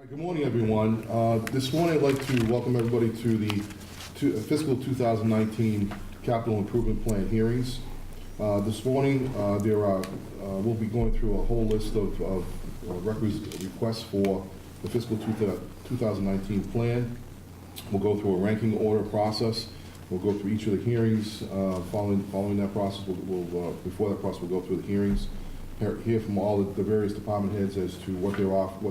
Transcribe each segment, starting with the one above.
Good morning, everyone. This morning, I'd like to welcome everybody to the fiscal 2019 Capital Improvement Plan hearings. This morning, we'll be going through a whole list of requests for the fiscal 2019 plan. We'll go through a ranking order process. We'll go through each of the hearings. Following that process, before that process, we'll go through the hearings. Hear from all the various department heads as to what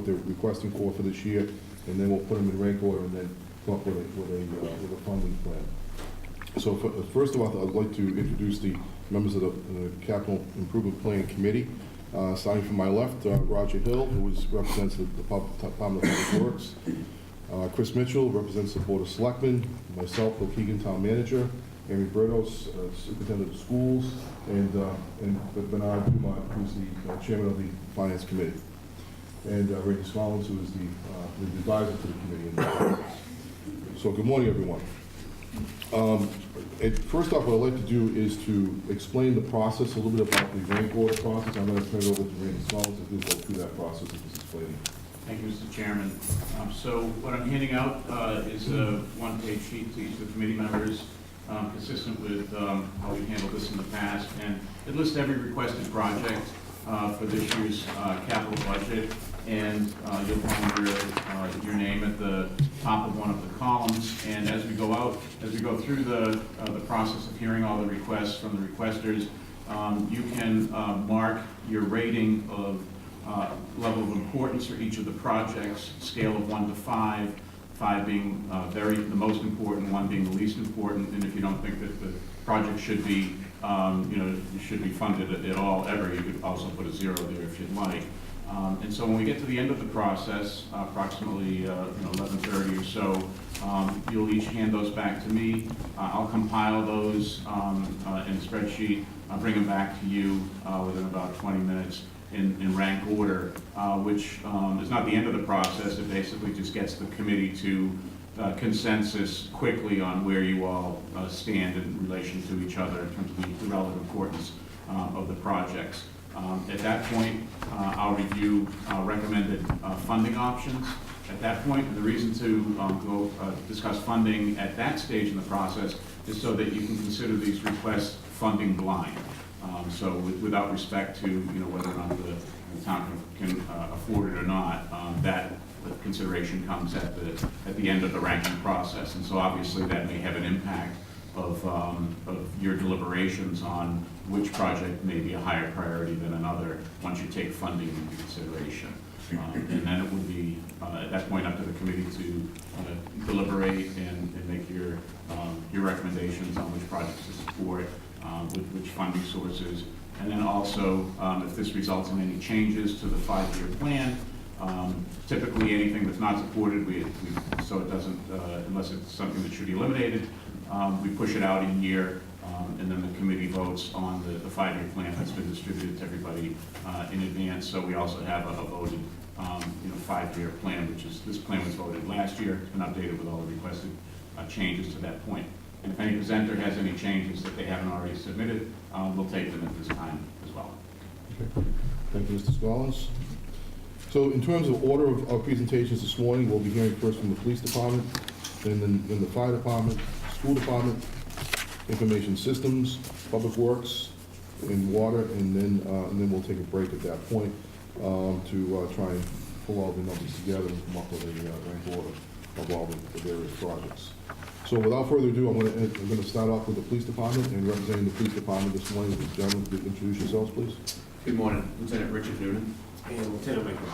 they're requesting for this year, and then we'll put them in rank order and then come up with a funding plan. So first of all, I'd like to introduce the members of the Capital Improvement Plan Committee. Starting from my left, Roger Hill, who represents the Department of Public Works. Chris Mitchell represents the Board of Selectmen. Myself, Bill Keegan, Town Manager. Amy Bertos, Superintendent of Schools, and Bernard Dumont, who's the Chairman of the Finance Committee, and Randy Scollins, who is the advisor to the committee. So good morning, everyone. First off, what I'd like to do is to explain the process, a little bit about the rank order process. I'm going to turn it over to Randy Scollins to go through that process of explaining. Thank you, Mr. Chairman. So what I'm handing out is a one-page sheet to each of the committee members, consistent with how we've handled this in the past, and it lists every requested project for this year's capital budget, and you'll find your name at the top of one of the columns. And as we go through the process of hearing all the requests from the requesters, you can mark your rating of level of importance for each of the projects, scale of 1 to 5. 5 being the most important, 1 being the least important, and if you don't think that the project should be, should be funded at all ever, you could also put a 0 there if you'd like. And so when we get to the end of the process, approximately 11:30 or so, you'll each hand those back to me. I'll compile those in a spreadsheet. I'll bring them back to you within about 20 minutes. In rank order, which is not the end of the process. It basically just gets the committee to consensus quickly on where you all stand in relation to each other in terms of the relative importance of the projects. At that point, I'll review recommended funding options. At that point, and the reason to discuss funding at that stage in the process is so that you can consider these requests funding blind. So without respect to whether or not the town can afford it or not, that consideration comes at the end of the ranking process, and so obviously that may have an impact of your deliberations on which project may be a higher priority than another once you take funding into consideration. And then it would be at that point up to the committee to deliberate and make your recommendations on which projects to support. With which funding sources, and then also if this results in any changes to the 5-year plan. Typically anything that's not supported, so it doesn't, unless it's something that should be eliminated, we push it out a year, and then the committee votes on the 5-year plan that's been distributed to everybody in advance. So we also have a voted 5-year plan, this plan was voted last year. It's been updated with all the requested changes to that point. And if any presenter has any changes that they haven't already submitted, we'll take them at this time as well. Okay. Thank you, Mr. Scollins. So in terms of order of presentations this morning, we'll be hearing first from the police department, then the fire department, school department, information systems, public works, and water, and then we'll take a break at that point to try and pull all the numbers together and come up with a rank order of all the various projects. So without further ado, I'm going to start off with the police department, and representing the police department this morning, gentlemen, could you introduce yourselves, please? Good morning, Lieutenant Richard Noonan. And Lieutenant Michael.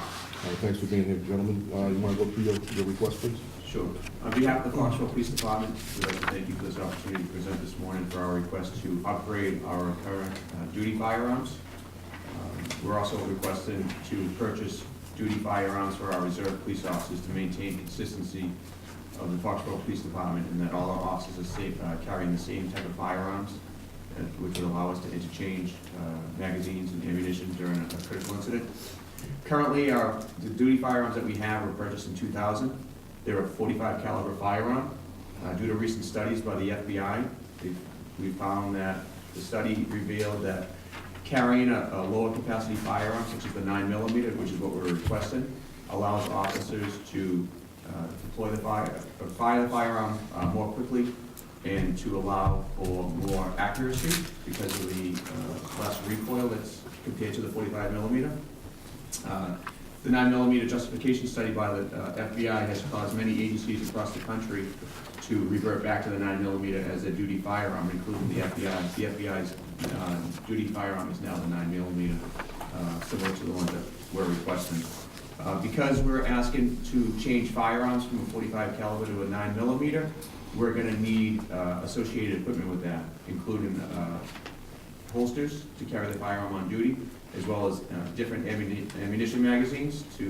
Thanks for being here, gentlemen. You want to go through your request, please? Sure. On behalf of the Foxborough Police Department, we'd like to thank you for this opportunity to present this morning for our request to upgrade our current duty firearms. We're also requesting to purchase duty firearms for our reserve police officers to maintain consistency of the Foxborough Police Department, and that all our officers are carrying the same type of firearms, which would allow us to interchange magazines and ammunition during a critical incident. Currently, the duty firearms that we have were purchased in 2000. They're a .45 caliber firearm. Due to recent studies by the FBI, we found that the study revealed that carrying a lower capacity firearm, such as the 9mm, which is what we're requesting, allows officers to deploy the fire the firearm more quickly, and to allow for more accuracy because of the less recoil that's compared to the 45 millimeter. The 9mm justification study by the FBI has caused many agencies across the country to revert back to the 9mm as a duty firearm, including the FBI. The FBI's duty firearm is now the 9mm, similar to the one that we're requesting. Because we're asking to change firearms from a 45 caliber to a 9mm, we're going to need associated equipment with that, including holsters to carry the firearm on duty, as well as different ammunition magazines to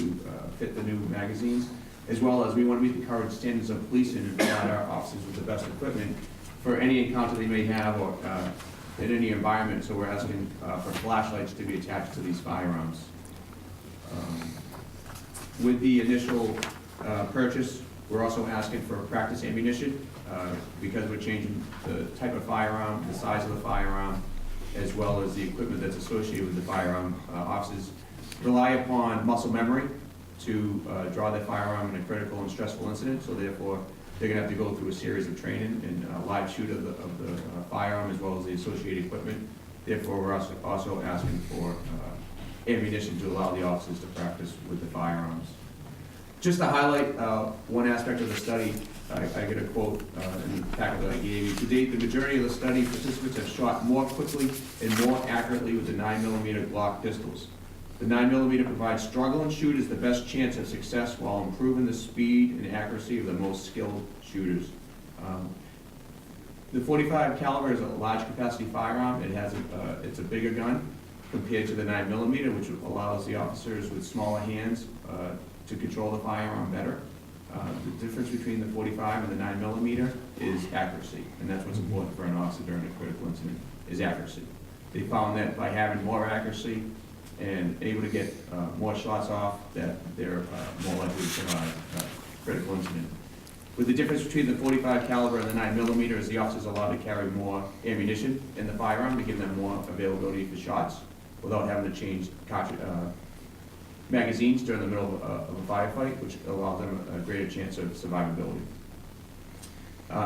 fit the new magazines, as well as we want to meet the current standards of policing and provide our officers with the best equipment for any encounter they may have or in any environment. So we're asking for flashlights to be attached to these firearms. With the initial purchase, we're also asking for practice ammunition because we're changing the type of firearm, the size of the firearm, as well as the equipment that's associated with the firearm. Officers rely upon muscle memory to draw their firearm in a critical and stressful incident, so therefore they're going to have to go through a series of training and live shoot of the firearm as well as the associated equipment. Therefore, we're also asking for ammunition to allow the officers to practice with the firearms. Just to highlight one aspect of the study, I get a quote in the packet that I gave you. To date, the majority of the study participants have shot more quickly and more accurately with the 9mm Glock pistols. The 9mm provides struggling shooters the best chance of success while improving the speed and accuracy of the most skilled shooters. The 45 caliber is a large capacity firearm. It's a bigger gun compared to the 9mm, which allows the officers with smaller hands to control the firearm better. The difference between the 45 and the 9mm is accuracy, and that's what's important for an officer during a critical incident, is accuracy. They found that by having more accuracy and able to get more shots off, that they're more likely to survive a critical incident. With the difference between the 45 caliber and the 9mm is the officer is allowed to carry more ammunition in the firearm to give them more availability for shots without having to change magazines during the middle of a firefight, which allows them a greater chance of survivability.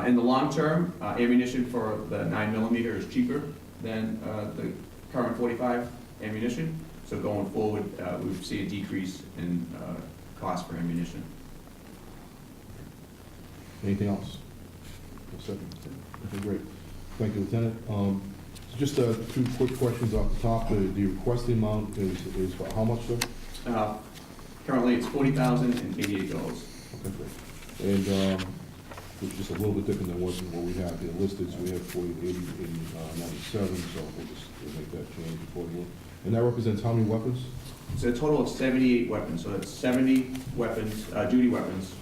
In the long term, ammunition for the 9mm is cheaper than the current 45 ammunition. So going forward, we see a decrease in cost for ammunition. Anything else? Okay, great. Thank you, Lieutenant. So just two quick questions off the top. The requested amount is for how much, sir? Currently, it's $40,088. Okay, great. And which is just a little bit different than what we have here listed. So we have 40, 80, 97, so we'll make that change accordingly. And that represents how many weapons? It's a total of 78 weapons, so that's 70 weapons, duty weapons,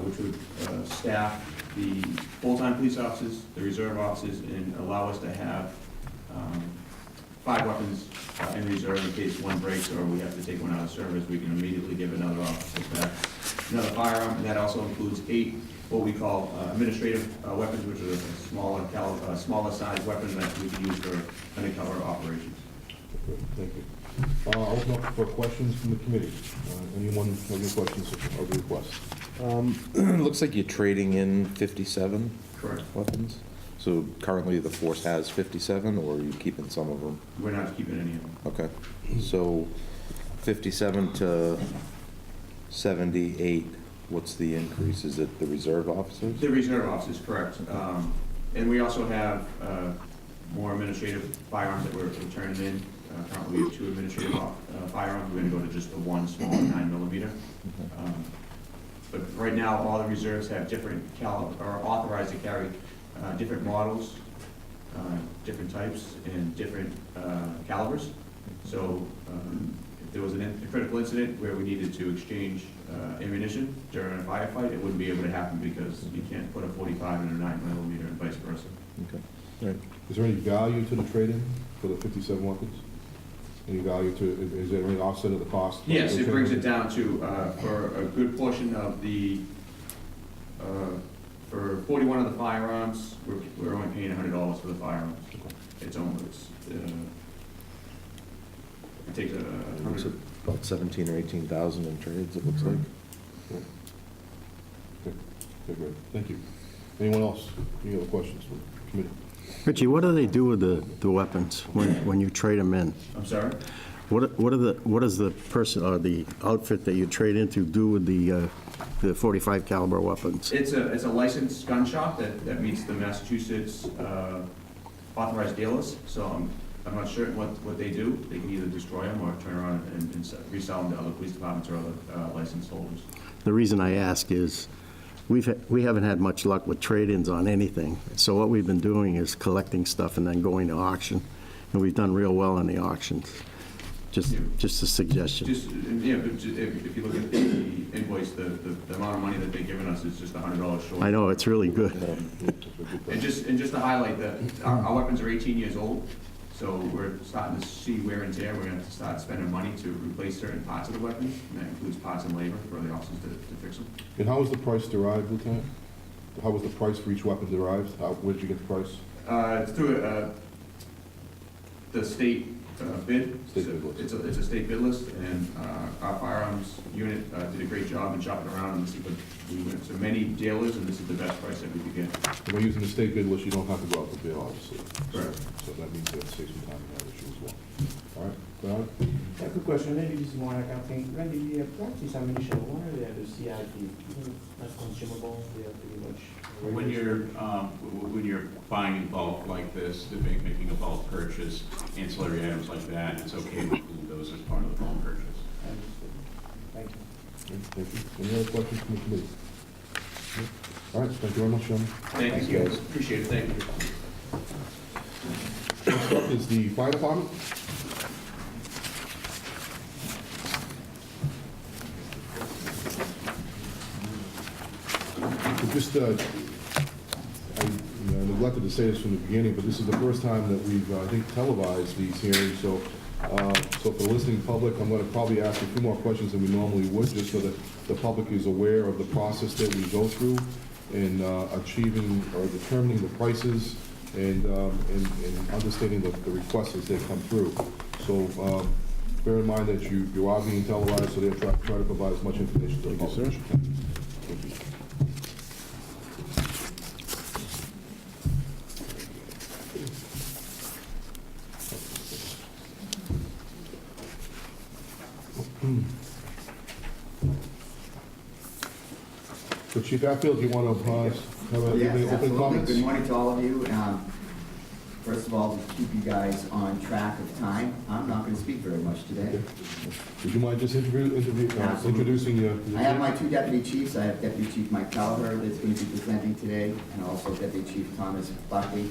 which would staff the full-time police officers, the reserve officers, and allow us to have 5 weapons in reserve in case one breaks or we have to take one out of service. We can immediately give another officer back another firearm, and that also includes 8 what we call administrative weapons, which are smaller size weapons that we can use for undercover operations. Okay, thank you. I'll open up for questions from the committee. Anyone have any questions of the request? Looks like you're trading in 57 Correct. weapons. So currently the force has 57, or are you keeping some of them? We're not keeping any of them. Okay. So 57 to 78, what's the increase? Is it the reserve officers? The reserve officers, correct. And we also have more administrative firearms that we're turning in. Currently we have 2 administrative firearms. We're going to go to just the one smaller 9mm. But right now, all the reserves have different are authorized to carry different models, different types, and different calibers. So if there was a critical incident where we needed to exchange ammunition during a firefight, it wouldn't be able to happen because you can't put a 45 in a 9mm and vice versa. Okay. All right. Is there any value to the trade-in for the 57 weapons? Any value to, is there any offset of the cost? Yes, it brings it down to, for a good portion of the, for 41 of the firearms, we're only paying $100 for the firearms. It's almost, it takes About 17 or 18,000 in trades, it looks like. Okay, great, thank you. Anyone else? Any other questions from the committee? Richie, what do they do with the weapons when you trade them in? I'm sorry? What does the person or the outfit that you trade into do with the 45 caliber weapons? It's a licensed gun shop that meets the Massachusetts authorized dealers, so I'm not certain what they do. They can either destroy them or turn around and resell them to other police departments or other licensed holders. The reason I ask is we haven't had much luck with trade-ins on anything. So what we've been doing is collecting stuff and then going to auction, and we've done real well in the auctions. Just a suggestion. Just, yeah, but if you look at the invoice, the amount of money that they've given us is just $100 short. I know, it's really good. And just to highlight that, our weapons are 18 years old, so we're starting to see wear and tear. We're going to have to start spending money to replace certain parts of the weapon, and that includes parts and labor for the officers to fix them. And how was the price derived, Lieutenant? How was the price for each weapon derived? Where did you get the price? It's through the state bid. State bid list. It's a state bid list, and our firearms unit did a great job in shopping around, and we went to many dealers, and this is the best price that we could get. When using the state bid list, you don't have to go out for bid, obviously. Correct. So that means that saves some time in that issue as well. All right, go on. Yeah, good question. Maybe this is more like I think when the practice ammunition, why are they the CIP? Not consumable. They are pretty much. When you're buying in bulk like this, the making a bulk purchase, ancillary items like that, it's okay to include those as part of the bulk purchase. Understood. Thank you. Okay, thank you. Any other questions from the committee? All right, thank you very much, gentlemen. Thank you, guys. Appreciate it. Thank you. Next up is the fire department. Just, I neglected to say this from the beginning, but this is the first time that we've, I think, televised these hearings, so for the listening public, I'm going to probably ask a few more questions than we normally would, just so that the public is aware of the process that we go through in achieving or determining the prices and understanding the requests as they come through. So bear in mind that you are being televised, so they'll try to provide as much information to the public as you can. Thank you. So Chief Hatfield, do you want to have Yes, any opening absolutely. comments? Good morning to all of you. First of all, to keep you guys on track of time, I'm not going to speak very much today. Would you mind just introducing your... I have my two deputy chiefs. I have Deputy Chief Mike Kelleher that's going to be presenting today, and also Deputy Chief Thomas Buckley.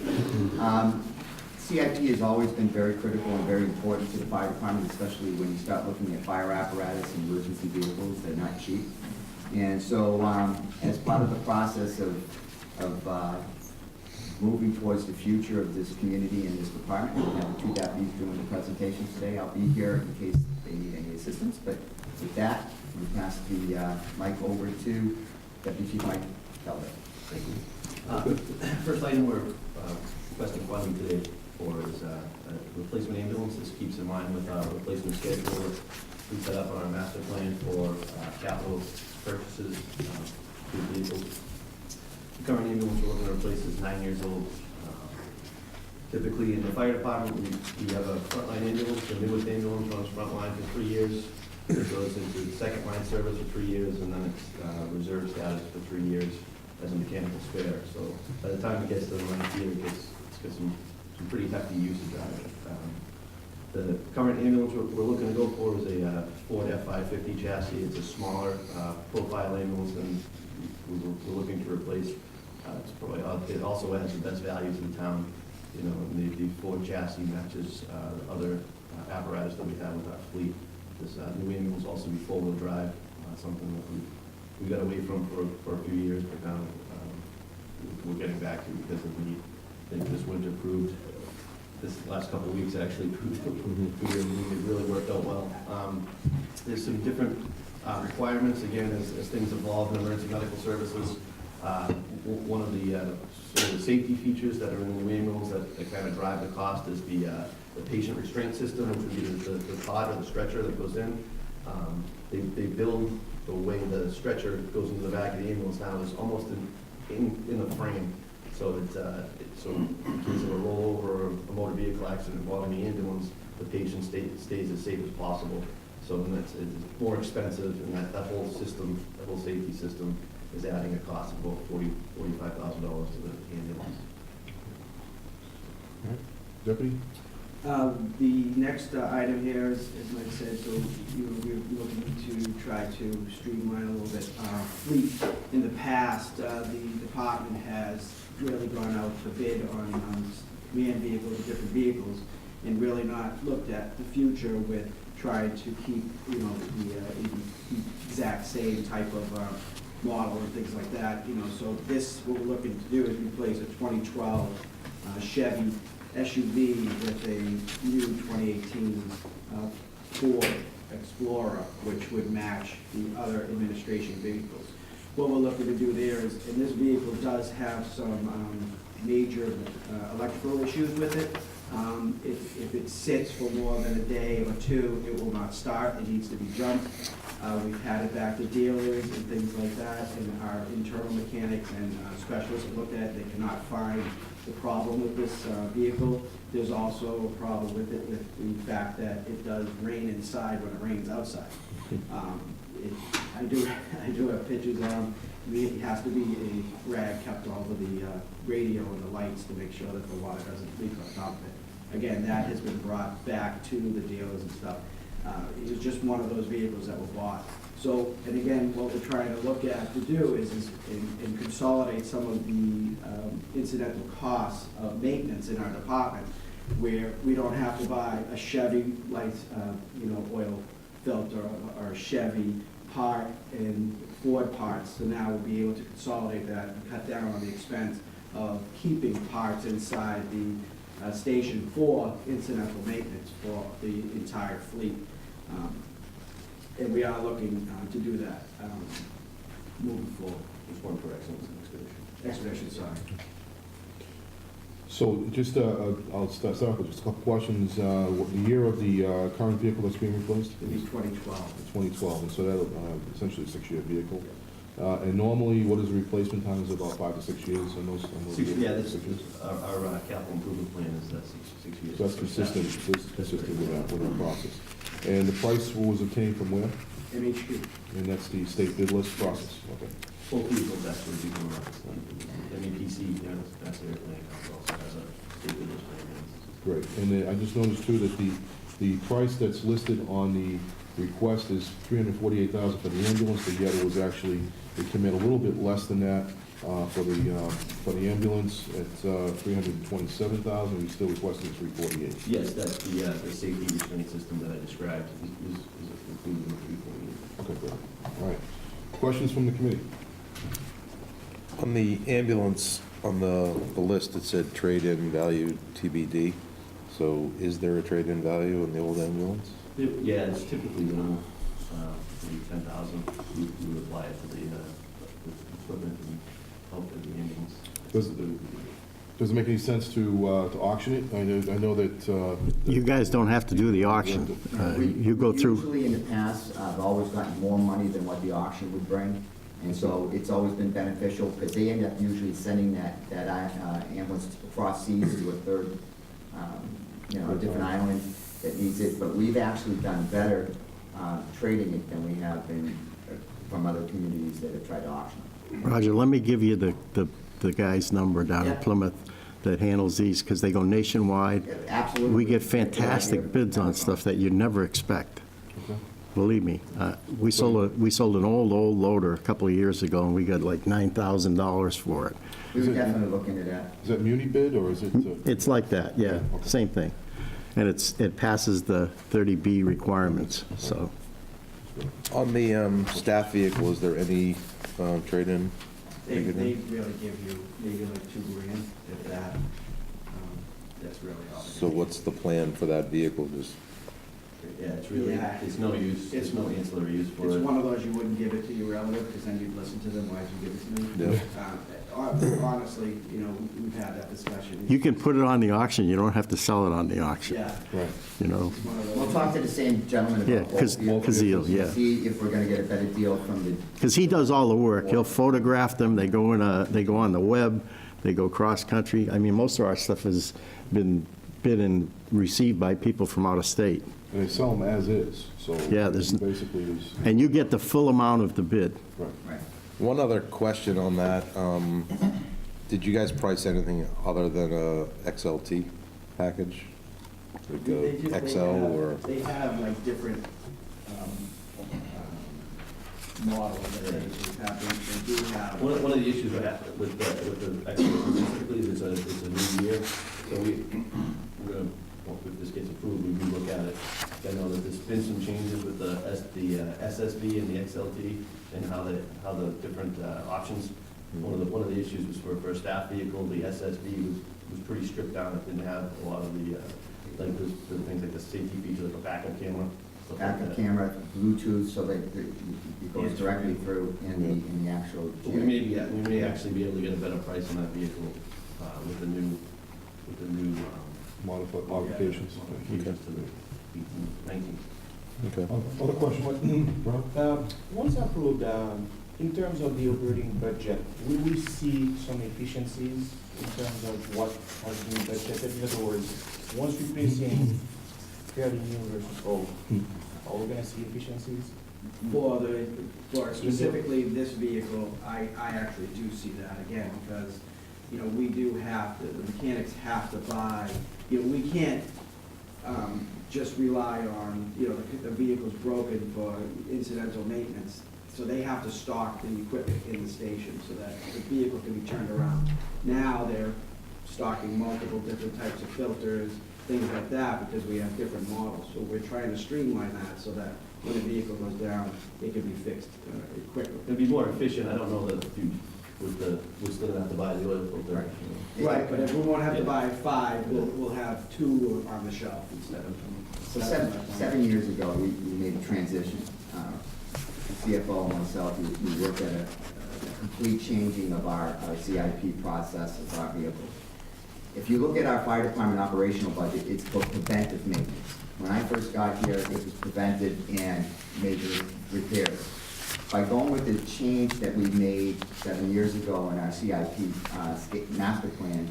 CIP has always been very critical and very important to the fire department, especially when you start looking at fire apparatus and emergency vehicles. They're not cheap. And so as part of the process of moving towards the future of this community and this department, we have the two deputies doing the presentations today. I'll be here in case they need any assistance, but with that, we pass the mic over to Deputy Chief Mike Kelleher. Thank you. First item we're requesting funding today for is a replacement ambulance. This keeps in line with our replacement schedule we set up on our master plan for capital purchases for vehicles. The current ambulance we're looking to replace is 9 years old. Typically in the fire department, we have a frontline ambulance. The newest ambulance runs frontline for 3 years. It goes into second line service for 3 years, and then it's reserve status for 3 years as a mechanical spare. So by the time it gets to the run year, it's got some pretty hefty usage on it. The current ambulance we're looking to go for is a Ford F-550 chassis. It's a smaller profile ambulance than we're looking to replace. It also has the best values in town. You know, the Ford chassis matches other apparatus that we have with our fleet. This new ambulance will also be four-wheel drive, something that we got away from for a few years, but now we're getting back to because of the need. I think this winter proved, this last couple of weeks actually proved it really worked out well. There's some different requirements, again, as things evolve in emergency medical services. One of the sort of the safety features that are in the new ambulance that kind of drive the cost is the patient restraint system, which would be the pod or the stretcher that goes in. They build the way the stretcher goes into the back of the ambulance now is almost in the frame, so that, so in case of a rollover or a motor vehicle accident involving the ambulance, the patient stays as safe as possible. So then it's more expensive, and that whole system, that whole safety system is adding a cost of about $45,000 to the ambulance. Deputy? The next item here is, as Mike said, so we're looking to try to streamline a little bit our fleet. In the past, the department has really gone out for bid on manned vehicles, different vehicles, and really not looked at the future with trying to keep, the exact same type of model and things like that. So this, what we're looking to do is replace a 2012 Chevy SUV with a new 2018 Ford Explorer, which would match the other administration vehicles. What we're looking to do there is, and this vehicle does have some major electrical issues with it. If it sits for more than a day or two, it will not start. It needs to be jumped. We've had it back to dealers and things like that, and our internal mechanics and specialists have looked at it. They cannot find the problem with this vehicle. There's also a problem with it with the fact that it does rain inside when it rains outside. I do have pictures on. It has to be a rag kept over the radio and the lights to make sure that the water doesn't leak on top of it. Again, that has been brought back to the dealers and stuff. It was just one of those vehicles that were bought. So, and again, what we're trying to look at to do is and consolidate some of the incidental costs of maintenance in our department, where we don't have to buy a Chevy oil filter or a Chevy part and Ford parts. So now we'll be able to consolidate that and cut down on the expense of keeping parts inside the station for incidental maintenance for the entire fleet. And we are looking to do that moving forward. Just one correction, Expedition, sorry. So just, I'll start off with just a couple questions. The year of the current vehicle that's being replaced? It'll be 2012. 2012, and so that'll essentially a 6-year vehicle. And normally, what is the replacement time? Is it about 5 to 6 years on those? Yeah, this is, our capital improvement plan is 6 years. So that's consistent with our process. And the price was obtained from where? MHQ. And that's the state bid list process, okay. Both vehicles, that's where people are, MEPC, that's their plan, also has a state business plan. Great. And then I just noticed too that the price that's listed on the request is $348,000 for the ambulance, but yet it was actually, it came in a little bit less than that for the ambulance at $327,000. We still requesting $348,000. Yes, that's the safety restraint system that I described is included in the 348. Okay, great. All right. Questions from the committee? On the ambulance, on the list, it said trade-in value TBD. So is there a trade-in value in the old ambulance? Yeah, it's typically minimal, maybe 10,000. We would apply it to the equipment and help in the ambulance. Does it make any sense to auction it? I know that. You guys don't have to do the auction. You go through. Usually in the past, I've always gotten more money than what the auction would bring. And so it's always been beneficial because they end up usually sending that ambulance across seas to a third, a different island that needs it. But we've actually done better trading it than we have been from other communities that have tried to auction it. Roger, let me give you the guy's number down in Plymouth that handles these, because they go nationwide. Absolutely. We get fantastic bids on stuff that you'd never expect. Okay. Believe me. We sold an old loader a couple of years ago, and we got like $9,000 for it. We were definitely looking at that. Is that muni bid or is it? It's like that, yeah, Okay. same thing. And it passes the 30B requirements, so. On the staff vehicle, is there any trade-in? They really give you maybe like $2,000, if that. That's really all. So what's the plan for that vehicle? Just Yeah, it's really, Yeah. it's no use, there's no ancillary use for It's it. one of those you wouldn't give it to your relative, because then you'd listen to them, why'd you give it to me? Honestly, you know, we've had that discussion. You can put it on the auction, you don't have to sell it on the auction, Yeah. Right. you know? It's one of those- We'll talk to the same gentleman Yeah, about both 'cause vehicles. he'll- yeah. See if we're gonna get a better deal from the, Because he does all the work. He'll photograph them, they go they go on the web, they go cross-country. I mean, most of our stuff has been bid and received by people from out of state. And they sell them as is, so. Yeah, there's- Basically, there's, And you get the full amount of the bid. right. right. One other question on that. Did you guys price anything other than a XLT package? Like They do- a they XL have- or? They have like different models that they have. They do have. One of the issues with the experts specifically is it's a new year, so we're gonna, well, if this gets approved, we look at it. I know that there's been some changes with the SSV and the XLT and how the different options. One of the issues was for a staff vehicle, the SSV was pretty stripped down. It didn't have a lot of the, like the things like the safety feature, like a backup camera. stuff like Backup that. camera, Bluetooth, so that it goes directly through in the actual. But we may actually be able to get a better price on that vehicle with the new Modifications. modifications to the 18, 19. Okay. Other question? Rob? Once approved, in terms of the operating budget, will we see some efficiencies in terms of what has been budgeted? In other words, once replacing fairly new versus old, are we gonna see efficiencies? For specifically this vehicle, I actually do see that again, because, you know, we do have to, the mechanics have to buy, you know, we can't just rely on, you know, the vehicle's broken for incidental maintenance. So they have to stock the equipment in the station so that the vehicle can be turned around. Now they're stocking multiple different types of filters, things like that, because we have different models. So we're trying to streamline that so that when a vehicle goes down, it can be fixed quicker. It'd be more efficient, I don't know that if you, we're still gonna have to buy the oil filter. Right. you know. Right, but if we won't have to Yeah. buy 5, we'll have 2 on the shelf instead of. So 7 years ago, we made a transition. The CFO and myself, we worked at a complete changing of our CIP process of our vehicles. If you look at our fire department operational budget, it's for preventive maintenance. When I first got here, it was preventive and major repairs. By going with the change that we made 7 years ago in our CIP master plan,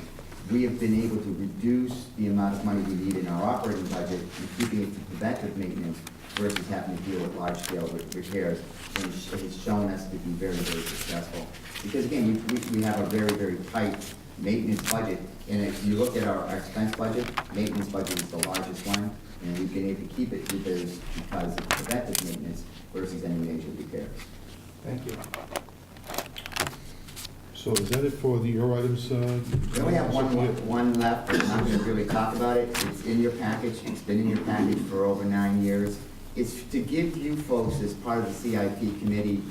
we have been able to reduce the amount of money we need in our operating budget and keeping it to preventive maintenance versus having to deal with large-scale repairs. And it has shown us to be very, very successful. Because again, we have a very, very tight maintenance budget. And if you look at our expense budget, maintenance budget is the largest one. And we've been able to keep it because of preventive maintenance versus any major repairs. Thank you. So is that it for your items? We only have one left, but I'm not going to really talk about it. It's in your package. It's been in your package for over 9 years. It's to give you folks, as part of the CIP committee,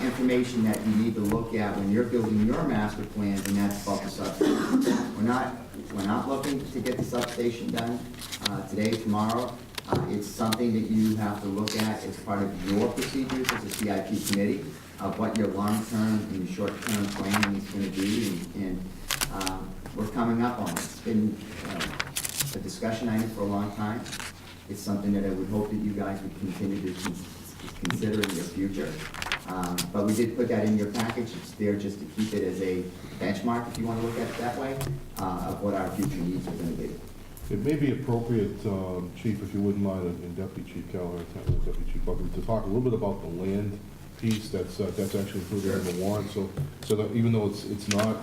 information that you need to look at when you're building your master plans, and that's about the substation. We're not looking to get the substation done today, tomorrow. It's something that you have to look at as part of your procedures as a CIP committee, of what your long-term and short-term planning is going to be, and we're coming up on it. It's been a discussion item for a long time. It's something that I would hope that you guys would continue to consider in your future. But we did put that in your package. It's there just to keep it as a benchmark, if you want to look at it that way, of what our future needs are going to be. It may be appropriate, Chief, if you wouldn't mind, and Deputy Chief Keller, Deputy Chief Buckley, to talk a little bit about the land piece that's actually included in the warrant, so that even though it's not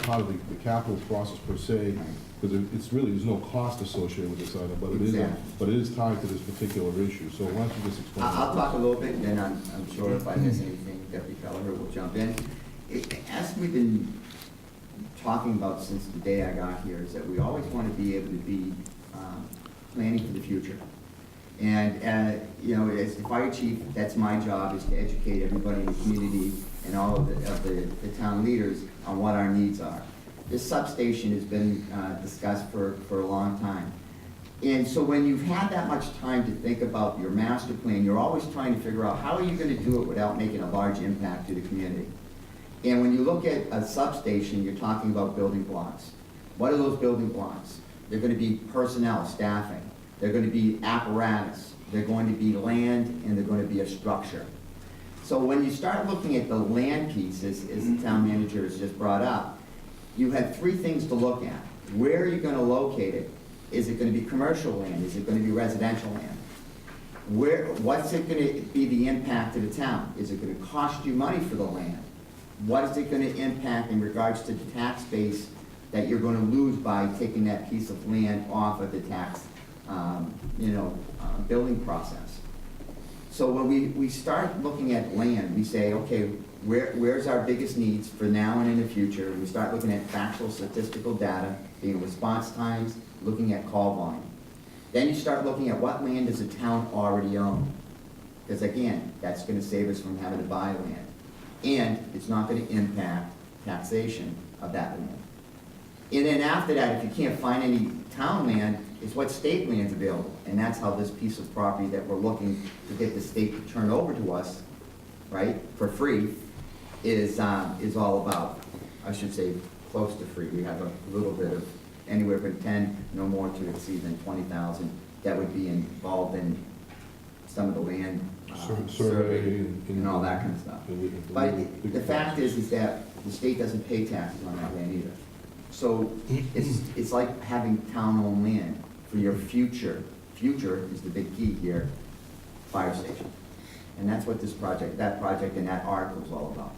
part of the capital process per se, because it's really, there's no cost associated with this item, but it is tied to this particular issue, so why don't you just explain? I'll talk a little bit, and then I'm sure if I miss anything, Deputy Keller will jump in. As we've been talking about since the day I got here, is that we always want to be able to be planning for the future. And, you know, as the fire chief, that's my job, is to educate everybody in the community and all of the town leaders on what our needs are. This substation has been discussed for a long time. And so when you've had that much time to think about your master plan, you're always trying to figure out how are you going to do it without making a large impact to the community. And when you look at a substation, you're talking about building blocks. What are those building blocks? They're going to be personnel, staffing. They're going to be apparatus. They're going to be land, and they're going to be a structure. So when you start looking at the land pieces, as the town manager has just brought up, you have three things to look at. Where are you going to locate it? Is it going to be commercial land? Is it going to be residential land? What's it going to be the impact to the town? Is it going to cost you money for the land? What is it going to impact in regards to the tax base that you're going to lose by taking that piece of land off of the tax, building process? So when we start looking at land, we say, okay, where's our biggest needs for now and in the future? We start looking at factual statistical data, being response times, looking at call volume. Then you start looking at what land does the town already own? Because again, that's going to save us from having to buy land. And it's not going to impact taxation of that land. And then after that, if you can't find any town land, it's what state land's available. And that's how this piece of property that we're looking to get the state to turn over to us, right, for free, is all about. I should say close to free. We have a little bit of anywhere from 10, no more to exceed than 20,000 that would be involved in some of the land survey and all that kind of stuff. But the fact is that the state doesn't pay taxes on that land either. So it's like having town-owned land for your future. Future is the big key here, fire station. And that's what that project and that article is all about.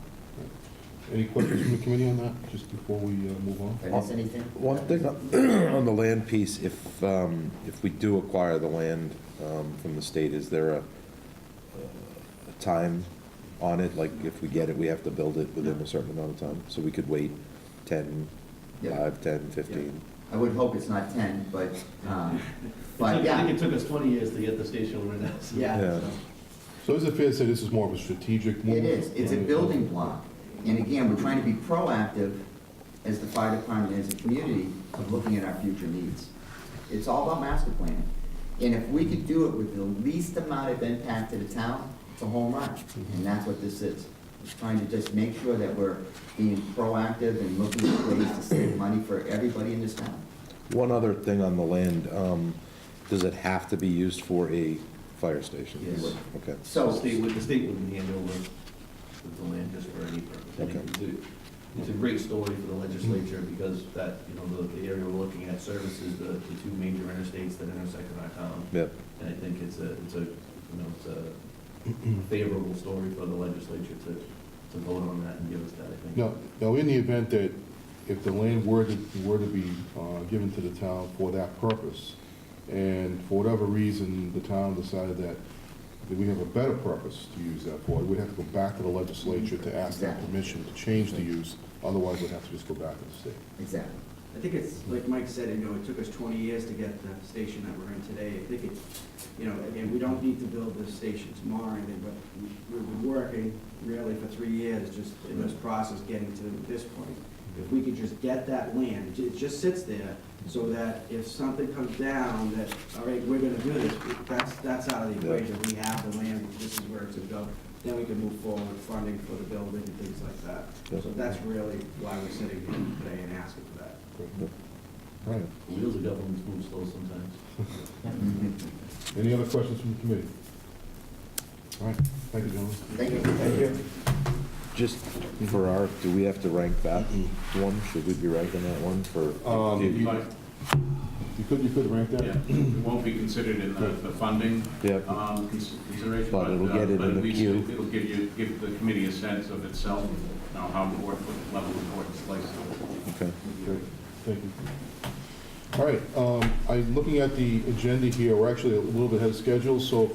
Any questions from the committee on that, just before we move on? Did I miss anything? One thing on the land piece, if we do acquire the land from the state, is there a time on it? Like, if we get it, we have to build it within a certain amount of time? So we could wait 10, Yeah. 5, 10, 15? I would hope it's not 10, but I yeah. think it took us 20 years to get the station where it is. Yeah. So is it fair to say this is more of a strategic move? It is. It's a building block. And again, we're trying to be proactive as the fire department, as a community, of looking at our future needs. It's all about master planning. And if we could do it with the least amount of impact to the town, it's a home run. And that's what this is. It's trying to just make sure that we're being proactive and looking at ways to save money for everybody in this town. One other thing on the land, does it have to be used for a fire station? Yes. Okay. So, The state wouldn't hand over the land just for any purpose. Okay. It's a great story for the legislature because that, the area we're looking at services the two major interstates that intersect in our town. Yep. And I think it's a favorable story for the legislature to vote on that and give us that, I think. Now, in the event that if the land were to be given to the town for that purpose, and for whatever reason, the town decided that we have a better purpose to use that for, we'd have to go back to the legislature to ask that Exactly. permission to change the use, otherwise we'd have to just go back to the state. exactly. I think it's, like Mike said, it took us 20 years to get the station that we're in today. I think it's, again, we don't need to build the station tomorrow or anything, but we've been working really for 3 years just in this process getting to this point. If we could just get that land, it just sits there, so that if something comes down that, all right, we're gonna do this, that's out of the equation. We have the land, this is where it's gonna go. Then we can move forward with funding for the building and things like that. So that's really why we're sitting here today and asking for that. All right. The wheels of government move slow sometimes. Any other questions from the committee? All right, thank you, gentlemen. Thank you. Thank you. Just for our, do we have to rank that one? Should we be ranking that one for? You could rank that? Yeah, it won't be considered in the funding Yeah. consideration, But it'll get it but in at the least queue. it'll give the committee a sense of itself, how important, what level of importance it's placed on. Okay. Great, thank you. All right, I'm looking at the agenda here, we're actually a little bit ahead of schedule, so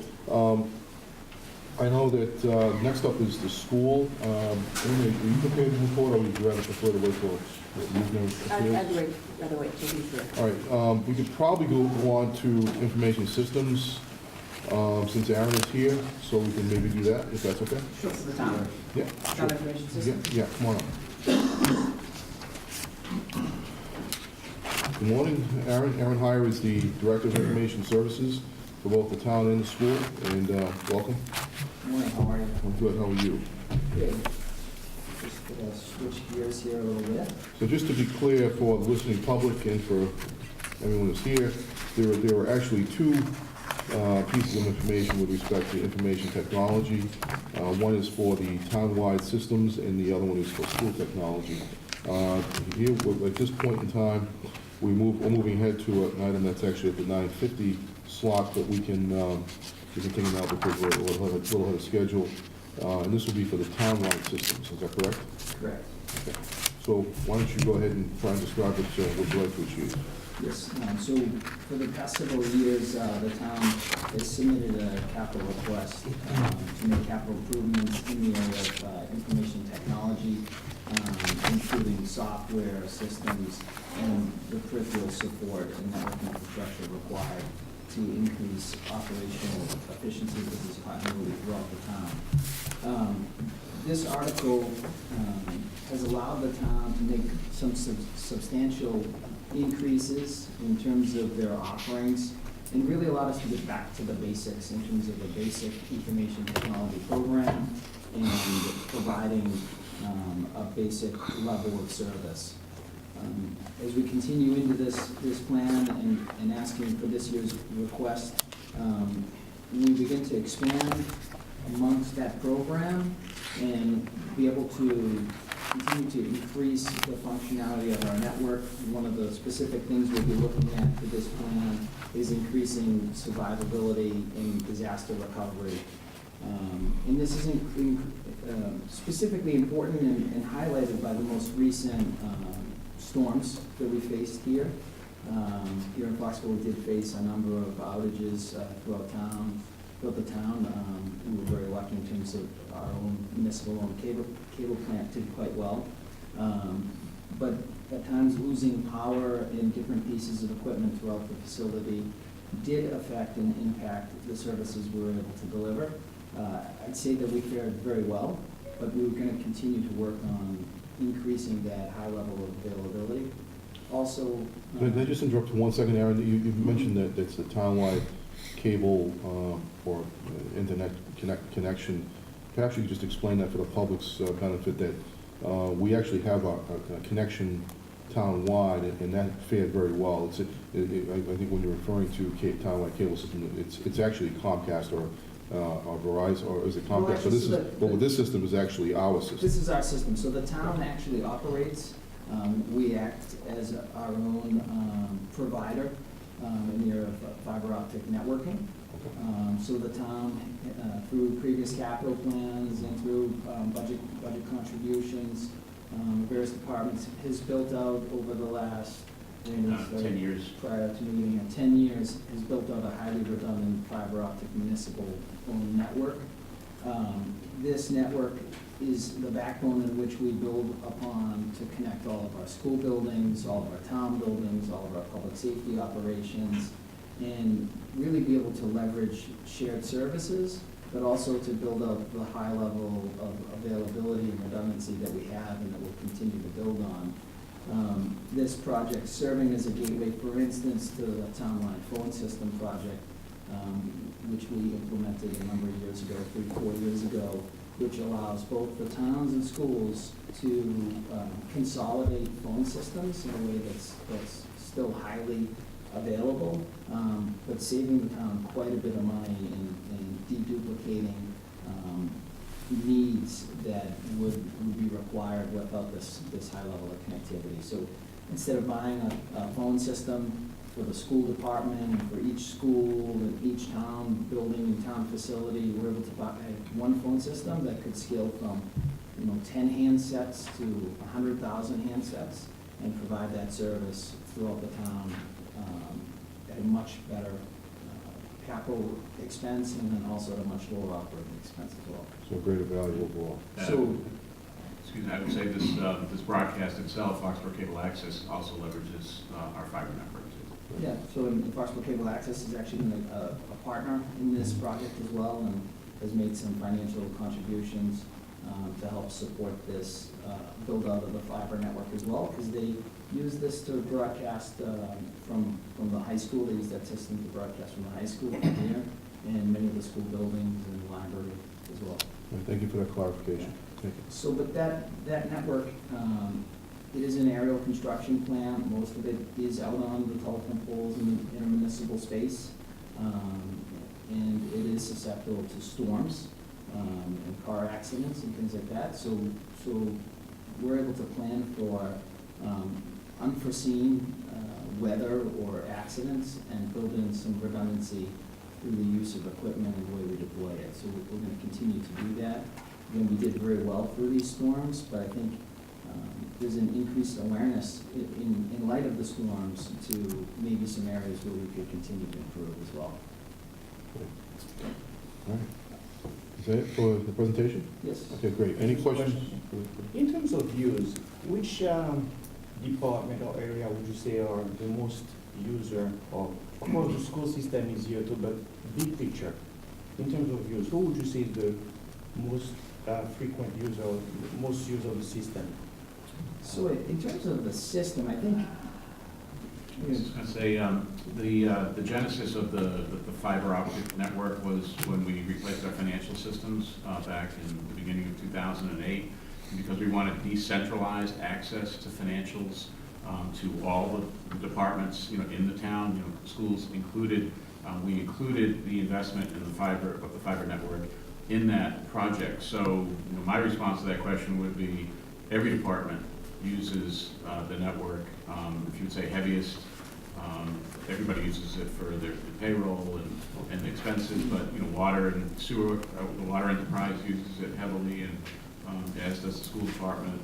I know that next up is the school. Amy, are you prepared to move forward, or would you rather prefer to wait for Rather wait till he's here. All right, we could probably go on to information systems, since Aaron is here, so we can maybe do that, if that's okay? Sure, for the town. Yeah, Town sure. information Yeah, system. yeah, come on up. Good morning, Aaron. Aaron Heyer is the Director of Information Services for both the town and the school, and welcome. Good morning, how are you? I'm good, how are you? Good. Just gonna switch gears here a little bit. So just to be clear for the listening public and for everyone who's here, there are actually two pieces of information with respect to information technology. One is for the town-wide systems, and the other one is for school technology. Here, at this point in time, we're moving ahead to an item that's actually at the 9:50 slot, but we can take it now because we're a little ahead of schedule. And this will be for the town-wide systems, is that correct? Correct. Okay. So why don't you go ahead and try and describe what you'd like to achieve? Yes, so for the past several years, the town has submitted a capital request to make capital improvements in the area of information technology, including software systems and the peripheral support and network infrastructure required to increase operational efficiency and business continuity throughout the town. This article has allowed the town to make some substantial increases in terms of their offerings, and really allowed us to get back to the basics in terms of the basic information technology program and providing a basic level of service. As we continue into this plan and asking for this year's request, we begin to expand amongst that program and be able to continue to increase the functionality of our network. One of the specific things we'll be looking at for this plan is increasing survivability and disaster recovery. And this is specifically important and highlighted by the most recent storms that we faced here. Here in Foxborough, we did face a number of outages throughout the town. We were very lucky in terms of our own municipal-owned cable plant did quite well. But at times, losing power in different pieces of equipment throughout the facility did affect and impact the services we were able to deliver. I'd say that we fared very well, but we were going to continue to work on increasing that high level of availability. Also, Can I just interrupt for 1 second, Aaron? You mentioned that it's the town-wide cable or internet connection. Perhaps you could just explain that for the public's benefit, that we actually have a connection town-wide, and that fared very well. I think when you're referring to town-wide cable system, it's actually Comcast or Verizon, or is it Comcast? Well, So this system is actually our system. this is our system. So the town actually operates. We act as our own provider in the area of fiber optic networking. So the town, through previous capital plans and through budget contributions, various departments, has built out over the last 10 years. Prior to me, 10 years, has built out a highly redundant fiber optic municipal-owned network. This network is the backbone in which we build upon to connect all of our school buildings, all of our town buildings, all of our public safety operations, and really be able to leverage shared services, but also to build up the high level of availability and redundancy that we have and that we'll continue to build on. This project serving as a gateway, for instance, to the town-wide phone system project, which we implemented a number of years ago, 3-4 years ago, which allows both the towns and schools to consolidate phone systems in a way that's still highly available, but saving the town quite a bit of money in deduplicating needs that would be required without this high level of connectivity. So instead of buying a phone system for the school department, for each school and each town building and town facility, we're able to buy one phone system that could scale from 10 handsets to 100,000 handsets and provide that service throughout the town at a much better capital expense and then also at a much lower operating expense as well. So greater value overall. Excuse me, I would say this broadcast itself, Foxborough Cable Access, also leverages our fiber network too. Yeah, so in Foxborough Cable Access has actually been a partner in this project as well and has made some financial contributions to help support this build out of the fiber network as well, because they use this to broadcast from the high school. They use that system to broadcast from the high school here, and many of the school buildings and the library as well. Thank you for that clarification. Thank you. So, but that network, it is an aerial construction plan. Most of it is out on the telephone poles in the intermunicipal space. And it is susceptible to storms, and car accidents and things like that. So we're able to plan for, unforeseen, weather or accidents and build in some redundancy through the use of equipment and the way we deploy it. So we're gonna continue to do that. Again, we did very well through these storms, but I think, there's an increased awareness in light of the storms to maybe some areas where we could continue to improve as well. All right. Is that it for the presentation? Yes. Okay, great. Any questions? In terms of use, which department or area would you say are the most user of course, the school system is here too, but big picture, in terms of use, who would you say is the most frequent user, most user of the system? So in terms of the system, I think, I was just going to say, the genesis of the fiber optic network was when we replaced our financial systems back in the beginning of 2008, because we wanted decentralized access to financials to all the departments, in the town, schools included. We included the investment in the fiber network in that project. So, my response to that question would be every department uses the network. If you would say heaviest, everybody uses it for their payroll and expenses, but water and sewer, the water enterprise uses it heavily, and as does the school department,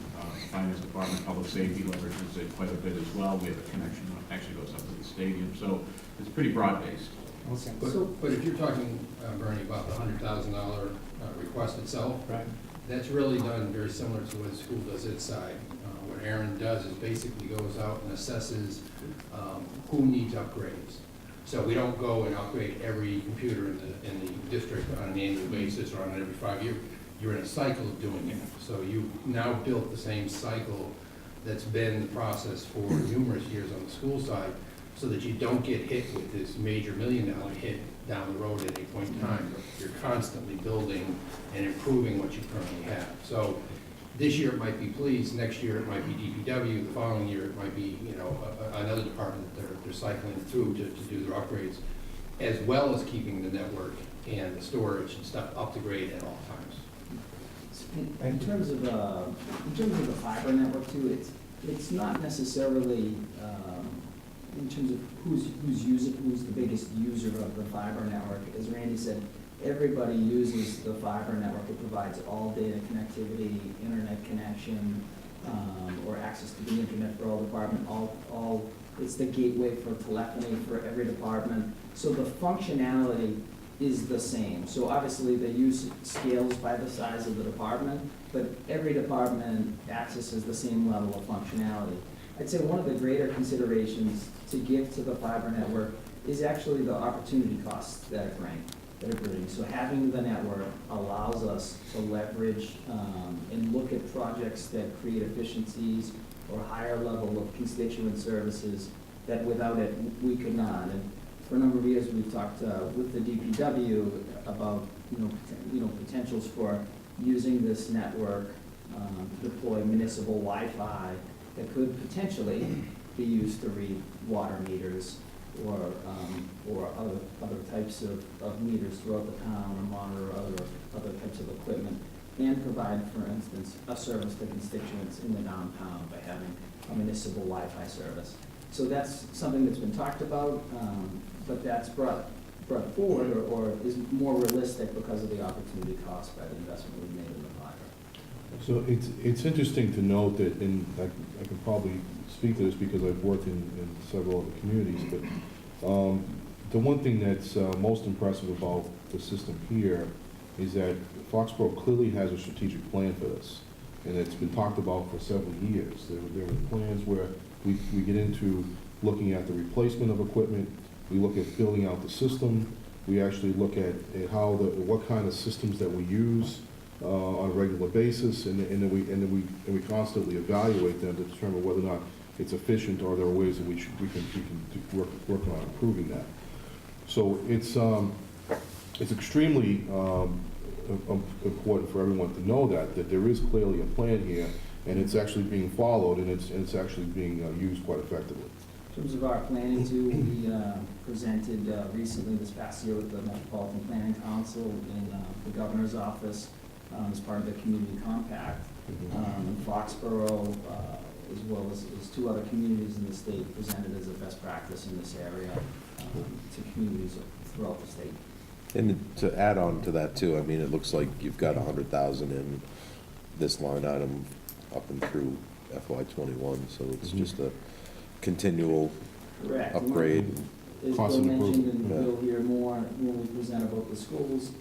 finance department, public safety leverages it quite a bit as well. We have a connection that actually goes up to the stadium, so it's pretty broad-based. Okay. But if you're talking, Bernie, about the $100,000 request itself, Right. that's really done very similar to what the school does its side. What Aaron does is basically goes out and assesses who needs upgrades. So we don't go and upgrade every computer in the district on an annual basis or on every 5 years. You're in a cycle of doing it. So you now built the same cycle that's been the process for numerous years on the school side, so that you don't get hit with this major $1 million hit down the road at any point in time. You're constantly building and improving what you currently have. So this year it might be police, next year it might be DPW, the following year it might be, another department that they're cycling through to do their upgrades, as well as keeping the network and the storage and stuff up to grade at all times. in terms of the fiber network too, it's not necessarily, in terms of who's the biggest user of the fiber network. As Randy said, everybody uses the fiber network. It provides all data connectivity, internet connection, or access to the internet for all department. It's the gateway for telephony for every department. So the functionality is the same. So obviously the use scales by the size of the department, but every department accesses the same level of functionality. I'd say one of the greater considerations to give to the fiber network is actually the opportunity costs that it brings. So having the network allows us to leverage and look at projects that create efficiencies or higher level of constituent services that without it we could not. And for a number of years we've talked with the DPW about potentials for using this network to deploy municipal Wi-Fi that could potentially be used to read water meters or other types of meters throughout the town, or monitor other types of equipment, and provide, for instance, a service to constituents in the downtown by having a municipal Wi-Fi service. So that's something that's been talked about, but that's brought forward or is more realistic because of the opportunity cost by the investment we've made in the fiber. So it's interesting to note that, and I can probably speak to this because I've worked in several other communities, but the one thing that's most impressive about the system here is that Foxborough clearly has a strategic plan for this, and it's been talked about for several years. There are plans where we get into looking at the replacement of equipment, we look at building out the system, we actually look at what kind of systems that we use, on a regular basis, and then we constantly evaluate them to determine whether or not it's efficient, or there are ways that we can work on improving that. So it's extremely important for everyone to know that there is clearly a plan here, and it's actually being followed, and it's actually being used quite effectively. In terms of our planning too, we presented recently this past year with the Metropolitan Planning Council in the governor's office as part of the community compact. In Foxborough, as well as two other communities in the state, presented as a best practice in this area to communities throughout the state. And to add on to that too, I mean, it looks like you've got 100,000 in this line item up and through FY '21, so it's just a continual Correct. upgrade. As Bill Constant mentioned, and improvement. we'll hear more when we present about the schools,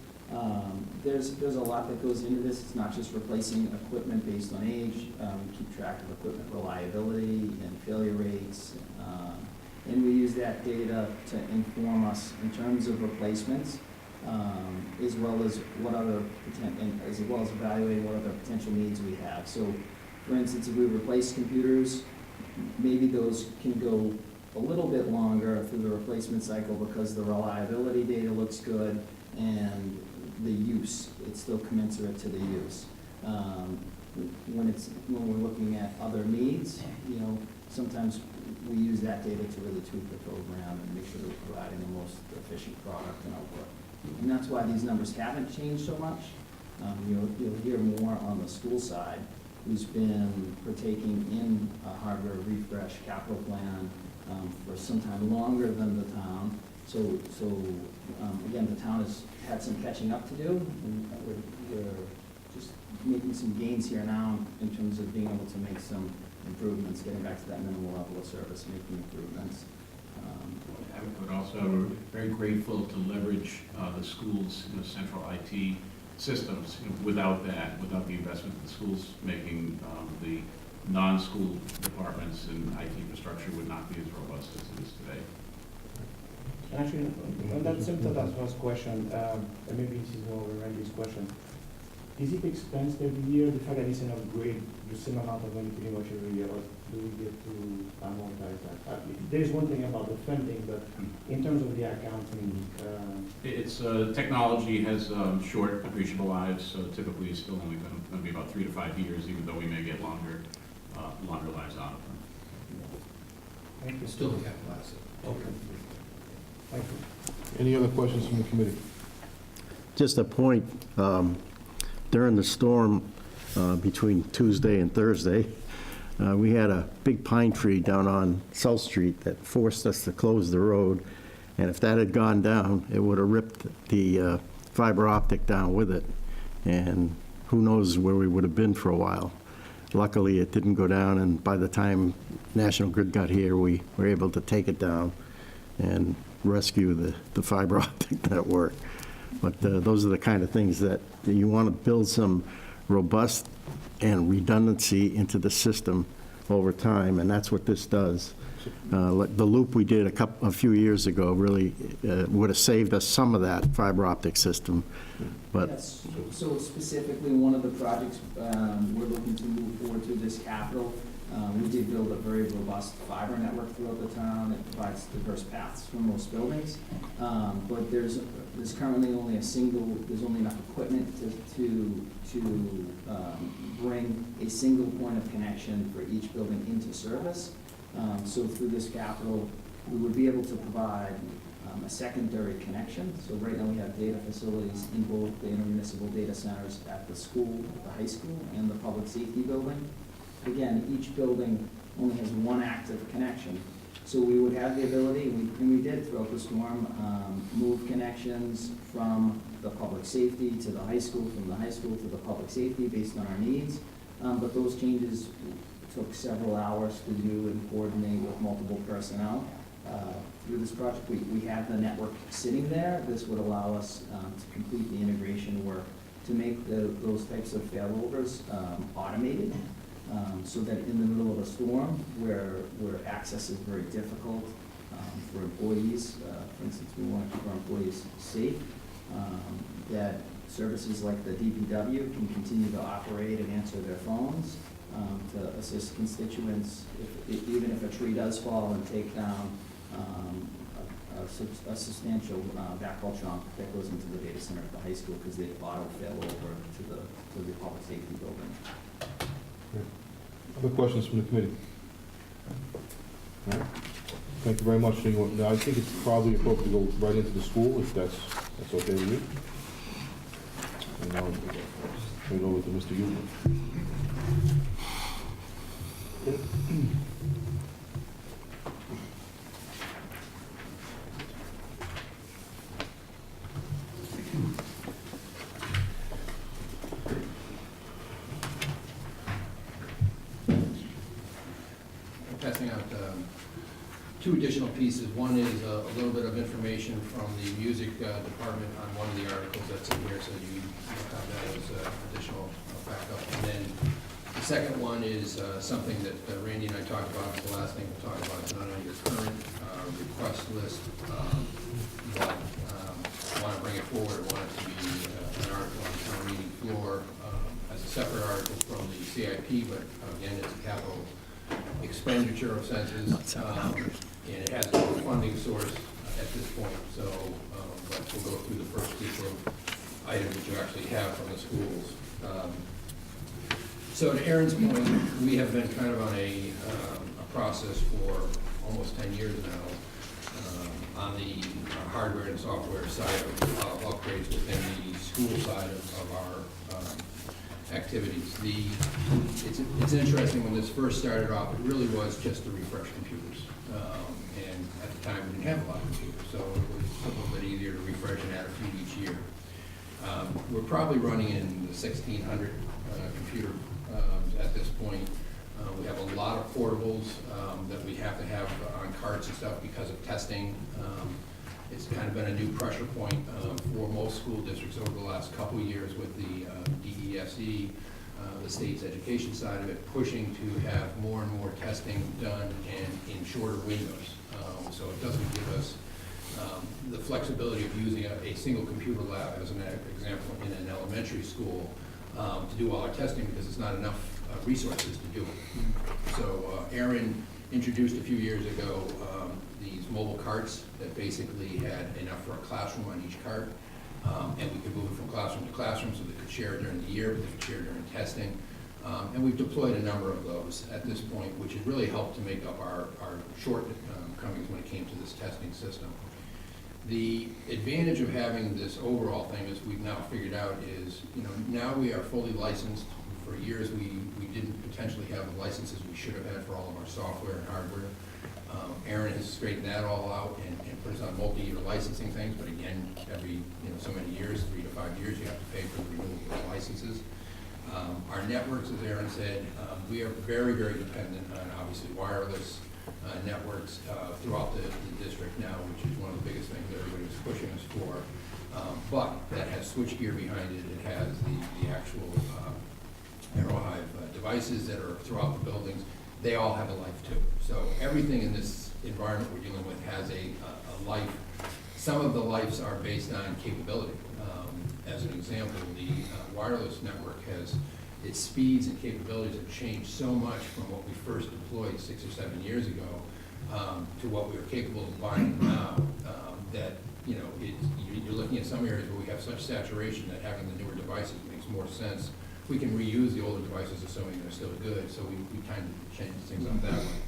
there's a lot that goes into this. It's not just replacing equipment based on age. We keep track of equipment reliability and failure rates. And we use that data to inform us in terms of replacements, as well as evaluating what other potential needs we have. So, for instance, if we replace computers, maybe those can go a little bit longer through the replacement cycle because the reliability data looks good and the use, it's still commensurate to the use. When we're looking at other needs, sometimes we use that data to really tweak the program and make sure that we're providing the most efficient product and output. And that's why these numbers haven't changed so much. You'll hear more on the school side, who's been partaking in a hardware refresh capital plan for some time longer than the town. So again, the town has had some catching up to do, and we're just making some gains here now in terms of being able to make some improvements, getting back to that minimal level of service, making improvements. I would also, we're very grateful to leverage the schools' central IT systems. Without that, without the investment the schools making, the non-school departments and IT infrastructure would not be as robust as it is today. Actually, on that same thought, that first question, and maybe this is more of a Randy's question. Is it expensed every year, the fact that it's an upgrade, the same amount of money pretty much every year, or do we get to amortize that? There's one thing about the funding, but in terms of the accounting, It's, technology has short depreciable lives, so typically it's still only going to be about 3 to 5 years, even though we may get longer lives out of them. thank you. Still a capital asset. Okay. Thank you. Any other questions from the committee? Just a point, during the storm between Tuesday and Thursday, we had a big pine tree down on South Street that forced us to close the road, and if that had gone down, it would have ripped the fiber optic down with it, and who knows where we would have been for a while. Luckily, it didn't go down, and by the time National Grid got here, we were able to take it down and rescue the fiber optic network. But those are the kind of things that you want to build some robust and redundancy into the system over time, and that's what this does. Like the loop we did a few years ago really would have saved us some of that fiber optic system. But Yes, so specifically, one of the projects we're looking to move forward to this capital, we did build a very robust fiber network throughout the town. It provides diverse paths for most buildings. But there's currently only there's only enough equipment to bring a single point of connection for each building into service. So through this capital, we would be able to provide a secondary connection. So right now we have data facilities in both the intermunicipal data centers at the school, the high school, and the public safety building. Again, each building only has one active connection. So we would have the ability, and we did throughout the storm, move connections from the public safety to the high school, from the high school to the public safety based on our needs. But those changes took several hours to do and coordinate with multiple personnel. Through this project, we have the network sitting there. This would allow us to complete the integration work to make those types of failovers automated, so that in the middle of a storm where access is very difficult for employees, for instance, we want to keep our employees safe, that Services like the DPW can continue to operate and answer their phones to assist constituents, even if a tree does fall and take down a substantial backhaul trunk that goes into the data center at the high school because the auto fell over to the public safety building. Other questions from the committee? All right. Thank you very much. Now, I think it's probably appropriate to go right into the school, if that's okay with you. And I'll turn it over to Mr. Ullman. Passing out two additional pieces. One is a little bit of information from the music department on one of the articles that's in here, so you have that as additional backup. And then the second one is something that Randy and I talked about. It's the last thing we'll talk about. It's not on your current request list, but I want to bring it forward. I want it to be an article on the town meeting floor as a separate article from the CIP, but again, it's a capital expenditure of census, and it has no funding source at this point, so, but we'll go through the first group of items that you actually have from the schools. So to Aaron's point, we have been kind of on a process for almost 10 years now on the hardware and software side of upgrades within the school side of our activities. It's interesting, when this first started off, it really was just to refresh computers. And at the time, we didn't have a lot of computers, so it was a little bit easier to refresh and add a few each year. We're probably running in the 1,600 computer at this point. We have a lot of portables that we have to have on carts and stuff because of testing. It's kind of been a new pressure point for most school districts over the last couple of years with the DESE, the state's education side of it, pushing to have more and more testing done and in shorter windows. So it doesn't give us the flexibility of using a single computer lab, as an example, in an elementary school to do all our testing, because it's not enough resources to do it. So Aaron introduced a few years ago these mobile carts that basically had enough for a classroom on each cart, and we could move it from classroom to classroom so they could share it during the year, but they could share it during testing. And we've deployed a number of those at this point, which has really helped to make up our shortcomings when it came to this testing system. The advantage of having this overall thing, as we've now figured out, is, now we are fully licensed. For years, we didn't potentially have the licenses we should have had for all of our software and hardware. Aaron has straightened that all out and put us on multi-year licensing things, but again, every so many years, 3 to 5 years, you have to pay for the renewal of those licenses. Our networks, as Aaron said, we are very, very dependent on, obviously, wireless networks throughout the district now, which is one of the biggest things that everybody's pushing us for. But that has switchgear behind it. It has the actual Arrowhive devices that are throughout the buildings. They all have a life too. So everything in this environment we're dealing with has a life. Some of the lives are based on capability. As an example, the wireless network has, its speeds and capabilities have changed so much from what we first deployed 6 or 7 years ago to what we are capable of buying now, that you're looking at some areas where we have such saturation that having the newer devices makes more sense. We can reuse the older devices assuming they're still good, so we kind of change things up that way.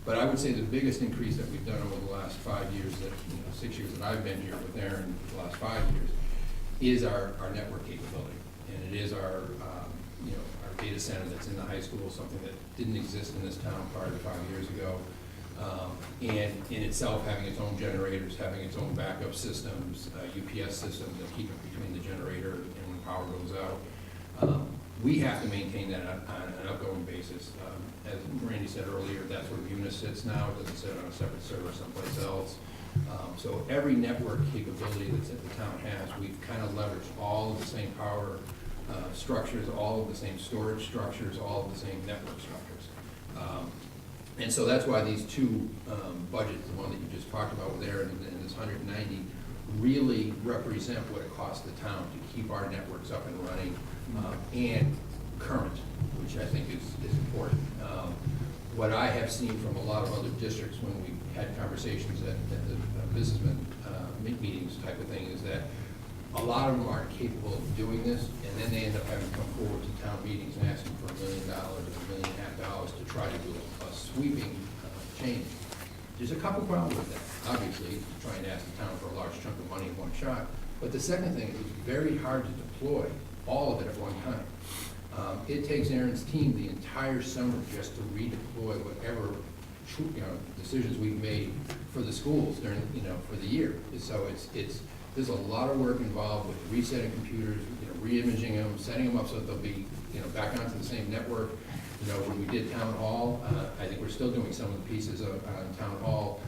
But I would say the biggest increase that we've done over the last 5 years, 6 years that I've been here with Aaron, the last 5 years, is our network capability. And it is our data center that's in the high school, something that didn't exist in this town prior to 5 years ago. And in itself, having its own generators, having its own backup systems, UPS systems that keep it between the generator and when power goes out. We have to maintain that on an ongoing basis. As Randy said earlier, that's where Munis sits now. It doesn't sit on a separate server someplace else. So every network capability that the town has, we've kind of leveraged all of the same power structures, all of the same storage structures, all of the same network structures. And so that's why these two budgets, the one that you just talked about with Aaron and this 190, really represent what it costs the town to keep our networks up and running and current, which I think is important. What I have seen from a lot of other districts when we had conversations at the businessmen meetings type of thing is that a lot of them aren't capable of doing this, and then they end up having to come forward to town meetings and asking for $1 million or $1.5 million to try to do a sweeping change. There's a couple problems with that. Obviously, trying to ask the town for a large chunk of money in one shot. But the second thing is it's very hard to deploy all of it at one time. It takes Aaron's team the entire summer just to redeploy whatever decisions we've made for the schools during, for the year. So there's a lot of work involved with resetting computers, re-imaging them, setting them up so that they'll be, back onto the same network. When we did town hall, I think we're still doing some of the pieces on town hall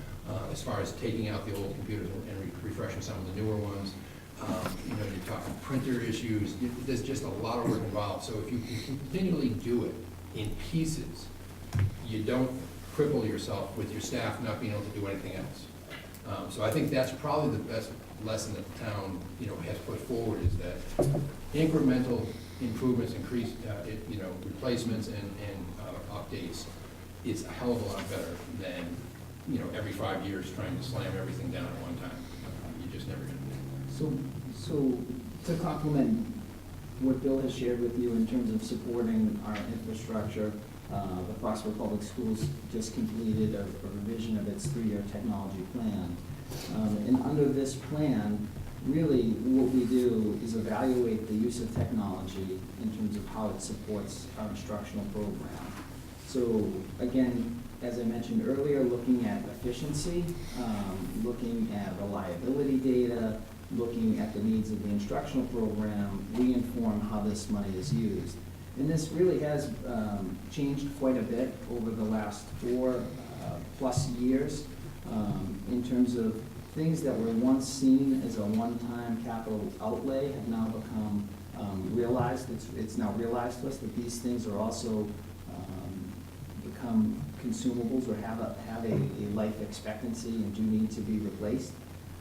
as far as taking out the old computers and refreshing some of the newer ones. You're talking printer issues. There's just a lot of work involved. So if you can continually do it in pieces, you don't cripple yourself with your staff not being able to do anything else. So I think that's probably the best lesson that the town, has put forward is that incremental improvements, increased, replacements and updates is a hell of a lot better than, every 5 years trying to slam everything down at one time. You're just never going to do it. So to complement what Bill has shared with you in terms of supporting our infrastructure, the Foxborough Public Schools just completed a revision of its 3-year technology plan. And under this plan, really what we do is evaluate the use of technology in terms of how it supports our instructional program. So again, as I mentioned earlier, looking at efficiency, looking at reliability data, looking at the needs of the instructional program, we inform how this money is used. And this really has changed quite a bit over the last 4+ years in terms of things that were once seen as a one-time capital outlay have now become realized. It's now realized to us that these things are also become consumables or have a life expectancy and do need to be replaced.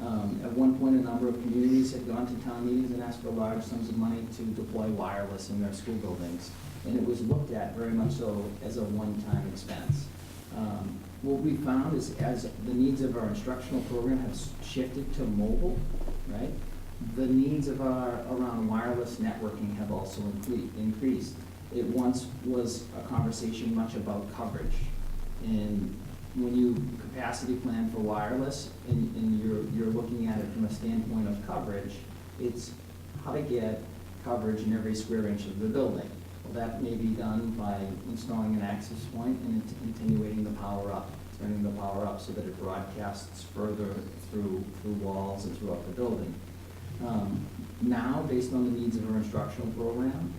At one point, a number of communities had gone to town meetings and asked for large sums of money to deploy wireless in their school buildings. And it was looked at very much so as a one-time expense. What we found is as the needs of our instructional program have shifted to mobile, right, the needs of around wireless networking have also increased. It once was a conversation much about coverage. And when you capacity plan for wireless and you're looking at it from a standpoint of coverage, it's how to get coverage in every square inch of the building. Well, that may be done by installing an access point and attenuating the power up, turning the power up so that it broadcasts further through walls and throughout the building. Now, based on the needs of our instructional program,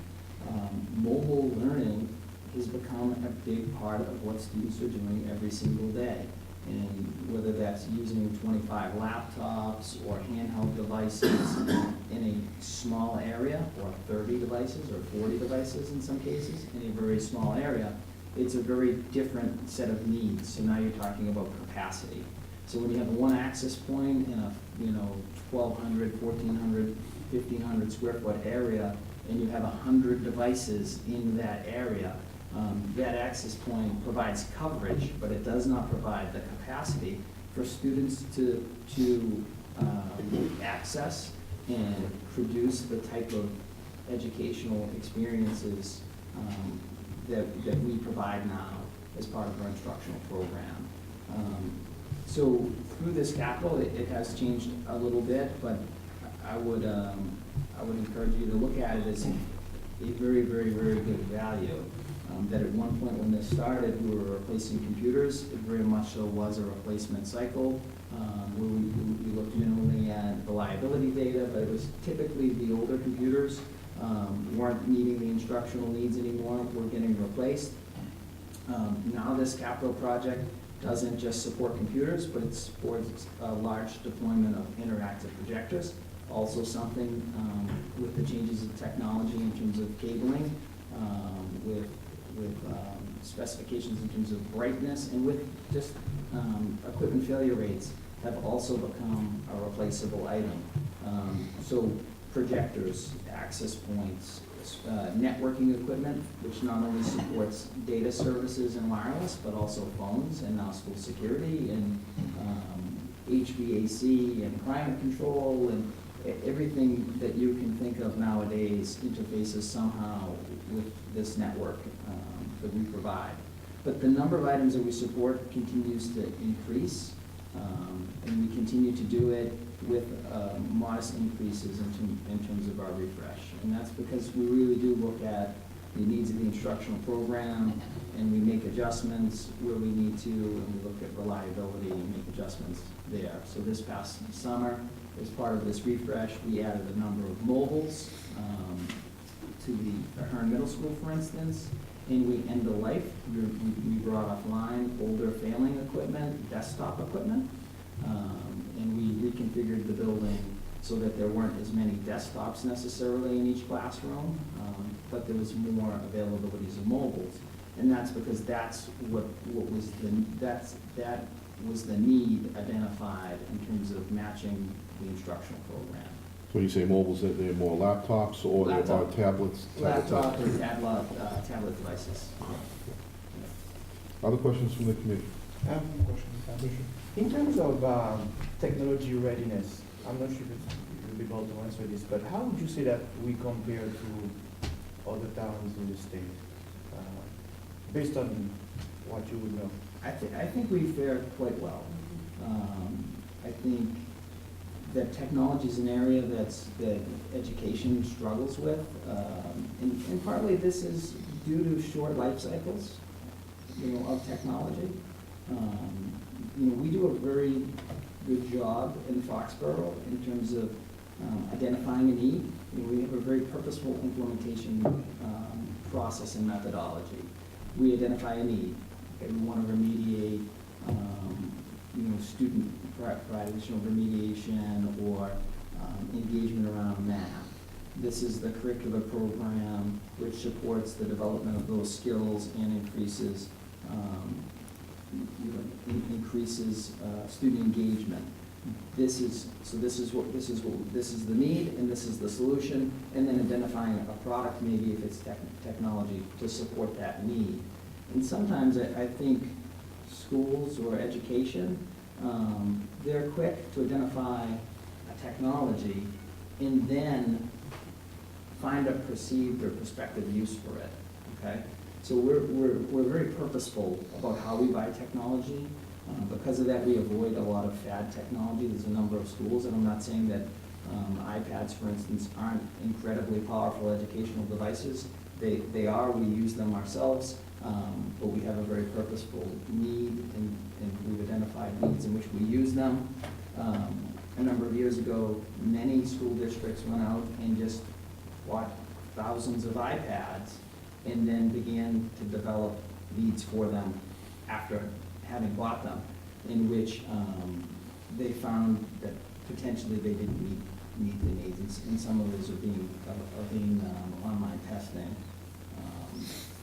mobile learning has become a big part of what students are doing every single day. And whether that's using 25 laptops or handheld devices in a small area, or 30 devices or 40 devices in some cases, in a very small area, it's a very different set of needs. So now you're talking about capacity. So when you have one access point in a 1,200, 1,400, 1,500 square foot area, and you have 100 devices in that area, that access point provides coverage, but it does not provide the capacity for students to access and produce the type of educational experiences that we provide now as part of our instructional program. So through this capital, it has changed a little bit, but I would encourage you to look at it as a very, very, very good value. That at one point when this started, we were replacing computers. It very much so was a replacement cycle. We looked minimally at reliability data, but it was typically the older computers weren't meeting the instructional needs anymore, were getting replaced. Now this capital project doesn't just support computers, but it supports a large deployment of interactive projectors. Also something with the changes of technology in terms of cabling, with specifications in terms of brightness, and with just equipment failure rates have also become a replaceable item. So projectors, access points, networking equipment, which not only supports data services and wireless, but also phones and now school security and HVAC and climate control and everything that you can think of nowadays interfaces somehow with this network that we provide. But the number of items that we support continues to increase, and we continue to do it with modest increases in terms of our refresh. And that's because we really do look at the needs of the instructional program, and we make adjustments where we need to, and we look at reliability and make adjustments there. So this past summer, as part of this refresh, we added a number of mobiles to the Ahern Middle School, for instance, and we end of life. We brought offline older failing equipment, desktop equipment, and we reconfigured the building so that there weren't as many desktops necessarily in each classroom, but there was more availabilities of mobiles. And that's because that's what was that was the need identified in terms of matching the instructional program. So you say mobiles, they're more laptops or they're Laptop. tablets? Laptop or tablet devices. Other questions from the committee? I have a question. In terms of technology readiness, I'm not sure if you'll be able to answer this, but how would you say that we compare to other towns in the state, based on what you would know? I think we fared quite well. I think that technology is an area that education struggles with, and partly this is due to short life cycles, of technology. We do a very good job in Foxborough in terms of identifying a need. We have a very purposeful implementation process and methodology. We identify a need. Okay, we want to remediate, student provide additional remediation or engagement around math. This is the curricular program which supports the development of those skills and increases student engagement. This is the need, and this is the solution, and then identifying a product, maybe if it's technology, to support that need. And sometimes I think schools or education, they're quick to identify a technology and then find a perceived or prospective use for it, okay? So we're very purposeful about how we buy technology. Because of that, we avoid a lot of fad technology. There's a number of schools, and I'm not saying that iPads, for instance, aren't incredibly powerful educational devices. They are, we use them ourselves, but we have a very purposeful need, and we've identified needs in which we use them. A number of years ago, many school districts went out and just bought thousands of iPads and then began to develop needs for them after having bought them, in which they found that potentially they didn't meet the needs, and some of those are being online testing,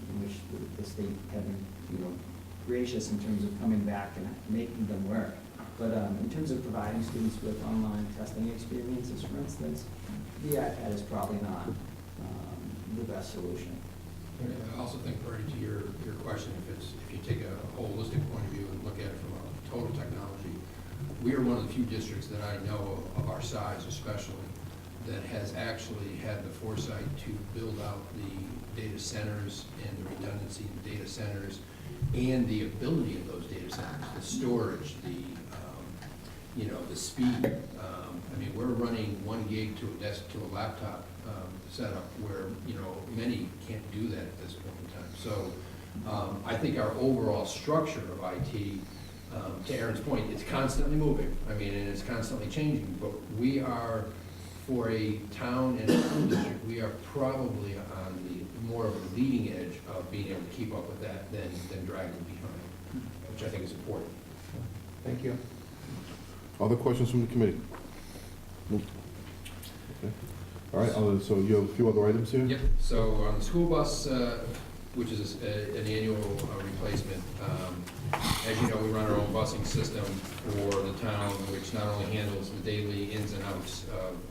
in which the state have been gracious in terms of coming back and making them work. But in terms of providing students with online testing experiences, for instance, the iPad is probably not the best solution. I also think, Bertie, to your question, if you take a holistic point of view and look at it from a total technology, we are one of the few districts that I know of our size especially, that has actually had the foresight to build out the data centers and the redundancy in the data centers and the ability of those data centers, the storage, the speed. We're running 1 gig to a laptop setup where, many can't do that at this point in time. So I think our overall structure of IT, to Aaron's point, it's constantly moving. And it's constantly changing, but we are, for a town and a school district, we are probably on the more of a leading edge of being able to keep up with that than dragging behind, which I think is important. Thank you. Other questions from the committee? Okay. All right, so you have a few other items here? Yep, so on the school bus which is an annual replacement. As you know, we run our own busing system for the town, which not only handles the daily ins and outs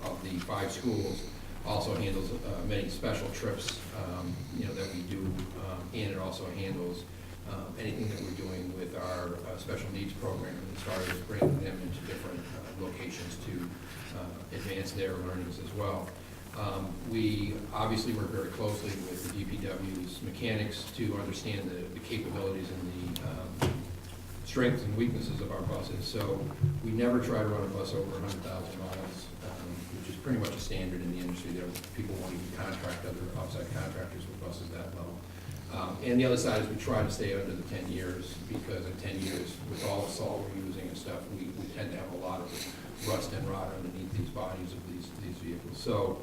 of the 5 schools, also handles many special trips, that we do, and it also handles anything that we're doing with our special needs program as far as bringing them into different locations to advance their learnings as well. We obviously work very closely with the DPW's mechanics to understand the capabilities and the strengths and weaknesses of our buses. So we never try to run a bus over 100,000 miles, which is pretty much a standard in the industry. People won't even contract other outside contractors with buses that low. And the other side is we try to stay under the 10 years, because in 10 years, with all the salt we're using and stuff, we tend to have a lot of rust and rot underneath these bodies of these vehicles. So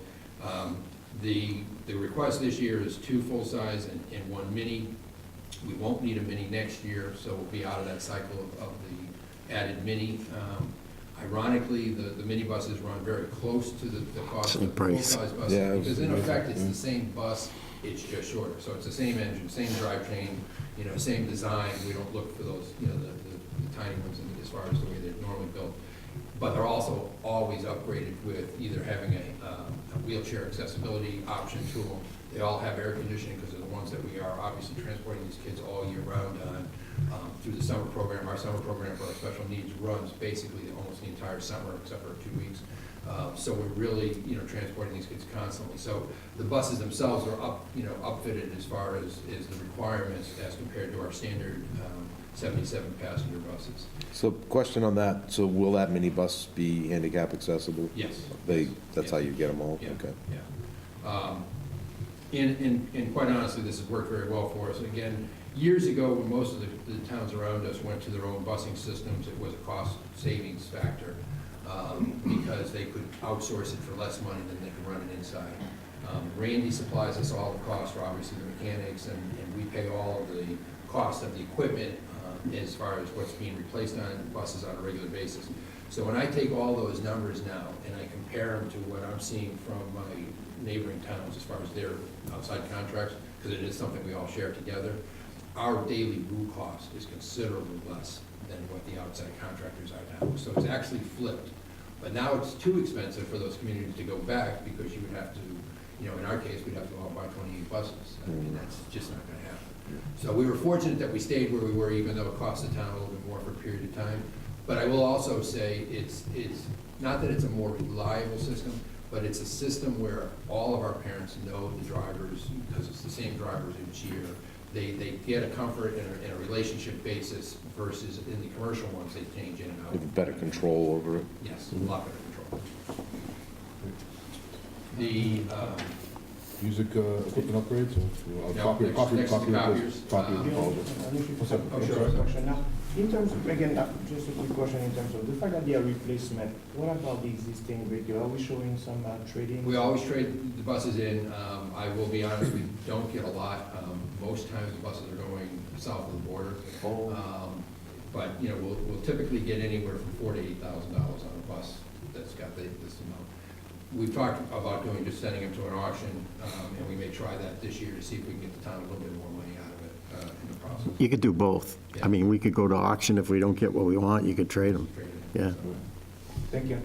the request this year is 2 full-size and 1 mini. We won't need a mini next year, so we'll be out of that cycle of the added mini. Ironically, the mini buses run very close to the cost of the full-size buses, Yeah, because in effect, it's the same bus, it's just shorter. So it's the same engine, same drivetrain, same design. We don't look for those, the tiny ones as far as the way they're normally built. But they're also always upgraded with either having a wheelchair accessibility option to them. They all have air conditioning, because they're the ones that we are obviously transporting these kids all year round on. Through the summer program, our summer program for our special needs runs basically almost the entire summer except for 2 weeks. So we're really, transporting these kids constantly. So the buses themselves are upfitted as far as the requirements as compared to our standard 77 passenger buses. So question on that, so will that minibus be handicap accessible? Yes. That's how you get them all? Yeah. Okay. Yeah. And quite honestly, this has worked very well for us. Again, years ago, when most of the towns around us went to their own busing systems, it was a cost savings factor, because they could outsource it for less money than they could run it inside. Randy supplies us all the costs for obviously the mechanics, and we pay all of the cost of the equipment as far as what's being replaced on buses on a regular basis. So when I take all those numbers now and I compare them to what I'm seeing from my neighboring towns as far as their outside contracts, because it is something we all share together, our daily route cost is considerably less than what the outside contractors are now. So it's actually flipped. But now it's too expensive for those communities to go back, because you would have to, in our case, we'd have to go out and buy 28 buses. I mean, that's just not going to happen. So we were fortunate that we stayed where we were, even though it cost the town a little bit more for a period of time. But I will also say it's not that it's a more reliable system, but it's a system where all of our parents know the drivers, because it's the same drivers each year. They get a comfort in a relationship basis versus in the commercial ones, they change in and out. You have better control over it? Yes, a lot better control. The, Music equipment upgrades, or No, copy, next- copy, next is copy, copiers. copy, What's up? Question now. In terms of, again, just a quick question in terms of the fact that they are replacement, what about the existing vehicle? Are we showing some trading? We always trade the buses in. I will be honest, we don't get a lot. Most times the buses are going south of the border. But, we'll typically get anywhere from $4,000 to $8,000 on a bus that's got this amount. We've talked about just sending them to an auction, and we may try that this year to see if we can get the town a little bit more money out of it in the process. You could do both. I mean, we could go to auction. If we don't get what we want, you could trade them. Trade it. Yeah. Thank you.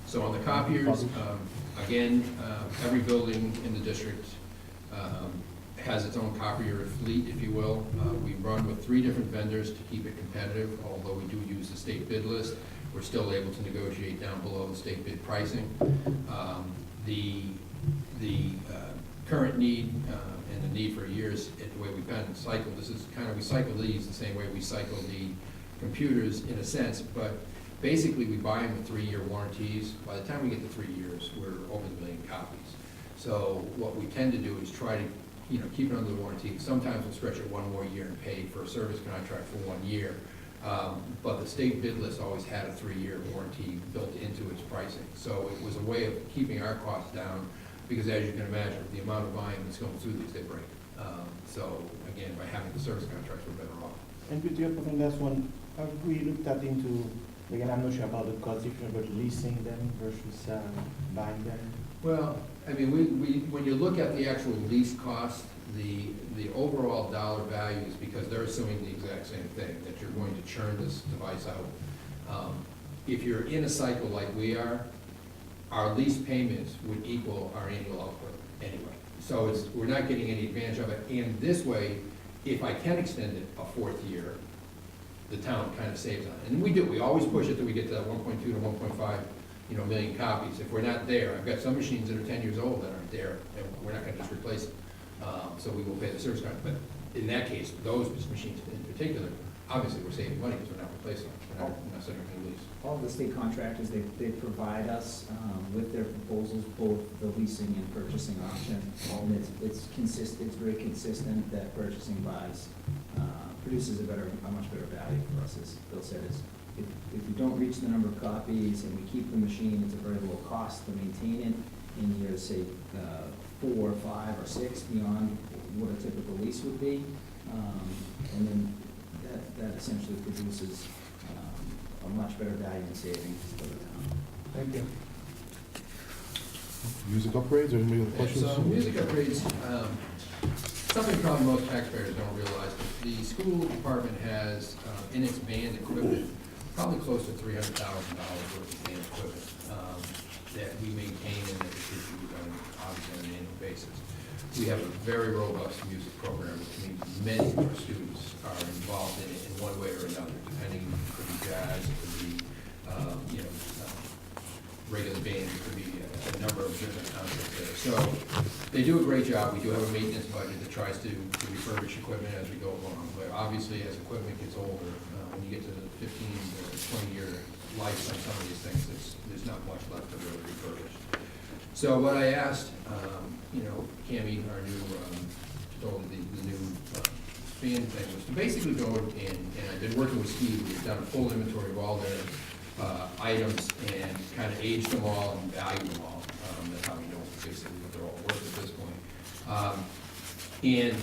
So on the copiers, again, every building in the district has its own copier fleet, if you will. We run with 3 different vendors to keep it competitive, although we do use the state bid list. We're still able to negotiate down below the state bid pricing. The current need and the need for years, the way we've been cycled, we cycle these the same way we cycle the computers in a sense, but basically we buy them with 3-year warranties. By the time we get to 3 years, we're over the 1 million copies. So what we tend to do is try to keep it under the warranty. Sometimes we'll stretch it 1 more year and pay for a service contract for 1 year. But the state bid list always had a 3-year warranty built into its pricing. So it was a way of keeping our costs down, because as you can imagine, the amount of volume that's going through these, they break. So again, by having the service contracts, we're better off. And with your point, last one, have we looked at again, I'm not sure about the cost difference, but leasing them versus buying them? Well, I mean, when you look at the actual lease cost, the overall dollar value is because they're assuming the exact same thing, that you're going to churn this device out. If you're in a cycle like we are, our lease payments would equal our annual output anyway. So we're not getting any advantage of it. And this way, if I can extend it a fourth year, the town kind of saves on it. And we do, we always push it till we get to that 1.2 to 1.5, million copies. If we're not there, I've got some machines that are 10 years old that aren't there, and we're not gonna just replace them. So we will pay the service contract. But in that case, those machines in particular, obviously we're saving money because we're not replacing them. We're not setting up new lease. All the state contractors, they provide us with their proposals, both the leasing and purchasing option. And it's very consistent that purchasing produces a much better value for us, as Bill said. If you don't reach the number of copies and we keep the machine, it's a very low cost to maintain it in years, say, 4, 5, or 6 beyond what a typical lease would be. And then that essentially produces a much better value and savings for the town. Thank you. Music upgrades, or anybody have questions? So music upgrades, something probably most taxpayers don't realize, but the school department has in its band equipment, probably close to $300,000 worth of band equipment that we maintain and that is used obviously on an annual basis. We have a very robust music program, which means many of our students are involved in it in one way or another, depending, it could be jazz, it could be, regular band, it could be a number of different concepts there. So they do a great job. We do have a maintenance budget that tries to refurbish equipment as we go along. But obviously, as equipment gets older, when you get to the 15 to 20-year life on some of these things, there's not much left to really refurbish. So what I asked, Cammie, our new, the new band thing, was to basically go in, and I've been working with Steve, we've done a full inventory of all their items and kind of aged them all and valued them all. That's how we know basically what they're all worth at this point. And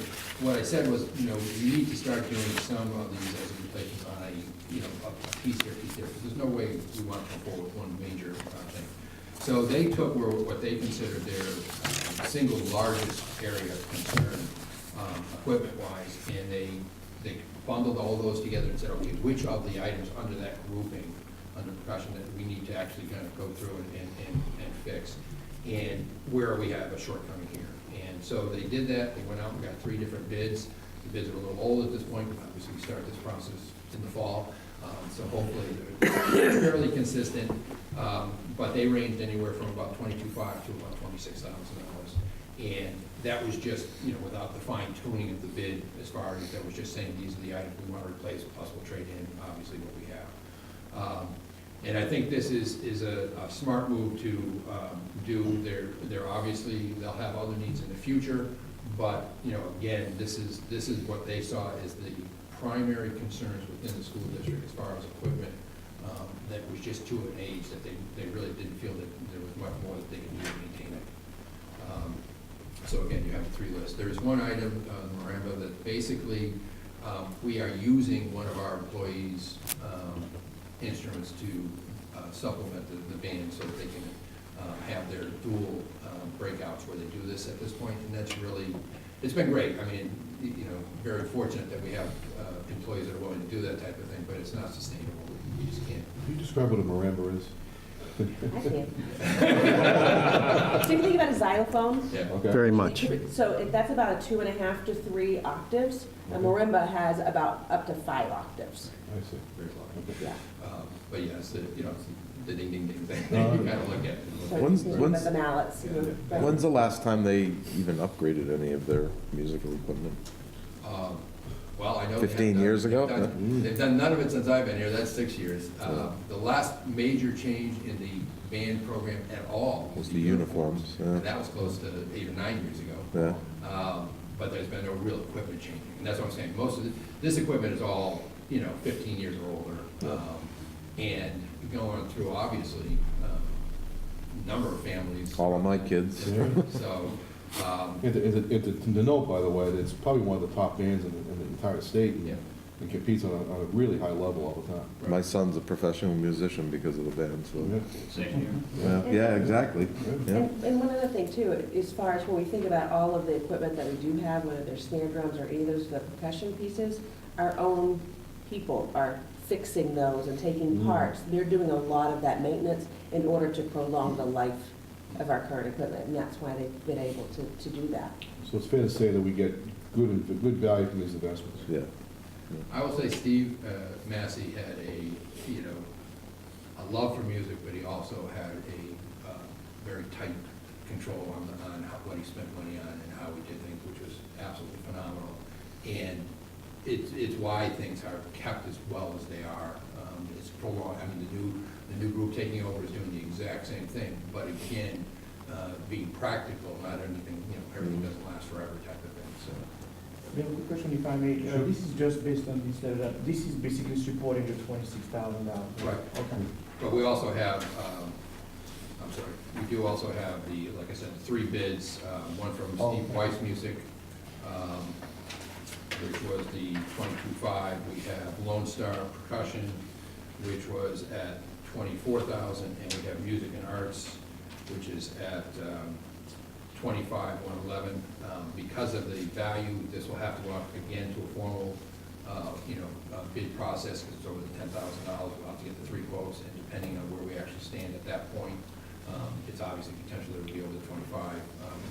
what I said was, we need to start doing some of these as a replacement on a piece here, piece there. There's no way we want to come forward with one major thing. So they took what they considered their single largest area of concern, equipment-wise, and they bundled all those together and said, okay, which of the items under that grouping, under percussion, that we need to actually kind of go through and fix, and where we have a shortcoming here. And so they did that. They went out and got 3 different bids. The bids are a little old at this point, but obviously we start this process in the fall. So hopefully they're fairly consistent, but they ranged anywhere from about $22,500 to about $26,000. And that was just, without the fine tuning of the bid, as far as that was just saying these are the items we want to replace, plus we'll trade in obviously what we have. And I think this is a smart move to do. They're obviously, they'll have other needs in the future, but again, this is what they saw as the primary concerns within the school district as far as equipment that was just to an age that they really didn't feel that there was much more that they could do to maintain it. So again, you have a 3 list. There's one item, Miranda, that basically we are using one of our employees' instruments to supplement the band so that they can have their dual breakouts where they do this at this point, and that's really, it's been great. I mean, very fortunate that we have employees that are willing to do that type of thing, but it's not sustainable. You just can't. Can you describe what a marimba is? I can. So you can think about a xylophone. Yeah. Okay. Very much. So that's about a 2.5 to 3 octaves. A marimba has about up to 5 octaves. I see. Very long. Okay. Yeah. But yeah, it's the, it's the ding ding ding thing. Oh, You okay. kind of look at it. So When's- you can think about the mallets. Right. When's the last time they even upgraded any of their musical equipment? Well, I know. 15 years ago? They've done none of it since I've been here, that's 6 years. The last major change in the band program at all Was the uniforms, And yeah. that was close to 8 or 9 years ago. Yeah. But there's been no real equipment changing, and that's what I'm saying. Most of this equipment is all, 15 years or older. And going through, obviously, a number of families. All of my kids. Yeah. So, And to note, by the way, that it's probably one of the top bands in the entire state. Yeah. and competes on a really high level all the time. My son's a professional musician because of the band, so. Yeah. Same here. Yeah, exactly. Yeah. And one other thing too, as far as when we think about all of the equipment that we do have, whether they're snare drums or any of those, the percussion pieces, our own people are fixing those and taking parts. They're doing a lot of that maintenance in order to prolong the life of our current equipment, and that's why they've been able to do that. So it's fair to say that we get good value from these investments. Yeah. I will say Steve Massey had a love for music, but he also had a very tight control on what he spent money on and how he did things, which was absolutely phenomenal. And it's why things are kept as well as they are. It's prolonged. I mean, the new group taking over is doing the exact same thing, but again, being practical, not anything, everything doesn't last forever type of thing, so. We have a quick question, if I may. This is just based on this letter, that this is basically supporting the $26,000. Right. Okay. But we also have, we do also have like I said, 3 bids, one from Steve Weiss Music, which was the 22.5. We have Lone Star Percussion, which was at $24,000, and we have Music and Arts, which is at $25,111. Because of the value, this will have to go up again to a formal, bid process, because it's over the $10,000. We'll have to get the 3 quotes, and depending on where we actually stand at that point, it's obviously potentially to be over the 25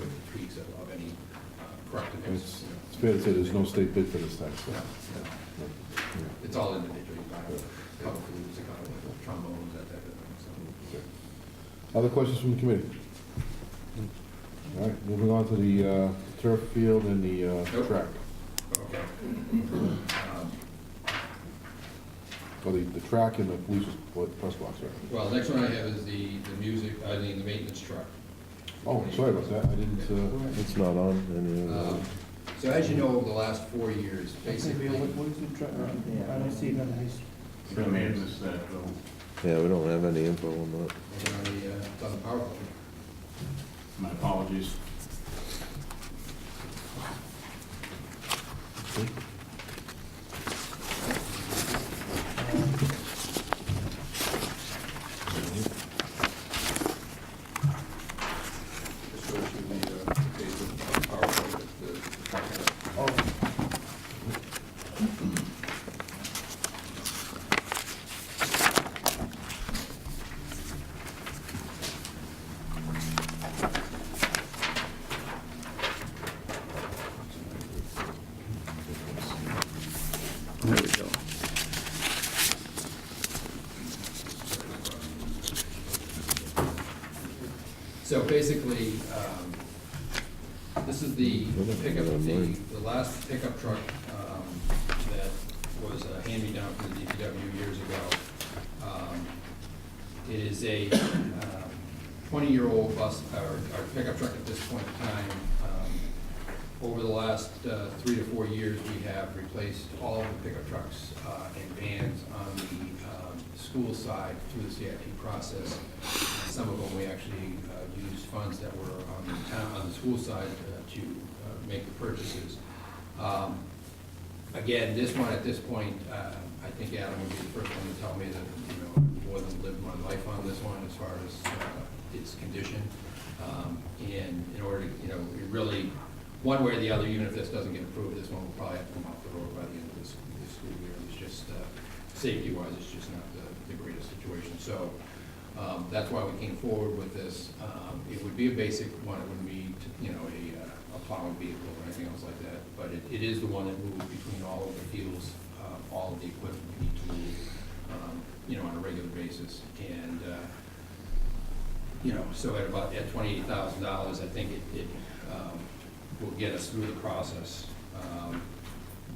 with the tweaks of any correctives. It's fair to say there's no state bid for this time. So. It's all individual. You buy a couple flutes, a couple of trombones, that type of thing. So. Other questions from the committee? All right, moving on to the turf field and the track. Okay. Or the track and the police press box, right? Well, the next one I have is the maintenance truck. Oh, sorry about that, I didn't, It's not on any of the. So as you know, over the last 4 years, basically. What is the track? I don't see it on this. I may have missed that, Bill. Yeah, we don't have any info on that. It's on the PowerPoint. My apologies. Just go to the page of PowerPoint. There we go. So basically, this is the pickup, the last pickup truck that was a hand-me-down from the DPW years ago. It is a 20-year-old bus, or pickup truck at this point in time. Over the last 3 to 4 years, we have replaced all of the pickup trucks and vans on the school side through the CIP process. Some of them we actually used funds that were on the school side to make the purchases. Again, this one at this point, I think Adam would be the first one to tell me that more than lived my life on this one as far as its condition. And in order to, it really, one way or the other, even if this doesn't get approved, this one will probably have to come off the road by the end of this school year. It's just, safety-wise, it's just not the greatest situation. So that's why we came forward with this. It would be a basic one. It wouldn't be, a plowing vehicle or anything else like that. But it is the one that moves between all of the fields, all of the equipment we need to move, on a regular basis. And, so at $28,000, I think it will get us through the process.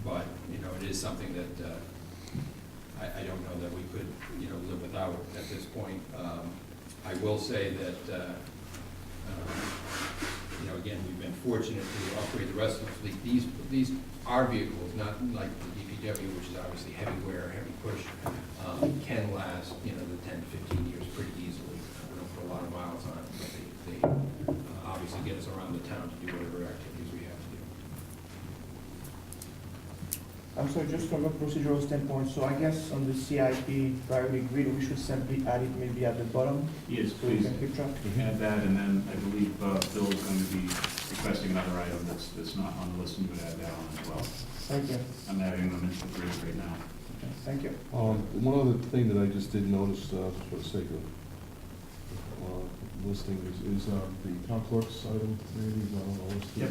But, it is something that I don't know that we could, live without at this point. I will say that, again, we've been fortunate to upgrade the rest of the fleet. These are vehicles, not like the DPW, which is obviously heavy wear, heavy push, can last, the 10 to 15 years pretty easily. We don't put a lot of miles on it, but they obviously get us around the town to do whatever activities we have to do. I'm sorry, just from a procedural standpoint, so I guess on the CIP priority grid, we should simply add it maybe at the bottom, Yes, so we please can keep track? add that, and then I believe Bill is going to be requesting another item that's not on the list, and you would add that on as well. Thank you. I'm adding them into the grid right now. Okay, thank you. One other thing that I just did notice, for the sake of listing, is the town clerk's item, maybe, is not on the list. Yep,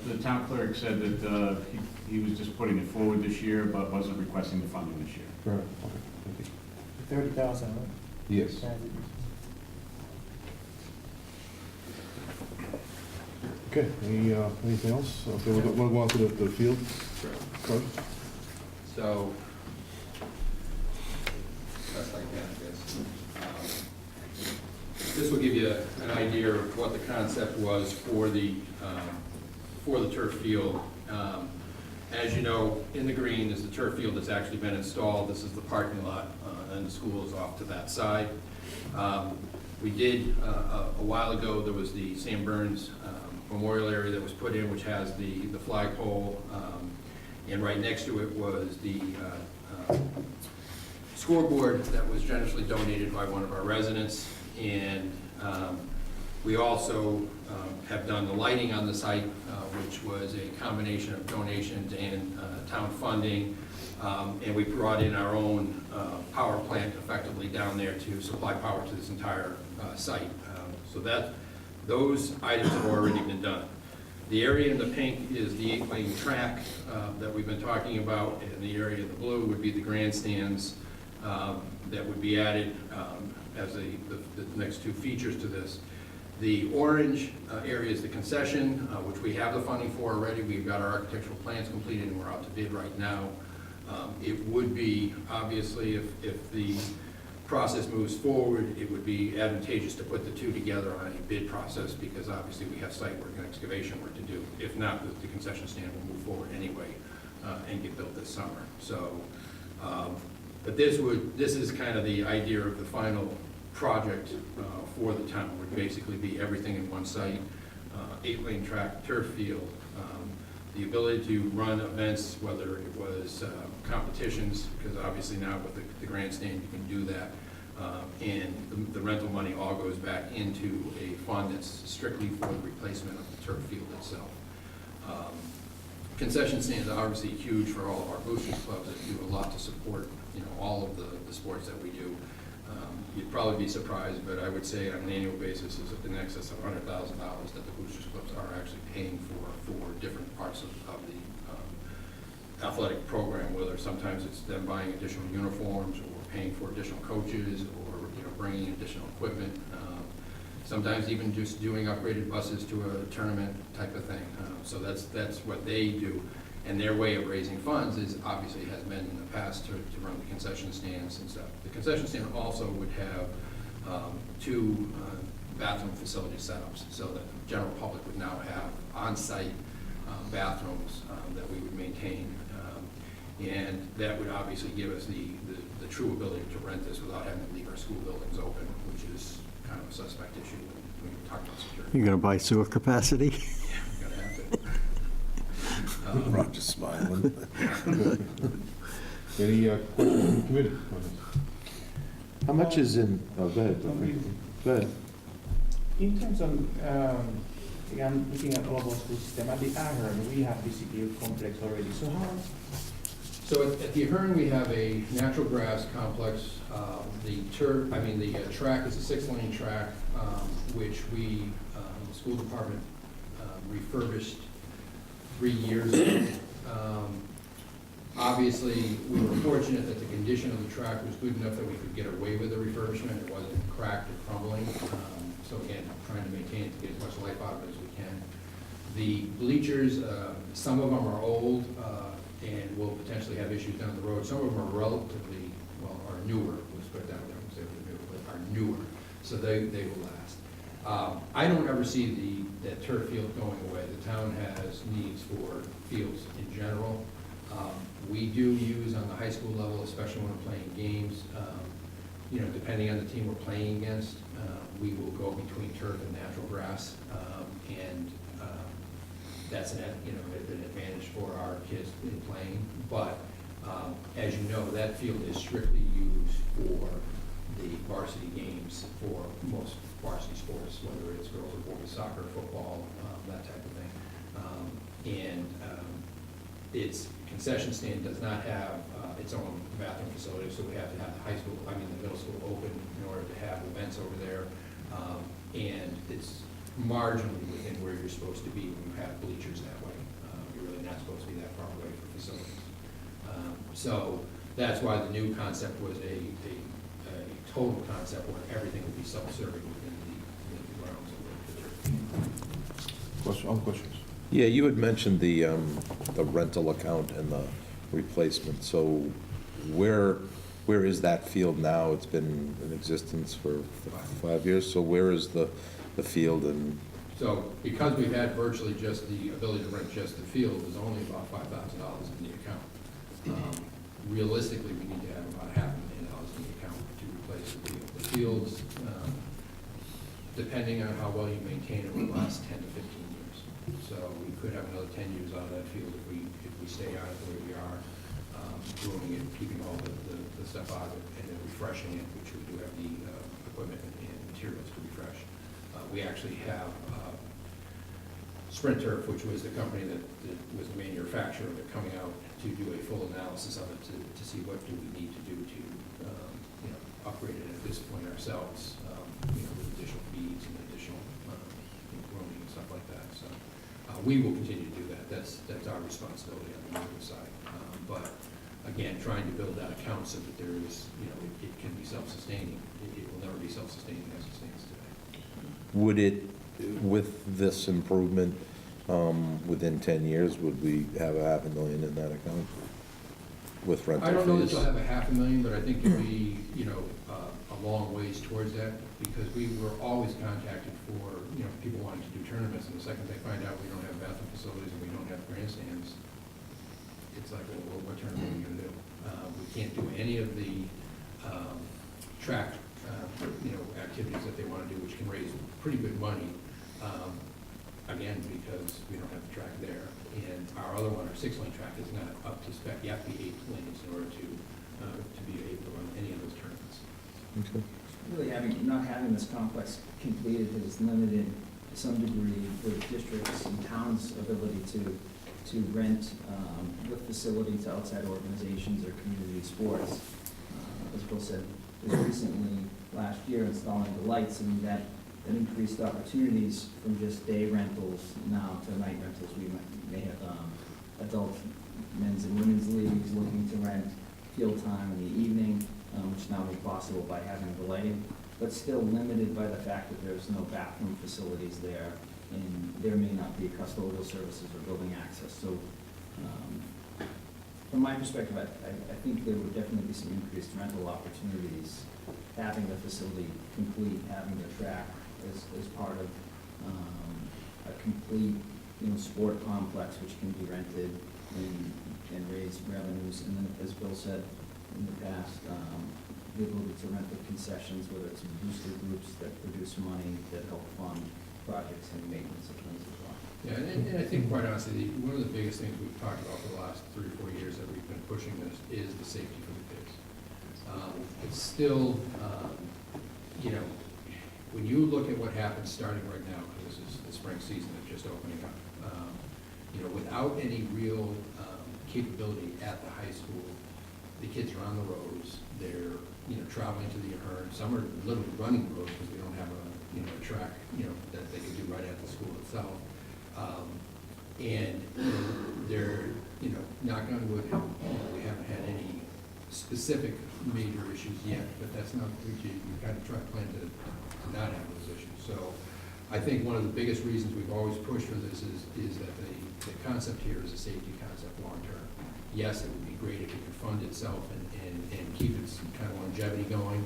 the town clerk said that he was just putting it forward this year, but wasn't requesting the funding this year. Fair enough, okay, thank you. 30,000, right? Yes. Okay, anything else? Okay, we'll go on to the field. Sure. So, best I can, I guess. This will give you an idea of what the concept was for the turf field. As you know, in the green is the turf field that's actually been installed. This is the parking lot, and the school is off to that side. We did, a while ago, there was the Sam Burns Memorial area that was put in, which has the flagpole, and right next to it was the scoreboard that was generously donated by one of our residents. And we also have done the lighting on the site, which was a combination of donations and town funding. And we brought in our own power plant effectively down there to supply power to this entire site. So those items have already been done. The area in the pink is the 8-lane track that we've been talking about, and the area in the blue would be the grandstands that would be added as the next two features to this. The orange area is the concession, which we have the funding for already. We've got our architectural plans completed and we're out to bid right now. It would be, obviously, if the process moves forward, it would be advantageous to put the two together on a bid process, because obviously we have site work and excavation work to do. If not, the concession stand will move forward anyway and get built this summer. So, but this is kind of the idea of the final project for the town. Would basically be everything in one site, 8-lane track, turf field, the ability to run events, whether it was competitions, because obviously now with the grandstand you can do that, and the rental money all goes back into a fund that's strictly for the replacement of the turf field itself. Concession stands are obviously huge for all of our boosters clubs that do a lot to support, all of the sports that we do. You'd probably be surprised, but I would say on an annual basis is in excess of $100,000 that the boosters clubs are actually paying for different parts of the athletic program, whether sometimes it's them buying additional uniforms or paying for additional coaches or bringing additional equipment. Sometimes even just doing upgraded buses to a tournament type of thing. So that's what they do. And their way of raising funds is obviously has been in the past to run the concession stands and stuff. The concession stand also would have two bathroom facility setups, so that the general public would now have on-site bathrooms that we would maintain. And that would obviously give us the true ability to rent this without having to leave our school buildings open, which is kind of a suspect issue when we talk about security. You're going to buy sewer capacity? Yeah, we're gonna have to. Roger's smiling. Any questions from the committee? How much is in, oh, go ahead. Go ahead. In terms of, I'm looking at all of our school system, at the Ahern, we have the CPU complex already, so how? So at the Ahern, we have a natural grass complex. The track is a 6-lane track, which we, the school department refurbished 3 years ago. Obviously, we were fortunate that the condition of the track was good enough that we could get away with the refurbishment. It wasn't cracked or crumbling. So again, trying to maintain it to get as much life out of it as we can. The bleachers, some of them are old and will potentially have issues down the road. Some of them are relatively, are newer. Let's put it that way. I won't say they're new, but are newer. So they will last. I don't ever see that turf field going away. The town has needs for fields in general. We do use on the high school level, especially when we're playing games, depending on the team we're playing against, we will go between turf and natural grass, and that's an advantage for our our kids in playing, but as you know, that field is strictly used for the varsity games for most varsity sports, whether it's girls or boys soccer, football, that type of thing. Its concession stand does not have its own bathroom facility, so we have to have the the middle school open in order to have events over there. And it's marginally within where you're supposed to be when you have bleachers that way. You're really not supposed to be that far away from facilities. So that's why the new concept was a total concept where everything would be self-serving within the grounds of the church. Other questions? Yeah, you had mentioned the rental account and the replacement, so where is that field now? It's been in existence for 5 years, so where is the field and? So because we've had virtually just the ability to rent just the field, there's only about $5,000 in the account. Realistically, we need to have about $500,000 in the account to replace the field. The fields, depending on how well you maintain it, will last 10 to 15 years. So we could have another 10 years out of that field if we stay on it the way we are, grooming it, keeping all the stuff out of it, and then refreshing it, which we do have the equipment and materials to refresh. We actually have Sprint Turf, which was the company that was the manufacturer of it, coming out to do a full analysis of it to see what do we need to do to upgrade it at this point ourselves, with additional feeds and additional grooming and stuff like that. So we will continue to do that. That's our responsibility on the maintenance side. But again, trying to build that account so that there is, it can be self-sustaining. It will never be self-sustaining as it stands today. Would it, with this improvement, within 10 years, would we have $500,000 in that account with rental fees? I don't know that you'll have $500,000, but I think you'll be, a long ways towards that, because we were always contacted for, people wanting to do tournaments, and the second they find out we don't have bathroom facilities and we don't have grandstands, it's like, well, what tournament are we gonna do? We can't do any of the track, activities that they wanna do, which can raise pretty good money, again, because we don't have the track there. And our other one, our 6-lane track, is not up to spec. You have to be 8 lanes in order to be able to run any of those tournaments. Okay. Really not having this complex completed has limited to some degree the districts and towns' ability to rent the facility to outside organizations or community sports. As Bill said, was recently, last year, installing the lights, and that increased opportunities from just day rentals now to night rentals. We may have adult men's and women's leagues looking to rent field time in the evening, which now is possible by having the lighting, but still limited by the fact that there's no bathroom facilities there, and there may not be custodial services or building access. So from my perspective, I think there would definitely be some increased rental opportunities, having the facility complete, having the track as part of a complete, sport complex which can be rented and raise revenues. And then, as Bill said in the past, the ability to rent the concessions, whether it's booster groups that produce money that help fund projects and maintenance of things as well. Yeah, and I think, quite honestly, one of the biggest things we've talked about for the last 3 or 4 years that we've been pushing this is the safety for the kids. It's still, when you look at what happens starting right now, because this is the spring season that's just opening up, without any real capability at the high school, the kids are on the roads, they're, traveling to the Ahern, some are literally running the roads because we don't have a track, that they can do right at the school itself. And they're, knock on wood, we haven't had any specific major issues yet, but that's not, we kind of try to plan to not have those issues. So I think one of the biggest reasons we've always pushed for this is that the concept here is a safety concept long-term. Yes, it would be great if it could fund itself and keep its kind of longevity going.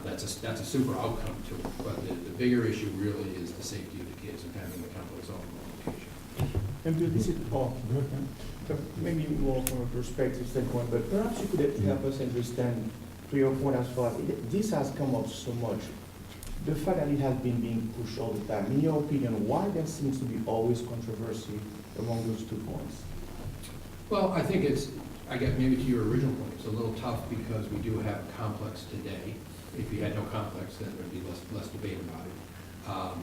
That's a super outcome to it, but the bigger issue really is the safety of the kids and having the campus all in one location. And to this, maybe more from a perspective standpoint, but perhaps you could help us understand, to your point as far as this has come up so much, the fact that it has been being pushed all the time. In your opinion, why there seems to be always controversy among those 2 points? Well, I think it's, I guess maybe to your original point, it's a little tough because we do have a complex today. If you had no complex, then there'd be less debate about it.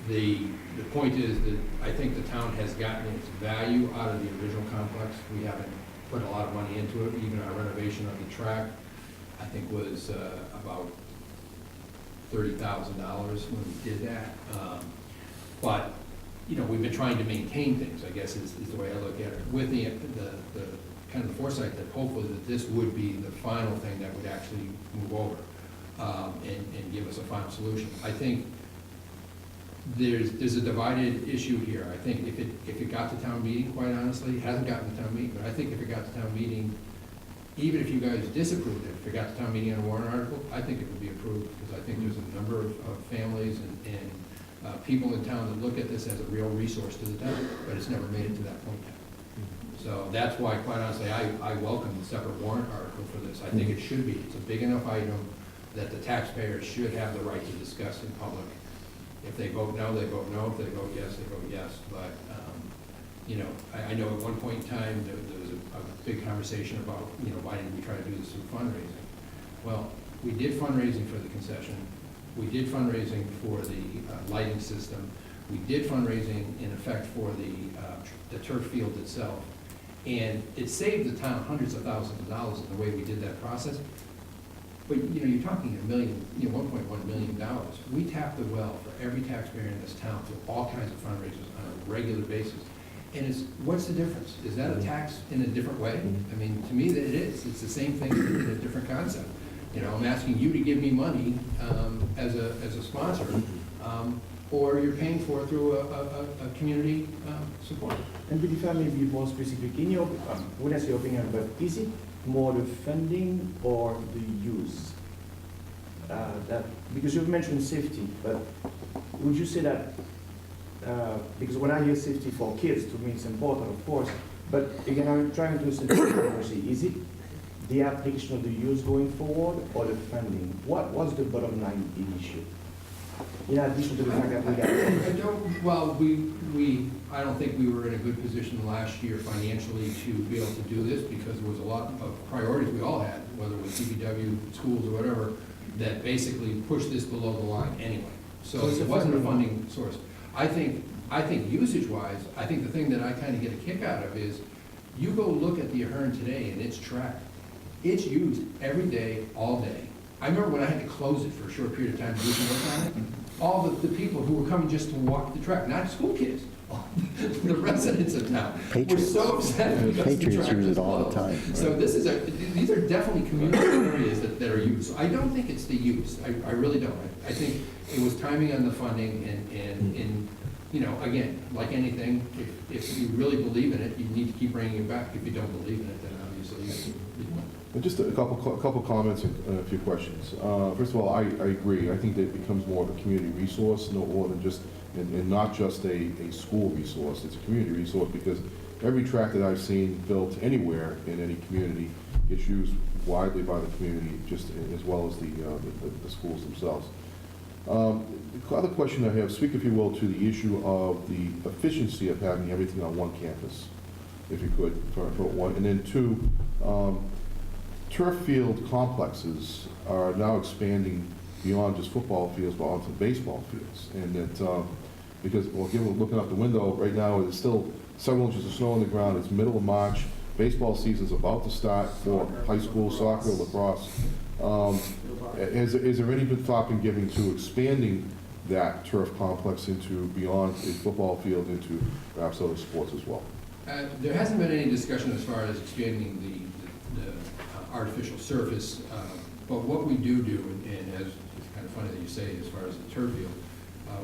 The point is that I think the town has gotten its value out of the original complex. We haven't put a lot of money into it. Even our renovation of the track, I think, was about $30,000 when we did that. But, you know, we've been trying to maintain things, I guess, is the way I look at it, with the kind of the foresight that hopefully that this would be the final thing that would actually move over and give us a final solution. I think there's a divided issue here. I think if it got to town meeting, quite honestly, it hasn't gotten to town meeting, but I think if it got to town meeting, even if you guys disapproved it, if it got to town meeting on a warrant article, I think it would be approved, because I think there's a number of families and people in town that look at this as a real resource to the town, but it's never made it to that point yet. So that's why, quite honestly, I welcome the separate warrant article for this. I think it should be. It's a big enough item that the taxpayers should have the right to discuss in public. If they vote no, they vote no. If they vote yes, they vote yes. But, you know, I know at one point in time, there was a big conversation about, you know, why didn't we try to do this through fundraising? Well, we did fundraising for the concession. We did fundraising for the lighting system. We did fundraising, in effect, for the turf field itself. And it saved the town hundreds of thousands of dollars in the way we did that process. But, you know, you're talking $1.1 million. We tap the well for every taxpayer in this town through all kinds of fundraisers on a regular basis. And what's the difference? Is that a tax in a different way? I mean, to me, that it is. It's the same thing in a different concept. You know, I'm asking you to give me money as a sponsor, or you're paying for it through a community support. And but if I may be more specific, in your, when I say opinion, but is it more the funding or the use? Because you've mentioned safety, but would you say that, because when I hear safety for kids, to me it's important, of course, but again, I'm trying to understand, is it the application of the use going forward or the funding? What's the bottom line issue? In addition to the fact that we got... I don't think we were in a good position last year financially to be able to do this, because there was a lot of priorities we all had, whether it was DPW, schools, or whatever, that basically pushed this below the line anyway. So it wasn't a funding source. I think usage-wise, I think the thing that I kind of get a kick out of is, you go look at the Ahern today and it's tracked. It's used every day, all day. I remember when I had to close it for a short period of time to do some work on it, all the people who were coming just to walk the track, not school kids, the residents of town, were so upset because the Patriots track use was it all the closed. time. So these are definitely community areas that are used. So I don't think it's the use. I really don't. I think it was timing on the funding and you know, again, like anything, if you really believe in it, you need to keep bringing it back. If you don't believe in it, then obviously you won't. And just a couple comments and a few questions. First of all, I agree. I think that it becomes more of a community resource, no more than just, and not just a school resource. It's a community resource because every track that I've seen built anywhere in any community gets used widely by the community, just as well as the schools themselves. The other question I have, speak if you will to the issue of the efficiency of having everything on one campus, if you could, for one. And then two, turf field complexes are now expanding beyond just football fields, but onto baseball fields. And that, because, well, given looking out the window right now, there's still several inches of snow on the ground. It's middle of March. Baseball season's about to start for high school soccer, lacrosse. Has there any been thought been given to expanding that turf complex into beyond a football field into perhaps other sports as well? There hasn't been any discussion as far as expanding the artificial surface, but what we do, and as it's kind of funny that you say as far as the turf field,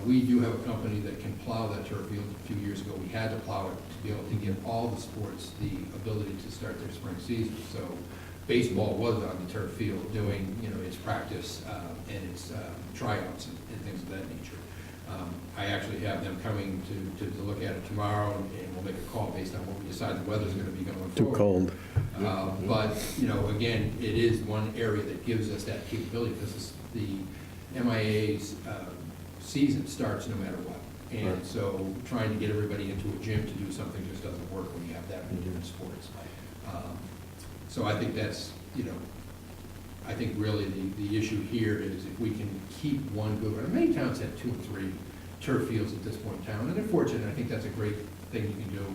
we do have a company that can plow that turf field. A few years ago, we had to plow it to be able to give all the sports the ability to start their spring season. So baseball was on the turf field doing, you know, its practice and its tryouts and things of that nature. I actually have them coming to look at it tomorrow, and we'll make a call based on what we decide the weather's going to be going forward. Too cold. But, you know, again, it is one area that gives us that capability, because the MIA's season starts no matter what. And Right. so trying to get everybody into a gym to do something just doesn't work when you have that many different sports. So I think that's, I think really the issue here is if we can keep one good, and many towns have 2 and 3 turf fields at this point in time, and they're fortunate, I think that's a great thing you can do.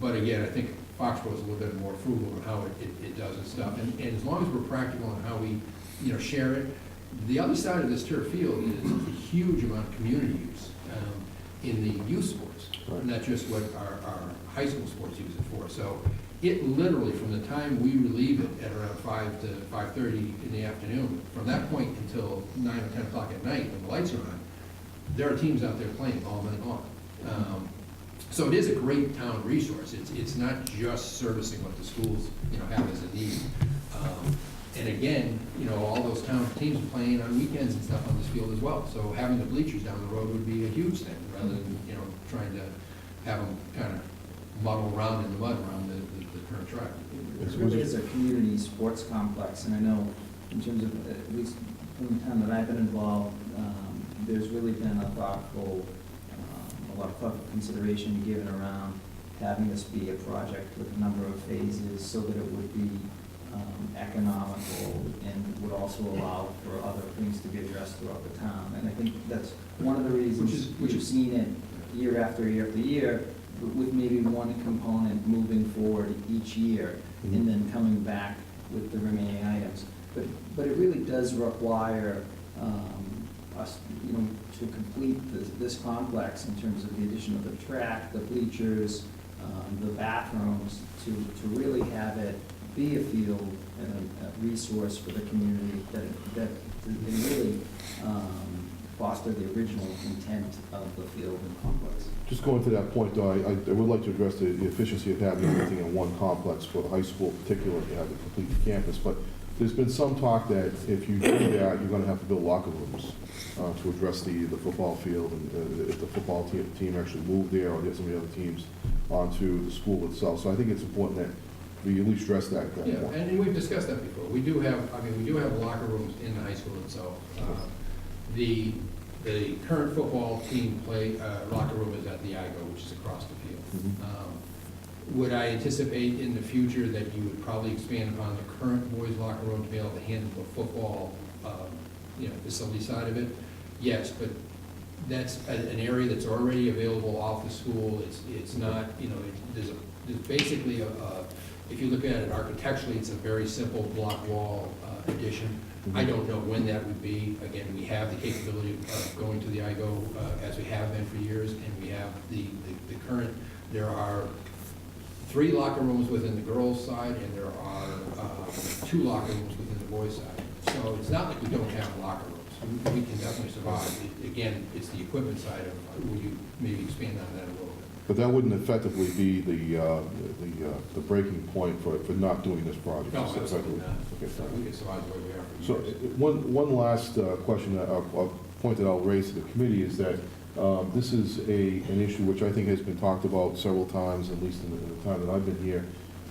But again, I think Foxborough is a little bit more frugal in how it does its stuff, and as long as we're practical in how we, share it. The other side of this turf field is a huge amount of community use in the youth sports, Right. not just what our high school sports use it for. So it literally, from the time we relieve it at around 5 to 5:30 in the afternoon, from that point until 9 or 10 o'clock at night when the lights are on, there are teams out there playing all night long. So it is a great town resource. It's not just servicing what the schools, have as a need. And again, all those town teams are playing on weekends and stuff on this field as well. So having the bleachers down the road would be a huge thing, rather than, trying to have them kind of muddle around in the mud around the current track. It really is a community sports complex, and I know in terms of, at least from the time that I've been involved, there's really been a thoughtful, a lot of thoughtful consideration given around having this be a project with a number of phases so that it would be economical and would also allow for other things to be addressed throughout the town. And I think that's one of the reasons you've seen it year after year after year, with maybe one component moving forward each year and then coming back with the remaining items. But it really does require us, to complete this complex in terms of the addition of the track, the bleachers, the bathrooms, to really have it be a field and a resource for the community that really foster the original intent of the field and complex. Just going to that point, though, I would like to address the efficiency of having everything in one complex for the high school in particular, to have the complete campus. But there's been some talk that if you do that, you're going to have to build locker rooms to address the football field, and if the football team actually moved there or get some of the other teams onto the school itself. So I think it's important that we at least address that. Yeah, and we've discussed that before. We do have locker rooms in the high school itself. The current football team locker room is at the IGO, which is across the field. Would I anticipate in the future that you would probably expand upon the current boys locker room to be able to handle the football, facility side of it? Yes, but that's an area that's already available off the school. It's not, there's basically if you look at it architecturally, it's a very simple block wall addition. I don't know when that would be. Again, we have the capability of going to the IGO as we have been for years, and we have the current, there are 3 locker rooms within the girls' side, and there are 2 locker rooms within the boys' side. So it's not like we don't have locker rooms. We can definitely survive. Again, it's the equipment side of, will you maybe expand on that a little bit? But that wouldn't effectively be the breaking point for not doing this project. No, absolutely not. Okay, So we can survive the way we are So for years. one last question, a point that I'll raise to the committee is that this is an issue which I think has been talked about several times, at least in the time that I've been here.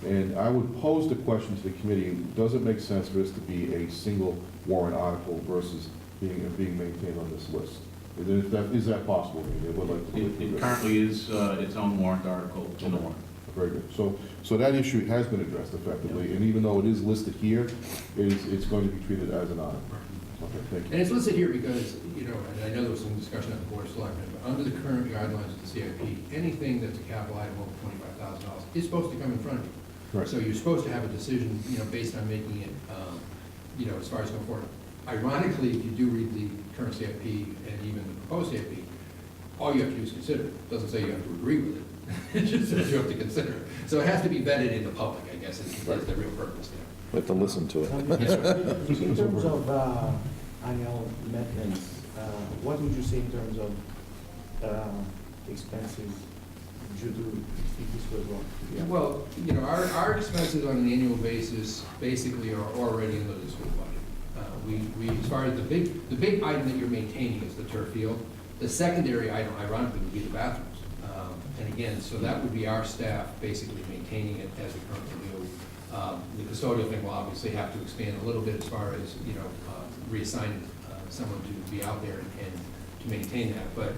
And I would pose the question to the committee, does it make sense for this to be a single warrant article versus being maintained on this list? Is that possible? It currently is its own warrant article in the warrant. Very good. So that issue has been addressed effectively, and even though it is listed here, it's going to be treated as an item. Okay, thank you. And it's listed here because, and I know there was some discussion at the Board of Selectmen, but under the current guidelines of the CIP, anything that's a capital item over $25,000 is supposed to come in front of you. Right. So you're supposed to have a decision, based on making it, as far as going forward. Ironically, if you do read the current CIP and even the proposed CIP, all you have to do is consider it. It doesn't say you have to agree with it. It just says you have to consider it. So it has to be vetted in the public, I guess, is the real purpose there. We have to listen to it. In terms of annual maintenance, what would you say in terms of expenses due to if this was wrong? Yeah. Well, our expenses on an annual basis basically are already in the school budget. We, as far as the big item that you're maintaining is the turf field. The secondary item, ironically, would be the bathrooms. And again, so that would be our staff basically maintaining it as we currently do. The custodial thing will obviously have to expand a little bit as far as, reassigning someone to be out there and to maintain that. But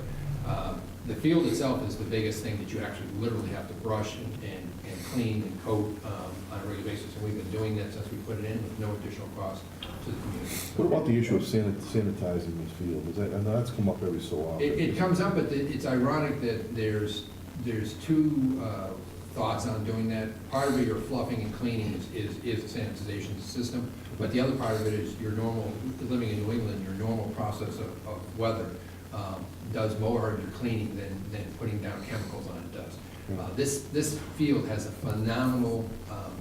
The field itself is the biggest thing that you actually literally have to brush and clean and coat on a regular basis. And we've been doing that since we put it in with no additional cost to the community. What about the issue of sanitizing this field? I know that's come up every so often. It comes up, but it's ironic that there's two thoughts on doing that. Part of it, your fluffing and cleaning is a sanitization system, but the other part of it is your normal, living in New England, your normal process of weather does more of your cleaning than putting down chemicals on it does. This field has a phenomenal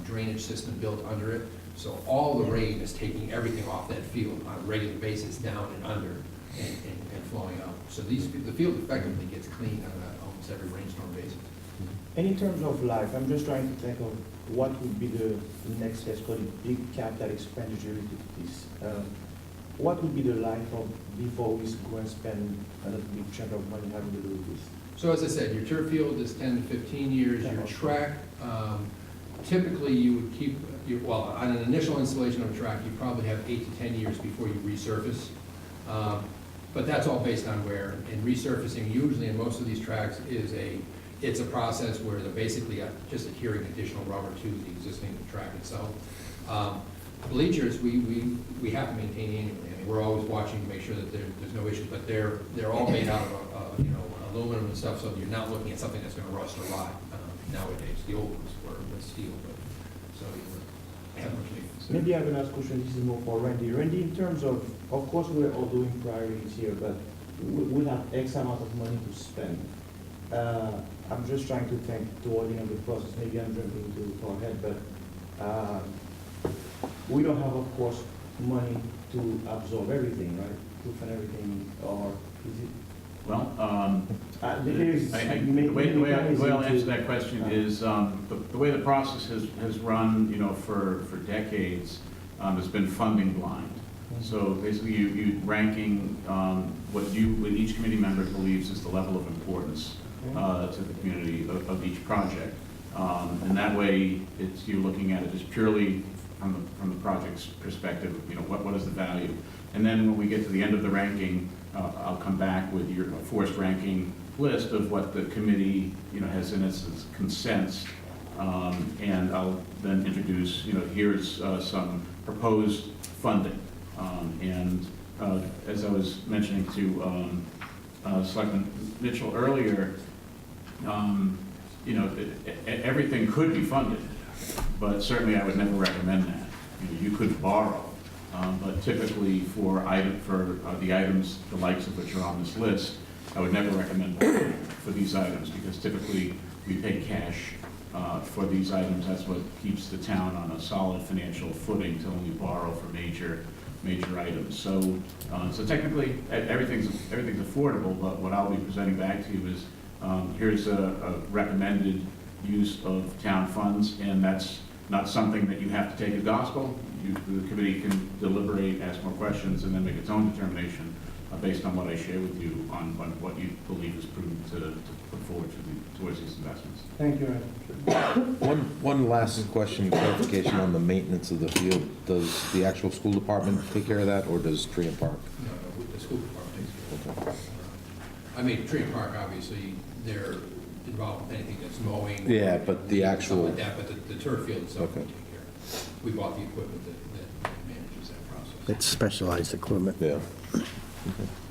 drainage system built under it, so all the rain is taking everything off that field on a regular basis, down and under, and flowing out. So the field effectively gets cleaned on almost every rainstorm basis. And in terms of life, I'm just trying to think of what would be the next, let's call it, big capital expenditure to this. What would be the life of before we go and spend a big chunk of money having to do with this? So as I said, your turf field is 10 to 15 years. Your track, typically you would keep, well, on an initial installation of a track, you probably have 8 to 10 years before you resurface. But that's all based on wear. And resurfacing usually in most of these tracks it's a process where they're basically just adhering additional rubber to the existing track itself. Bleachers, we have to maintain annually. I mean, we're always watching to make sure that there's no issues, but they're all made out of aluminum and stuff, so you're not looking at something that's going to rust or rot nowadays. The old ones were with steel, but so you have much maintenance. Maybe I have another question, this is more for Randy. Randy, in terms of course, we're all doing priorities here, but we have X amount of money to spend. I'm just trying to think toward the end of the process, maybe I'm jumping too far ahead, but we don't have, of course, money to absorb everything, right? To fund everything, or is it? Well, There's the way I'll answer that question is, the way the process has run, for decades, has been funding blind. So basically, you ranking what each committee member believes is the level of importance to the community of each project. And that way, you're looking at it just purely from the project's perspective, what is the value? And then when we get to the end of the ranking, I'll come back with your forced ranking list of what the committee, has in its consents. And I'll then introduce, here's some proposed funding. And as I was mentioning to Selectman Mitchell earlier, everything could be funded, but certainly I would never recommend that. You could borrow, but typically for the items, the likes of which are on this list, I would never recommend borrowing for these items, because typically we pay cash for these items. That's what keeps the town on a solid financial footing to only borrow for major items. So technically everything's affordable, but what I'll be presenting back to you is here's a recommended use of town funds, and that's not something that you have to take as gospel. The committee can deliberate, ask more questions, and then make its own determination based on what I share with you on what you believe is prudent to put forward towards these investments. Thank you, Randy. One last question, clarification on the maintenance of the field. Does the actual school department take care of that, or does Tree and Park? No, the school department takes care of it. I mean, Tree and Park, obviously, they're involved with anything that's mowing. Yeah, but the actual. Like that, but the turf field itself we Okay. take care of. We bought the equipment that manages that process. It's specialized equipment. Yeah.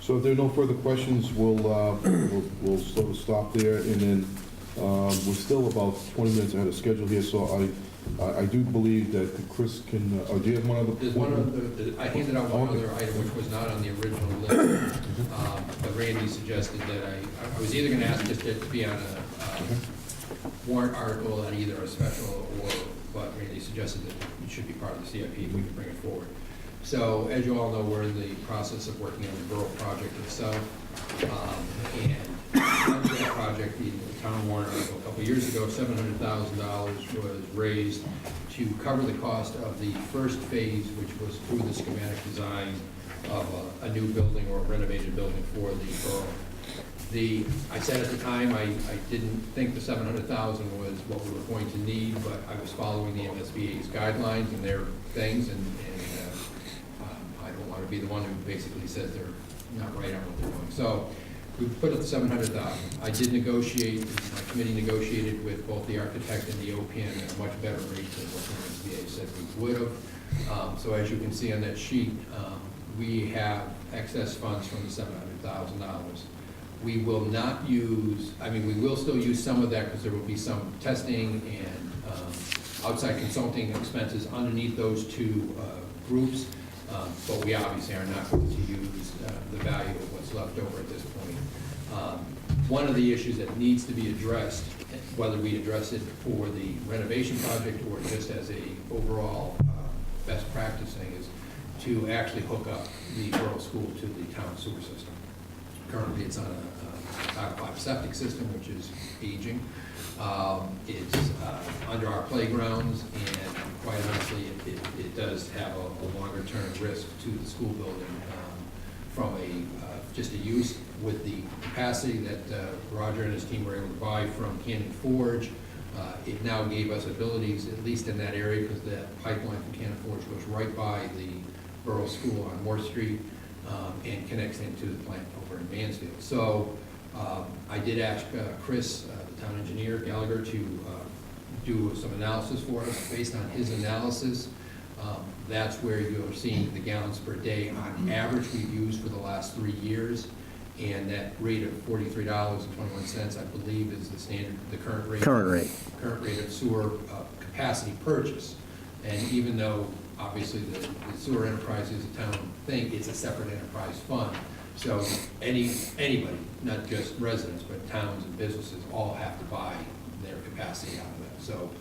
So if there are no further questions, we'll sort of stop there, and then we're still about 20 minutes ahead of schedule here, so I do believe that Chris can, do you have one other? There's one other, I handed out one other item which was not on the original list, but Randy suggested that I was either gonna ask just to be on a warrant article on either a special but Randy suggested that it should be part of the CIP if we can bring it forward. So, as you all know, we're in the process of working on the borough project itself, and under that project, the town warrant article a couple of years ago, $700,000 was raised to cover the cost of the first phase, which was through the schematic design of a new building or a renovated building for the borough. I said at the time, I didn't think the $700,000 was what we were going to need, but I was following the MSBA's guidelines and their things, and I don't want to be the one who basically says they're not right on what they're doing. So we put up 700,000. I did negotiate, my committee negotiated with both the architect and the OPM at a much better rate than what the MSBA said we would have. So as you can see on that sheet, we have excess funds from the $700,000. We will not use, I mean, we will still use some of that because there will be some testing and outside consulting expenses underneath those two groups, but we obviously are not going to use the value of what's left over at this point. One of the issues that needs to be addressed, whether we address it for the renovation project or just as a overall best practice thing, is to actually hook up the borough school to the town sewer system. Currently, it's on a Title 5 septic system, which is aging. It's under our playgrounds, and quite honestly, it does have a longer-term risk to the school building from just a use with the capacity that Roger and his team were able to buy from Cannon Forge. It now gave us abilities, at least in that area, because that pipeline from Cannon Forge goes right by the borough school on Moore Street and connects into the plant over in Mansfield. So I did ask Chris, the town engineer, Gallagher, to do some analysis for us. Based on his analysis, that's where you're seeing the gallons per day on average we've used for the last 3 years. And that rate of $43.21, I believe, is the standard, the current rate. Current rate of sewer capacity purchase. And even though, obviously, the sewer enterprise is a town thing, it's a separate enterprise fund. So anybody, not just residents, but towns and businesses, all have to buy their capacity out of it. So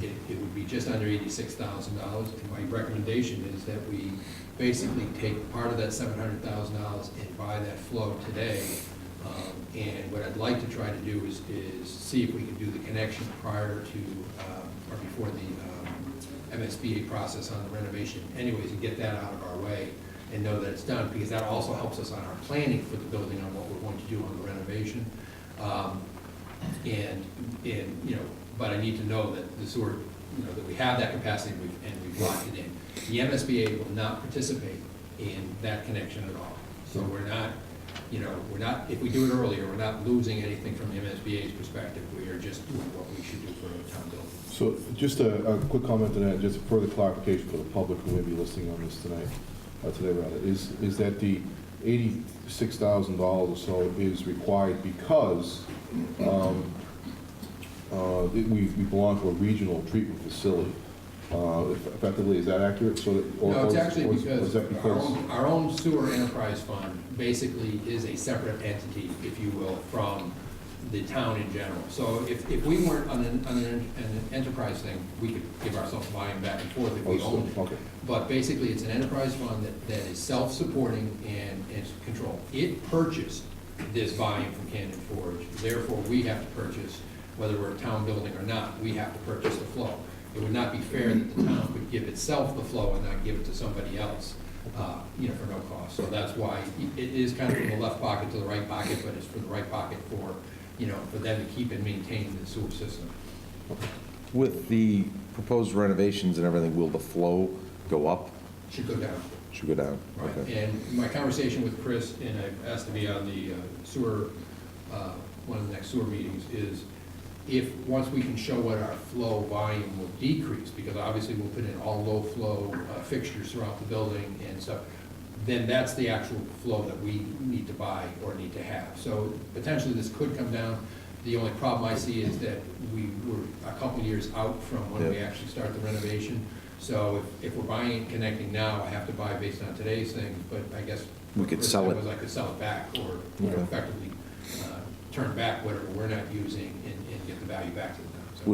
it would be just under $86,000. And my recommendation is that we basically take part of that $700,000 and buy that flow today. And what I'd like to try to do is see if we can do the connection prior to or before the MSBA process on the renovation anyways, and get that out of our way and know that it's done, because that also helps us on our planning for the building on what we're going to do on the renovation. And you know, but I need to know that the sewer, you know, that we have that capacity and we've locked it in. The MSBA will not participate in that connection at all. So we're not, you know, if we do it earlier, we're not losing anything from the MSBA's perspective. We are just doing what we should do for a town building. So just a quick comment on that, just further clarification for the public who may be listening on this today is that the $86,000 or so is required because we belong to a regional treatment facility. Effectively, is that accurate? So that, no, it's actually because because our own sewer enterprise fund basically is a separate entity, if you will, from the town in general. So if we weren't on an enterprise thing, we could give ourselves volume back and forth if we owned it. Okay. But basically, it's an enterprise fund that is self-supporting and controlled. It purchased this volume from Cannon Forge. Therefore, we have to purchase, whether we're a town building or not, we have to purchase the flow. It would not be fair that the town would give itself the flow and not give it to somebody else, you know, for no cost. So that's why it is kind of from the left pocket to the right pocket, but it's for the right pocket for, you know, for them to keep and maintain the sewer system. With the proposed renovations and everything, will the flow go up? Should go down. Should go down, Right. okay. And my conversation with Chris, and I've asked to be on the sewer, one of the next sewer meetings, is once we can show what our flow volume will decrease, because obviously we'll put in all low flow fixtures throughout the building and stuff, then that's the actual flow that we need to buy or need to have. So potentially this could come down. The only problem I see is that we were a couple years out from when we actually start the renovation. So if we're buying and connecting now, I have to buy based on today's thing, but I guess we could sell it. I could sell it back or effectively turn back whatever we're not using and get the value back to the town. So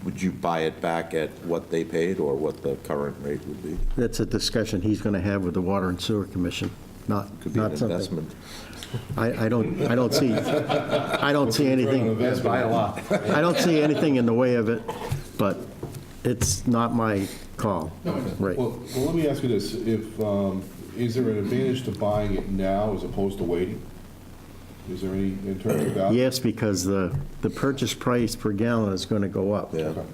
Would you buy it back at what they paid or what the current rate would be? That's a discussion he's going to have with the Water and Sewer Commission, not Could be an something. investment. I don't see anything. I don't see anything in the way of it, but it's not my call. No, it isn't. Right. well, let me ask you this: is there an advantage to buying it now as opposed to waiting? Is there any in terms of value? Yes, because the purchase price per gallon is going to go up. Yeah. Okay.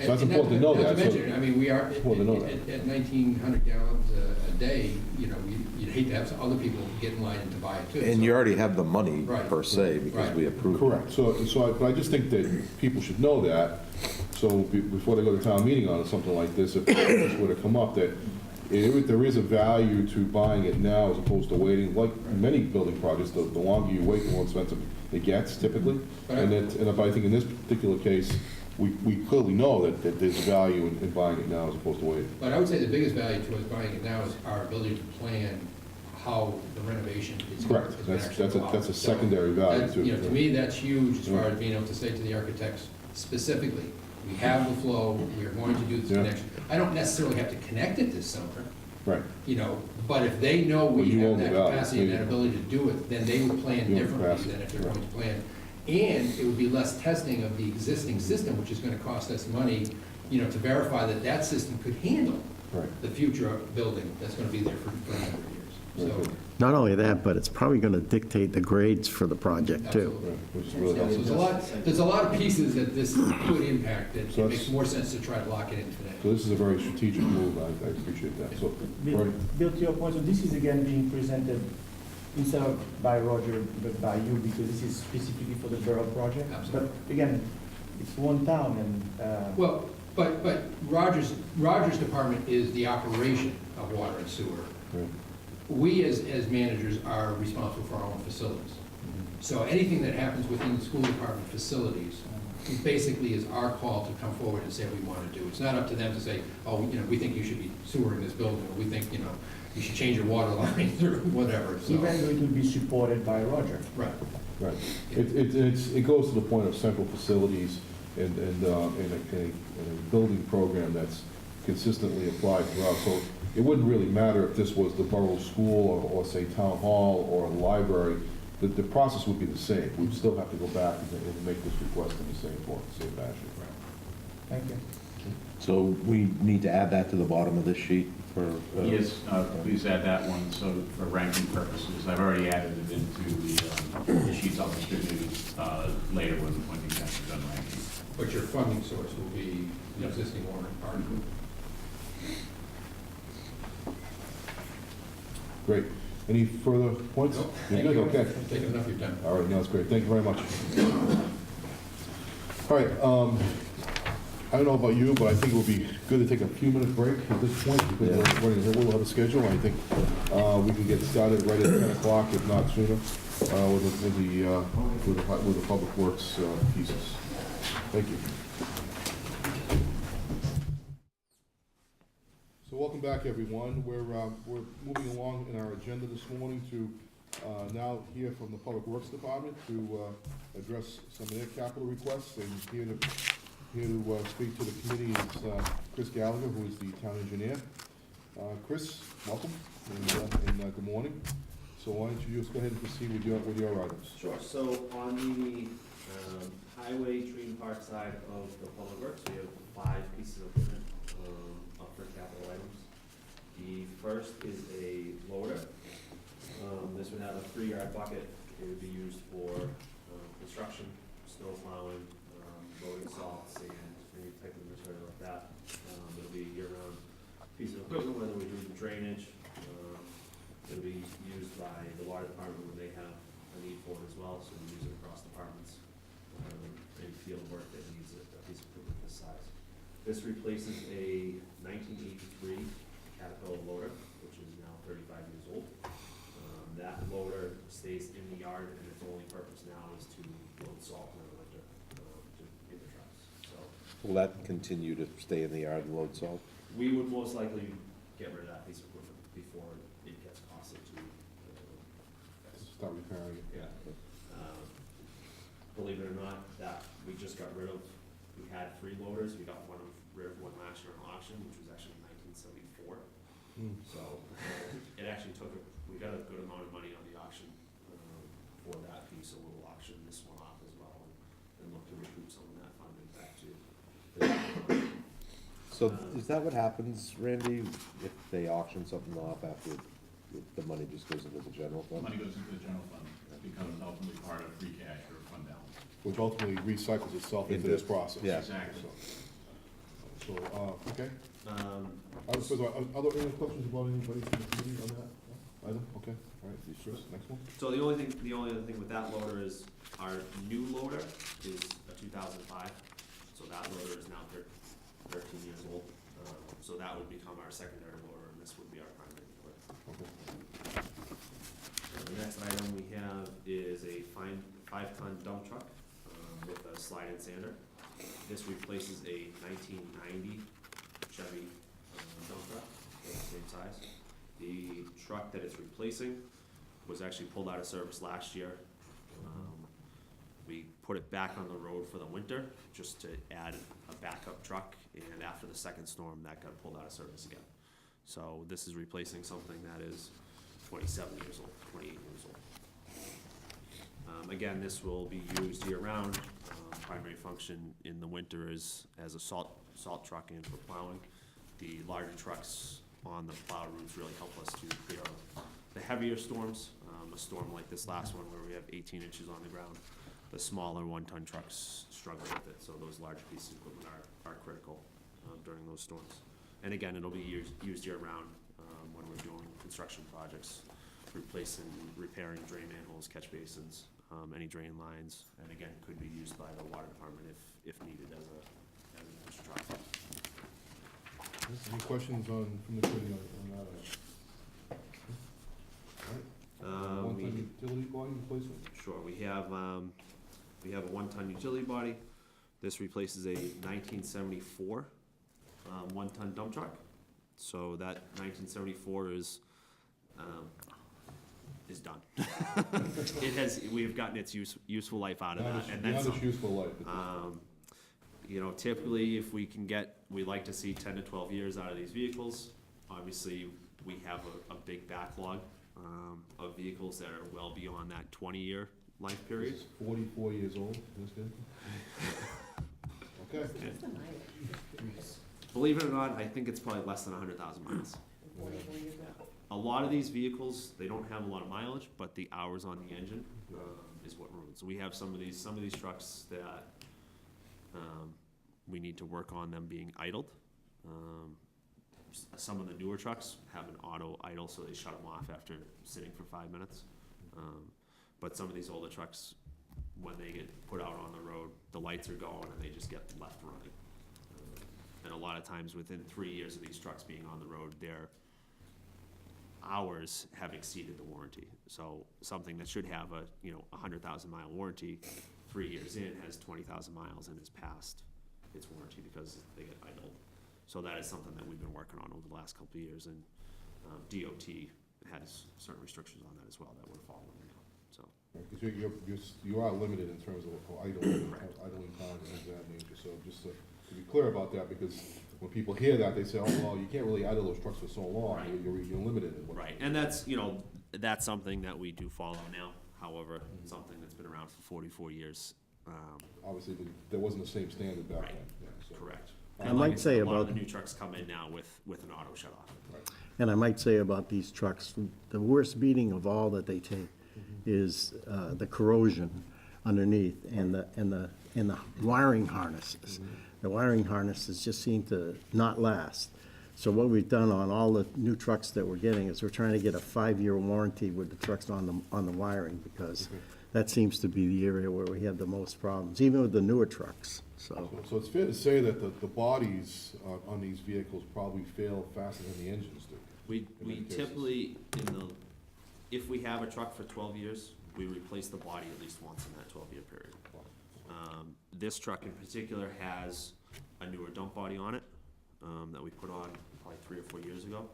So that's important to know Not that. to so- mention, I mean, we are, Important to know that. at 1,900 gallons a day, you know, you'd hate to have some other people get in line to buy it too. And so- you already have the money Right. per se, because Right. we approved it. Correct, but I just think that people should know that, so before they go to town meeting on something like this, if this were to come up, that there is a value to buying it now as opposed to waiting, like many building projects, the longer you wait, the more expensive it gets typically. But I think in this particular case, we clearly know that there's value in buying it now as opposed to waiting. But I would say the biggest value to us buying it now is our ability to plan how the renovation is. Correct, is gonna actually go out. that's a So secondary value that's, too. you know, to me, that's huge as far as being able to say to the architects specifically, we have the flow, we are going to do this Yeah. connection. I don't necessarily have to connect it this summer, Right, you know, but if they know Well, we you have own the that value, capacity and that ability to do it, then they would plan You own the differently capacity, than if they're right. going to plan. And it would be less testing of the existing system, which is gonna cost us money, you know, to verify that that system could handle right. the future building that's gonna be there for a number of Very years. So, good. Not only that, but it's probably going to dictate the grades for the project, too. absolutely. Right, which is really helpful. There's a lot of pieces that this could impact, that So it makes that's- more sense to try to lock it in So today. this is a very strategic move, I appreciate that, so, Bill, right, Bill, to your point, so this is again being presented instead of by Roger, but by you, because this is specifically for the borough project. Absolutely. But again, it's one town and, Well, but Roger's department is the operation of water and sewer. right. We, as managers, are responsible for our own facilities. So anything that happens within the school department facilities, it basically is our call to come forward and say what we want to do. It's not up to them to say, oh, you know, we think you should be sewering this building, or we think, you know, you should change your water lines, or whatever, so. even though it will be supported by Roger. Right. Right. It goes to the point of central facilities and a building program that's consistently applied throughout. So it wouldn't really matter if this was the borough school or say town hall or a library. The process would be the same. We'd still have to go back and make this request in the same form, same fashion. Thank you. So we need to add that to the bottom of this sheet for? Yes, please add that one, so for ranking purposes, I've already added it into the sheets I'll distribute later when you guys are done ranking. But your funding source will be the existing warrant article. Great. Any further points? Nope. You're Thank good? you. Okay. I've taken enough of your time. All right, no, that's great. Thank you very much. All right, I don't know about you, but I think it would be good to take a few minute break at this point because we're running a little out of schedule. I think we can get started right at 10 o'clock, if not sooner, with the public works pieces. Thank you. So welcome back, everyone. We're moving along in our agenda this morning to now hear from the Public Works Department to address some of their capital requests. And here to speak to the committee is Chris Gallagher, who is the town engineer. Chris, welcome, and good morning. So why don't you just go ahead and proceed with your items? Sure, so on the highway, tree and park side of the public works, we have 5 pieces of equipment up for capital items. The first is a loader. This would have a 3-yard bucket. It would be used for construction, snow plowing, loading salt, sand, any type of material like that. It'll be a year-round piece of equipment, whether we do drainage. It'll be used by the water department when they have a need for it as well, so we use it across departments. Any field work that needs a piece of equipment this size. This replaces a 1983 Caterpillar loader, which is now 35 years old. That loader stays in the yard, and its only purpose now is to load salt in the winter in the trucks. So Will that continue to stay in the yard and load salt? we would most likely get rid of that piece of equipment before it gets costly to Start repairing it. yeah. Believe it or not, that we just got rid of, we had 3 loaders, we got rid of one last year on auction, which was actually 1974. So it actually we got a good amount of money on the auction for that piece, so we'll auction this one off as well and look to recoup some of that funding back to. So is that what happens, Randy, if they auction something off after the money just goes into the general fund? Money goes into the general fund, it becomes ultimately part of free cash or fund balance. Which ultimately recycles itself into this process. Yeah. Exactly. So, okay. Um, So, are there any questions about anybody from the committee on that item? Okay, all right, Chris, next one. So the only other thing with that loader is our new loader is a 2005. So that loader is now 13 years old. So that would become our secondary loader, and this would be our primary loader. Okay. The next item we have is a 5-ton dump truck with a slide-in sander. This replaces a 1990 Chevy dump truck, the same size. The truck that it's replacing was actually pulled out of service last year. We put it back on the road for the winter, just to add a backup truck, and after the second storm, that got pulled out of service again. So this is replacing something that is 27 years old, 28 years old. Again, this will be used year-round. Primary function in the winter is as a salt truck and for plowing. The larger trucks on the plow routes really help us to clear out the heavier storms. A storm like this last one where we have 18 inches on the ground, the smaller 1-ton trucks struggle with it, so those large pieces of equipment are critical during those storms. And again, it'll be used year-round when we're doing construction projects, replacing, repairing drain manholes, catch basins, any drain lines, and again, could be used by the water department if needed as an extra truck. Any questions from the committee on that item? All right. One-time utility body replacement? Sure, we have a 1-ton utility body. This replaces a 1974 1-ton dump truck. So that 1974 is done. We've gotten its useful life out of that. And Beyond that's, its useful life. you know, typically if we can we like to see 10 to 12 years out of these vehicles. Obviously, we have a big backlog of vehicles that are well beyond that 20-year life period. This is 44 years old, that's good. Okay. What's the mileage? Believe it or not, I think it's probably less than 100,000 miles. 44 years old. A lot of these vehicles, they don't have a lot of mileage, but the hours on the engine is what ruins. So we have some of these trucks that we need to work on them being idled. Some of the newer trucks have an auto idle, so they shut them off after sitting for 5 minutes. But some of these older trucks, when they get put out on the road, the lights are going and they just get left running. And a lot of times within 3 years of these trucks being on the road, their hours have exceeded the warranty. So something that should have a 100,000 mile warranty, 3 years in has 20,000 miles and is past its warranty because they get idled. So that is something that we've been working on over the last couple of years, and DOT has certain restrictions on that as well that we're following now. So Because you are limited in terms of idling time and things of that nature, so just to be clear about that, because when people hear that, they say, oh, well, you can't really idle those trucks for so long, Right. you're limited in what. right, and that's something that we do follow now. However, something that's been around for 44 years. Obviously, there wasn't the same standard back Right. then. Yeah, so. Correct. I And might like say a lot of about- the new trucks come in now with an auto shut off. Right. And I might say about these trucks, the worst beating of all that they take is the corrosion underneath and the wiring harnesses. The wiring harnesses just seem to not last. So what we've done on all the new trucks that we're getting is we're trying to get a 5-year warranty with the trucks on the wiring, because that seems to be the area where we have the most problems, even with the newer trucks, so. So it's fair to say that the bodies on these vehicles probably fail faster than the engines do. We many cases. typically, if we have a truck for 12 years, we replace the body at least once in that 12-year period. This truck in particular has a newer dump body on it that we put on probably 3 or 4 years ago.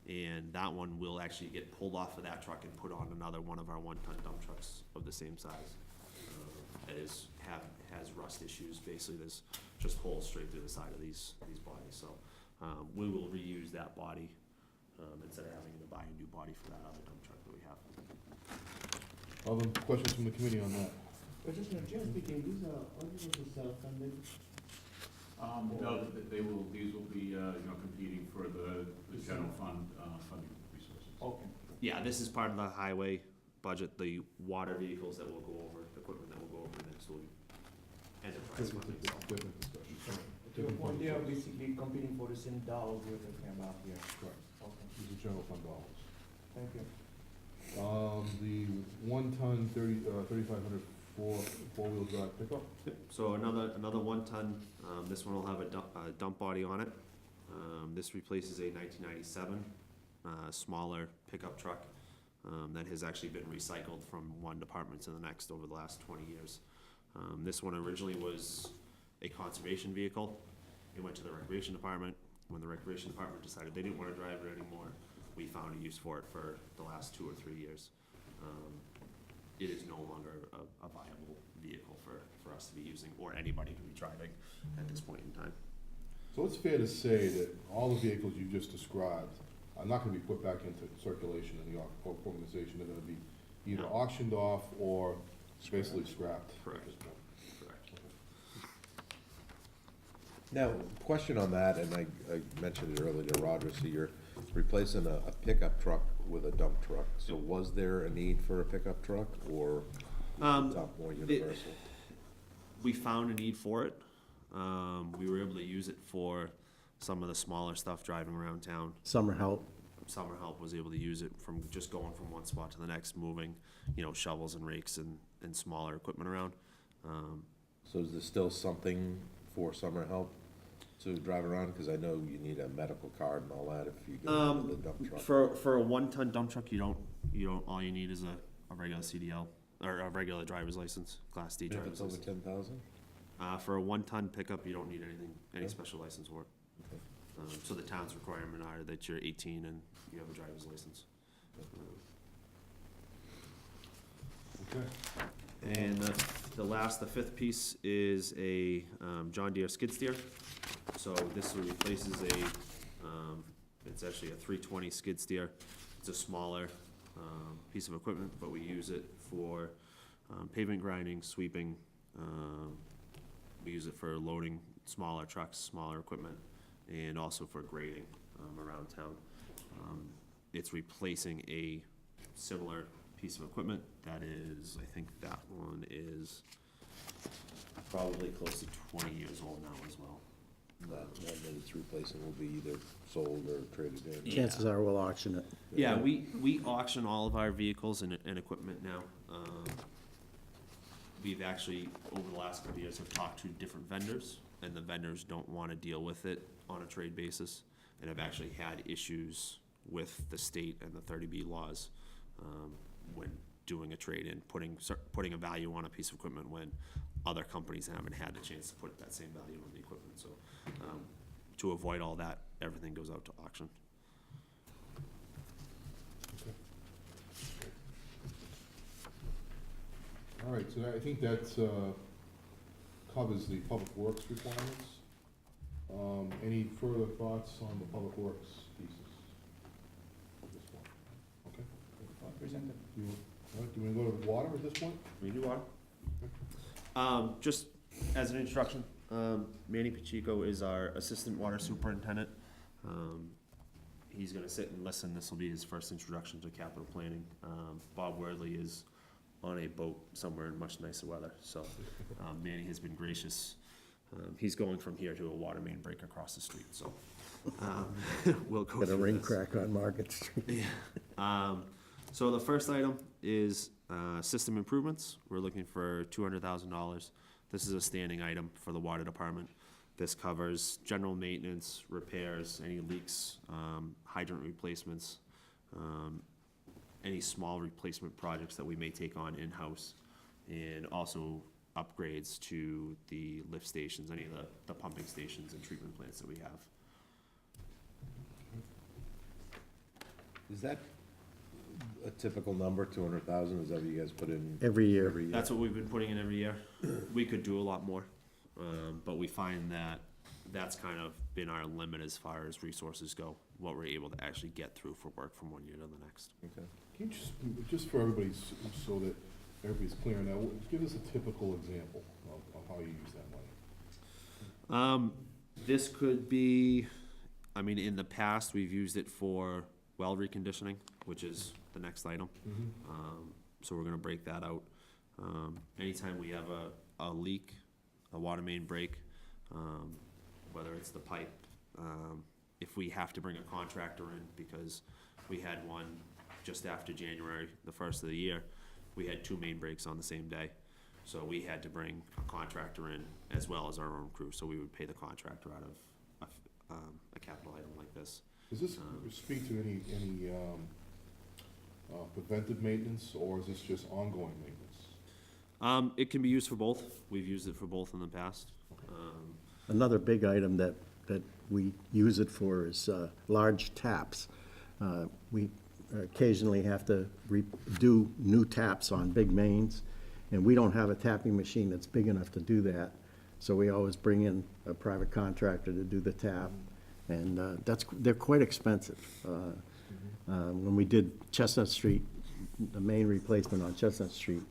And that one will actually get pulled off of that truck and put on another one of our 1-ton dump trucks of the same size. That has rust issues. Basically, there's just holes straight through the side of these bodies. So we will reuse that body instead of having to buy a new body for that other dump truck that we have. Other questions from the committee on that? But just, generally speaking, these are self-funded. No, these will be, competing for the general fund, funding resources. Okay. Yeah, this is part of the highway budget. The water vehicles that will go over, the equipment that will go over next will be enterprise funding. So. Different discussion. To your point, they are trucks. basically competing for the same dollars we're talking about here. Correct. Okay, These are general fund dollars. thank you. The 1-ton, 3,500 four-wheel drive pickup. So another 1-ton, this one will have a dump body on it. This replaces a 1997 smaller pickup truck that has actually been recycled from one department to the next over the last 20 years. This one originally was a conservation vehicle. It went to the recreation department. When the recreation department decided they didn't want to drive it anymore, we found a use for it for the last 2 or 3 years. It is no longer a viable vehicle for us to be using or anybody to be driving at this point in time. So it's fair to say that all the vehicles you just described are not going to be put back into circulation in the organization. They're going to be either No. auctioned off or basically scrapped. Correct. At this point. Correct. Now, question on that, and I mentioned it earlier to Roger, so you're replacing a pickup truck with a dump truck. So was there a need for a pickup truck, or is it more universal? We found a need for it. We were able to use it for some of the smaller stuff driving around town. Summer help. Summer Help was able to use it from just going from one spot to the next, moving, shovels and rakes and smaller equipment around. So is there still something for summer help to drive around? Because I know you need a medical card and all that if you go with the dump truck. For a 1-ton dump truck, you don't, all you need is a regular CDL, or a regular driver's license, Class D If driver's it's over license. 10,000? For a 1-ton pickup, you don't need any Yeah. special license for it. Okay. So the town's requirement are that you're 18 and you have a driver's license. Okay. And the fifth piece is a John Deere skid steer. So this replaces it's actually a 320 skid steer. It's a smaller piece of equipment, but we use it for pavement grinding, sweeping. We use it for loading smaller trucks, smaller equipment, and also for grading around town. It's replacing a similar piece of equipment that is, I think that one is probably close to 20 years old now as well. That it's replacing will be either sold or traded in. Chances are we'll auction it. Yeah, we auction all of our vehicles and equipment now. We've actually, over the last couple of years, have talked to different vendors, and the vendors don't want to deal with it on a trade basis, and have actually had issues with the state and the 30B laws when doing a trade-in, putting a value on a piece of equipment when other companies haven't had the chance to put that same value on the equipment. So to avoid all that, everything goes out to auction. All right, so I think that covers the public works requirements. Any further thoughts on the public works pieces at this point? Okay. Presented. All right, do we go to water at this point? We do are. Just as an introduction, Manny Pacheco is our assistant water superintendent. He's gonna sit and listen. This will be his first introduction to capital planning. Bob Wordley is on a boat somewhere in much nicer weather, so Manny has been gracious. He's going from here to a water main break across the street, so we'll go Got a through ring this. crack on Market Street. So the first item is system improvements. We're looking for $200,000. This is a standing item for the water department. This covers general maintenance, repairs, any leaks, hydrant replacements, any small replacement projects that we may take on in-house, and also upgrades to the lift stations, any of the pumping stations and treatment plants that we have. Is that a typical number, 200,000? Is that what you guys put in? Every year. That's what we've been putting in every year. We could do a lot more, but we find that that's kind of been our limit as far as resources go, what we're able to actually get through for work from one year to the next. Okay. Can you just for everybody, so that everybody's clear now, give us a typical example of how you use that money? This could be, in the past, we've used it for well reconditioning, which is the next item. So we're gonna break that out. Anytime we have a leak, a water main break, whether it's the pipe. If we have to bring a contractor in, because we had one just after January, the first of the year, we had 2 main breaks on the same day. So we had to bring a contractor in as well as our own crew, so we would pay the contractor out of a capital item like this. Does this speak to any preventive maintenance, or is this just ongoing maintenance? It can be used for both. We've used it for both in the past. Another big item that we use it for is large taps. We occasionally have to do new taps on big mains, and we don't have a tapping machine that's big enough to do that. So we always bring in a private contractor to do the tap, and they're quite expensive. When we did Chestnut Street, the main replacement on Chestnut Street,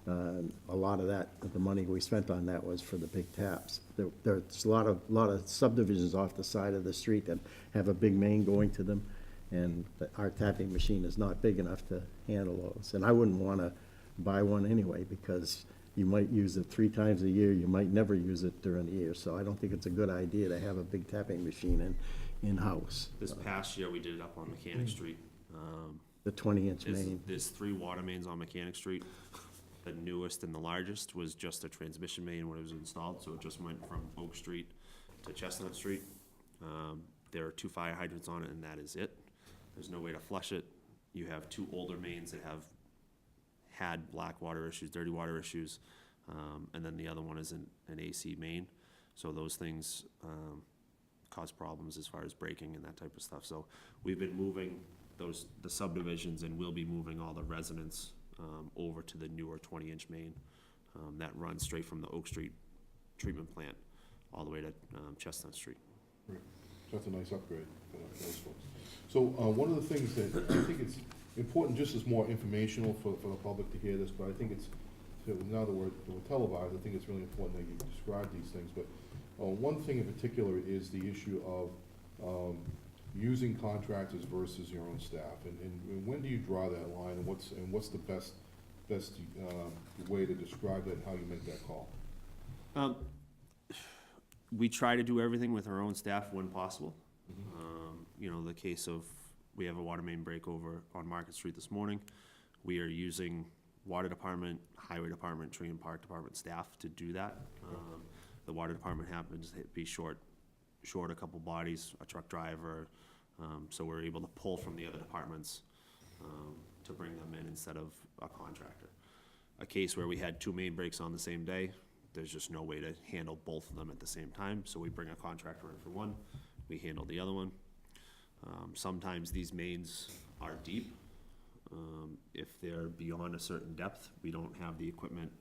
a lot of the money we spent on that was for the big taps. There's a lot of subdivisions off the side of the street that have a big main going to them, and our tapping machine is not big enough to handle those. And I wouldn't want to buy one anyway, because you might use it 3 times a year, you might never use it during the year. So I don't think it's a good idea to have a big tapping machine in-house. This past year, we did it up on Mechanic Street. The 20-inch main. There's 3 water mains on Mechanic Street. The newest and the largest was just a transmission main when it was installed, so it just went from Oak Street to Chestnut Street. There are 2 fire hydrants on it, and that is it. There's no way to flush it. You have 2 older mains that have had black water issues, dirty water issues, and then the other one is an AC main. So those things cause problems as far as breaking and that type of stuff. So we've been moving the subdivisions, and we'll be moving all the residents over to the newer 20-inch main that runs straight from the Oak Street treatment plant all the way to Chestnut Street. Right. So that's a nice upgrade for those folks. So one of the things that I think it's important, just as more informational for the public to hear this, but I think it's, now that we're televised, I think it's really important that you describe these things. But one thing in particular is the issue of using contractors versus your own staff. And when do you draw that line, and what's the best way to describe that, and how you make that call? We try to do everything with our own staff when possible. The case of, we have a water main break over on Market Street this morning. We are using water department, highway department, tree and park department staff to do that. The water department happens to be short a couple bodies, a truck driver, so we're able to pull from the other departments to bring them in instead of a contractor. A case where we had 2 main breaks on the same day, there's just no way to handle both of them at the same time, so we bring a contractor in for one, we handle the other one. Sometimes these mains are deep. If they're beyond a certain depth, we don't have the equipment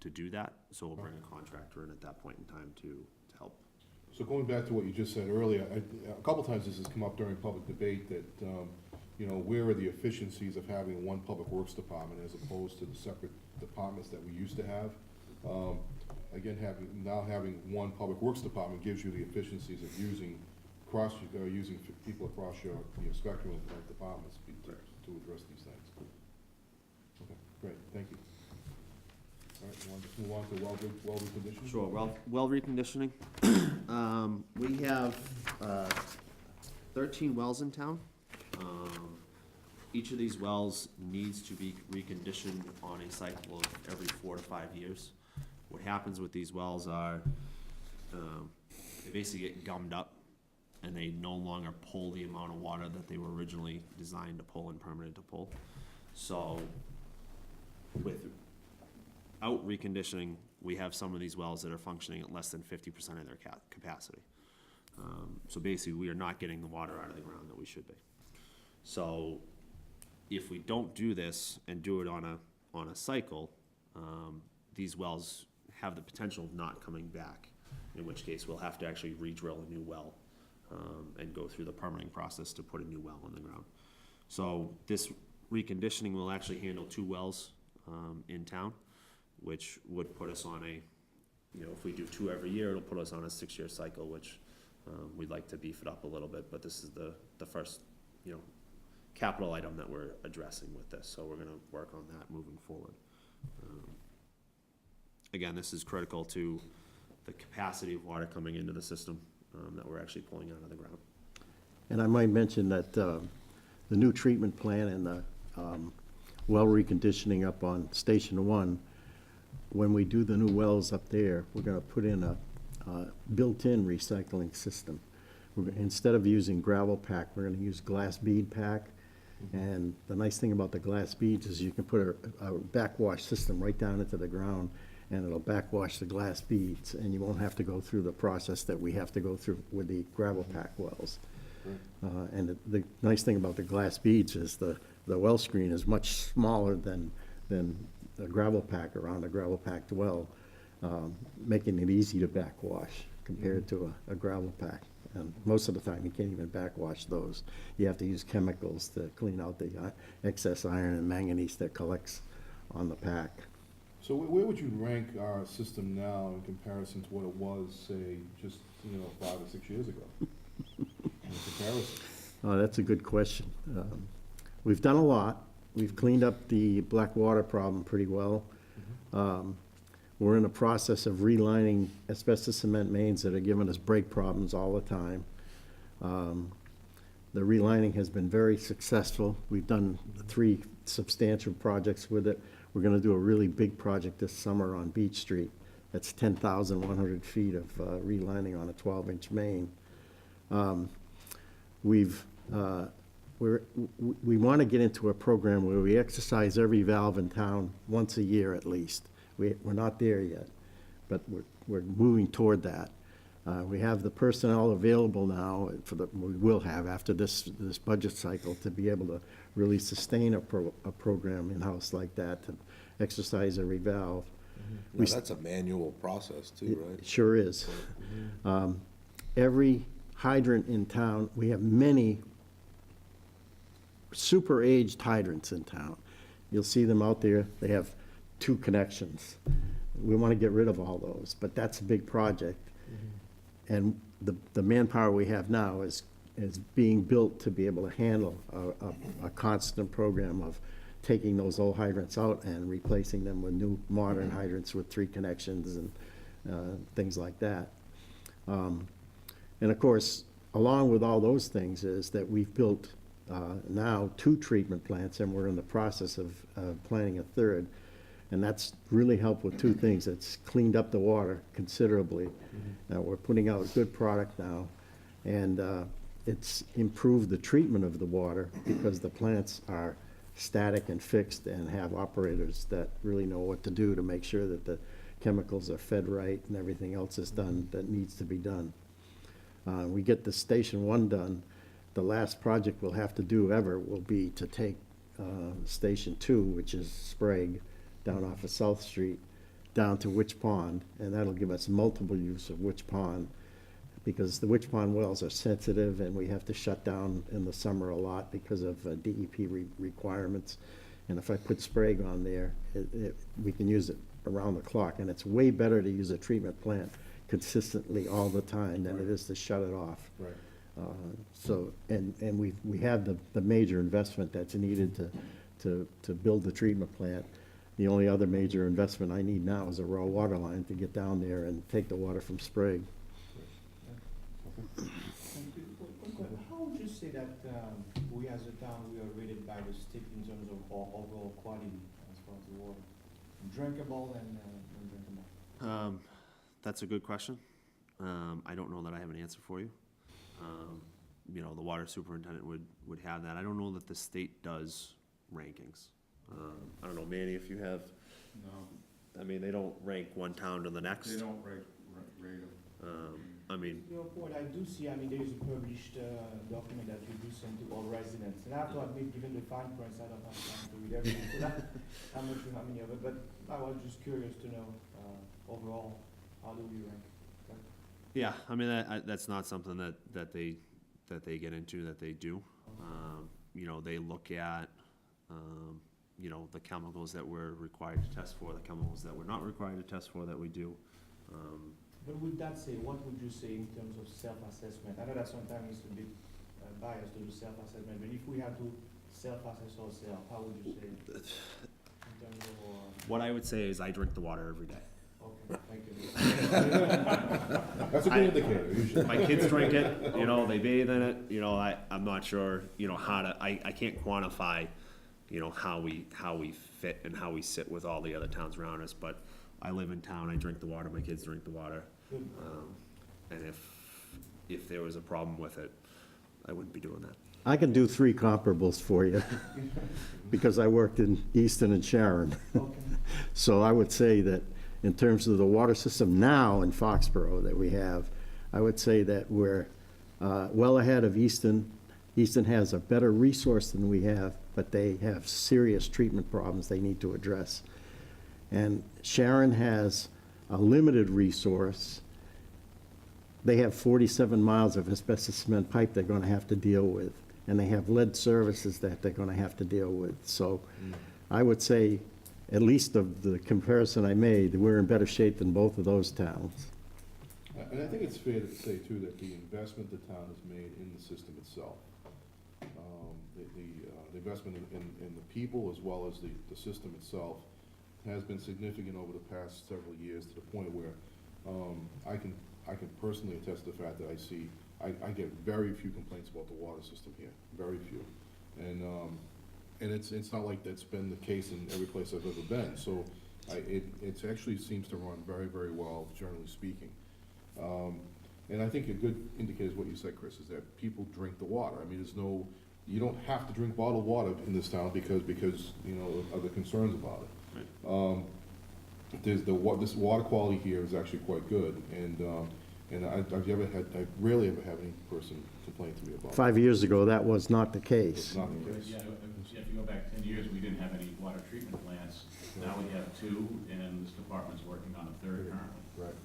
to do that, so we'll bring a contractor in at that point in time to help. So going back to what you just said earlier, a couple times this has come up during public debate that, where are the efficiencies of having one public works department as opposed to the separate departments that we used to have? Again, having one public works department gives you the efficiencies of using people across your spectrum of departments to address these things. Okay, great, thank you. All right, you want to move on to well reconditioning? Sure, well reconditioning. We have 13 wells in town. Each of these wells needs to be reconditioned on a cycle of every 4 to 5 years. What happens with these wells are they basically get gummed up, and they no longer pull the amount of water that they were originally designed to pull and permitted to pull. So without reconditioning, we have some of these wells that are functioning at less than 50% of their capacity. So basically, we are not getting the water out of the ground that we should be. So if we don't do this and do it on a cycle, these wells have the potential of not coming back, in which case we'll have to actually re-drill a new well and go through the permitting process to put a new well in the ground. So this reconditioning will actually handle 2 wells in town, which would put us on if we do 2 every year, it'll put us on a 6-year cycle, which we'd like to beef it up a little bit, but this is the first, capital item that we're addressing with this, so we're gonna work on that moving forward. Again, this is critical to the capacity of water coming into the system that we're actually pulling out of the ground. And I might mention that the new treatment plant and the well reconditioning up on Station 1, when we do the new wells up there, we're going to put in a built-in recycling system. Instead of using gravel pack, we're going to use glass bead pack. And the nice thing about the glass beads is you can put a backwash system right down into the ground, and it'll backwash the glass beads, and you won't have to go through the process that we have to go through with the gravel pack wells. And the nice thing about the glass beads is the well screen is much smaller than a gravel pack around a gravel packed well, making it easy to backwash compared to a gravel pack. And most of the time, you can't even backwash those. You have to use chemicals to clean out the excess iron and manganese that collects on the pack. So where would you rank our system now in comparison to what it was, say, just 5 or 6 years ago? In comparison. That's a good question. We've done a lot. We've cleaned up the black water problem pretty well. We're in the process of relining asbestos cement mains that are giving us break problems all the time. The relining has been very successful. We've done 3 substantial projects with it. We're going to do a really big project this summer on Beach Street. That's 10,100 feet of relining on a 12-inch main. We want to get into a program where we exercise every valve in town once a year at least. We're not there yet, but we're moving toward that. We have the personnel available now we will have after this budget cycle to be able to really sustain a program in-house like that, to exercise every valve. Now, that's a manual process too, right? It sure is. Every hydrant in town, we have many super aged hydrants in town. You'll see them out there. They have 2 connections. We want to get rid of all those, but that's a big project. And the manpower we have now is being built to be able to handle a constant program of taking those old hydrants out and replacing them with new modern hydrants with 3 connections and things like that. And of course, along with all those things is that we've built now 2 treatment plants, and we're in the process of planning a 3rd. And that's really helped with 2 things. It's cleaned up the water considerably. We're putting out a good product now, and it's improved the treatment of the water because the plants are static and fixed and have operators that really know what to do to make sure that the chemicals are fed right and everything else is done that needs to be done. We get the Station 1 done. The last project we'll have to do ever will be to take Station 2, which is Sprague, down off of South Street, down to Witch Pond, and that'll give us multiple use of Witch Pond, because the Witch Pond wells are sensitive, and we have to shut down in the summer a lot because of DEP requirements. And if I put Sprague on there, we can use it around the clock, and it's way better to use a treatment plant consistently all the time than it is to shut it off. Right. And we have the major investment that's needed to build the treatment plant. The only other major investment I need now is a raw water line to get down there and take the water from Sprague. How would you say that we as a town, we are rated by the state in terms of our overall quality as far as the water? Drinkable and undrinkable? That's a good question. I don't know that I have an answer for you. The water superintendent would have that. I don't know that the state does rankings. I don't know, Manny, if you have. No. I mean, they don't rank one town to the next. They don't rate them. I mean. To your point, I do see, there is a published document that you do send to all residents. And I have to admit, given the fine print, I don't have time to read everything. So I'm not sure how many of it, but I was just curious to know, overall, how do we rank? Okay. Yeah, that's not something that they get into, that they do. They look at, the chemicals that we're required to test for, the chemicals that we're not required to test for that we do. But with that say, what would you say in terms of self-assessment? I know that sometimes it's a bit biased to do self-assessment, but if we had to self-assess ourselves, how would you say? In terms of, what I would say is I drink the water every day. okay. Thank you. That's a good indicator, usually. My kids drink it, you know, they bathe in it, you know, I'm not sure, you know, how to, I can't quantify, you know, how we fit and how we sit with all the other towns around us, but I live in town, I drink the water, my kids drink the water. And if there was a problem with it, I wouldn't be doing that. I can do 3 comparables for you, because I worked in Easton and Sharon. So I would say that in terms of the water system now in Foxborough that we have, I would say that we're well ahead of Easton. Easton has a better resource than we have, but they have serious treatment problems they need to address. And Sharon has a limited resource. They have 47 miles of asbestos cement pipe they're going to have to deal with, and they have lead services that they're going to have to deal with. So I would say, at least of the comparison I made, we're in better shape than both of those towns. And I think it's fair to say, too, that the investment the town has made in the system itself, the investment in the people as well as the system itself has been significant over the past several years, to the point where I can personally attest to the fact that I get very few complaints about the water system here, very few. And it's not like that's been the case in every place I've ever been. So it actually seems to run very, very well, generally speaking. And I think a good indicator is what you said, Chris, is that people drink the water. I mean, you don't have to drink bottled water in this town because you know, of the concerns about it. Right. This water quality here is actually quite good, and I rarely ever have any person complain to me about it. 5 years ago, that was not the It's case. not the case. Yeah, if you go back 10 years, we didn't have any water treatment plants. Now we have 2, and this department's working on a 3rd currently. Right.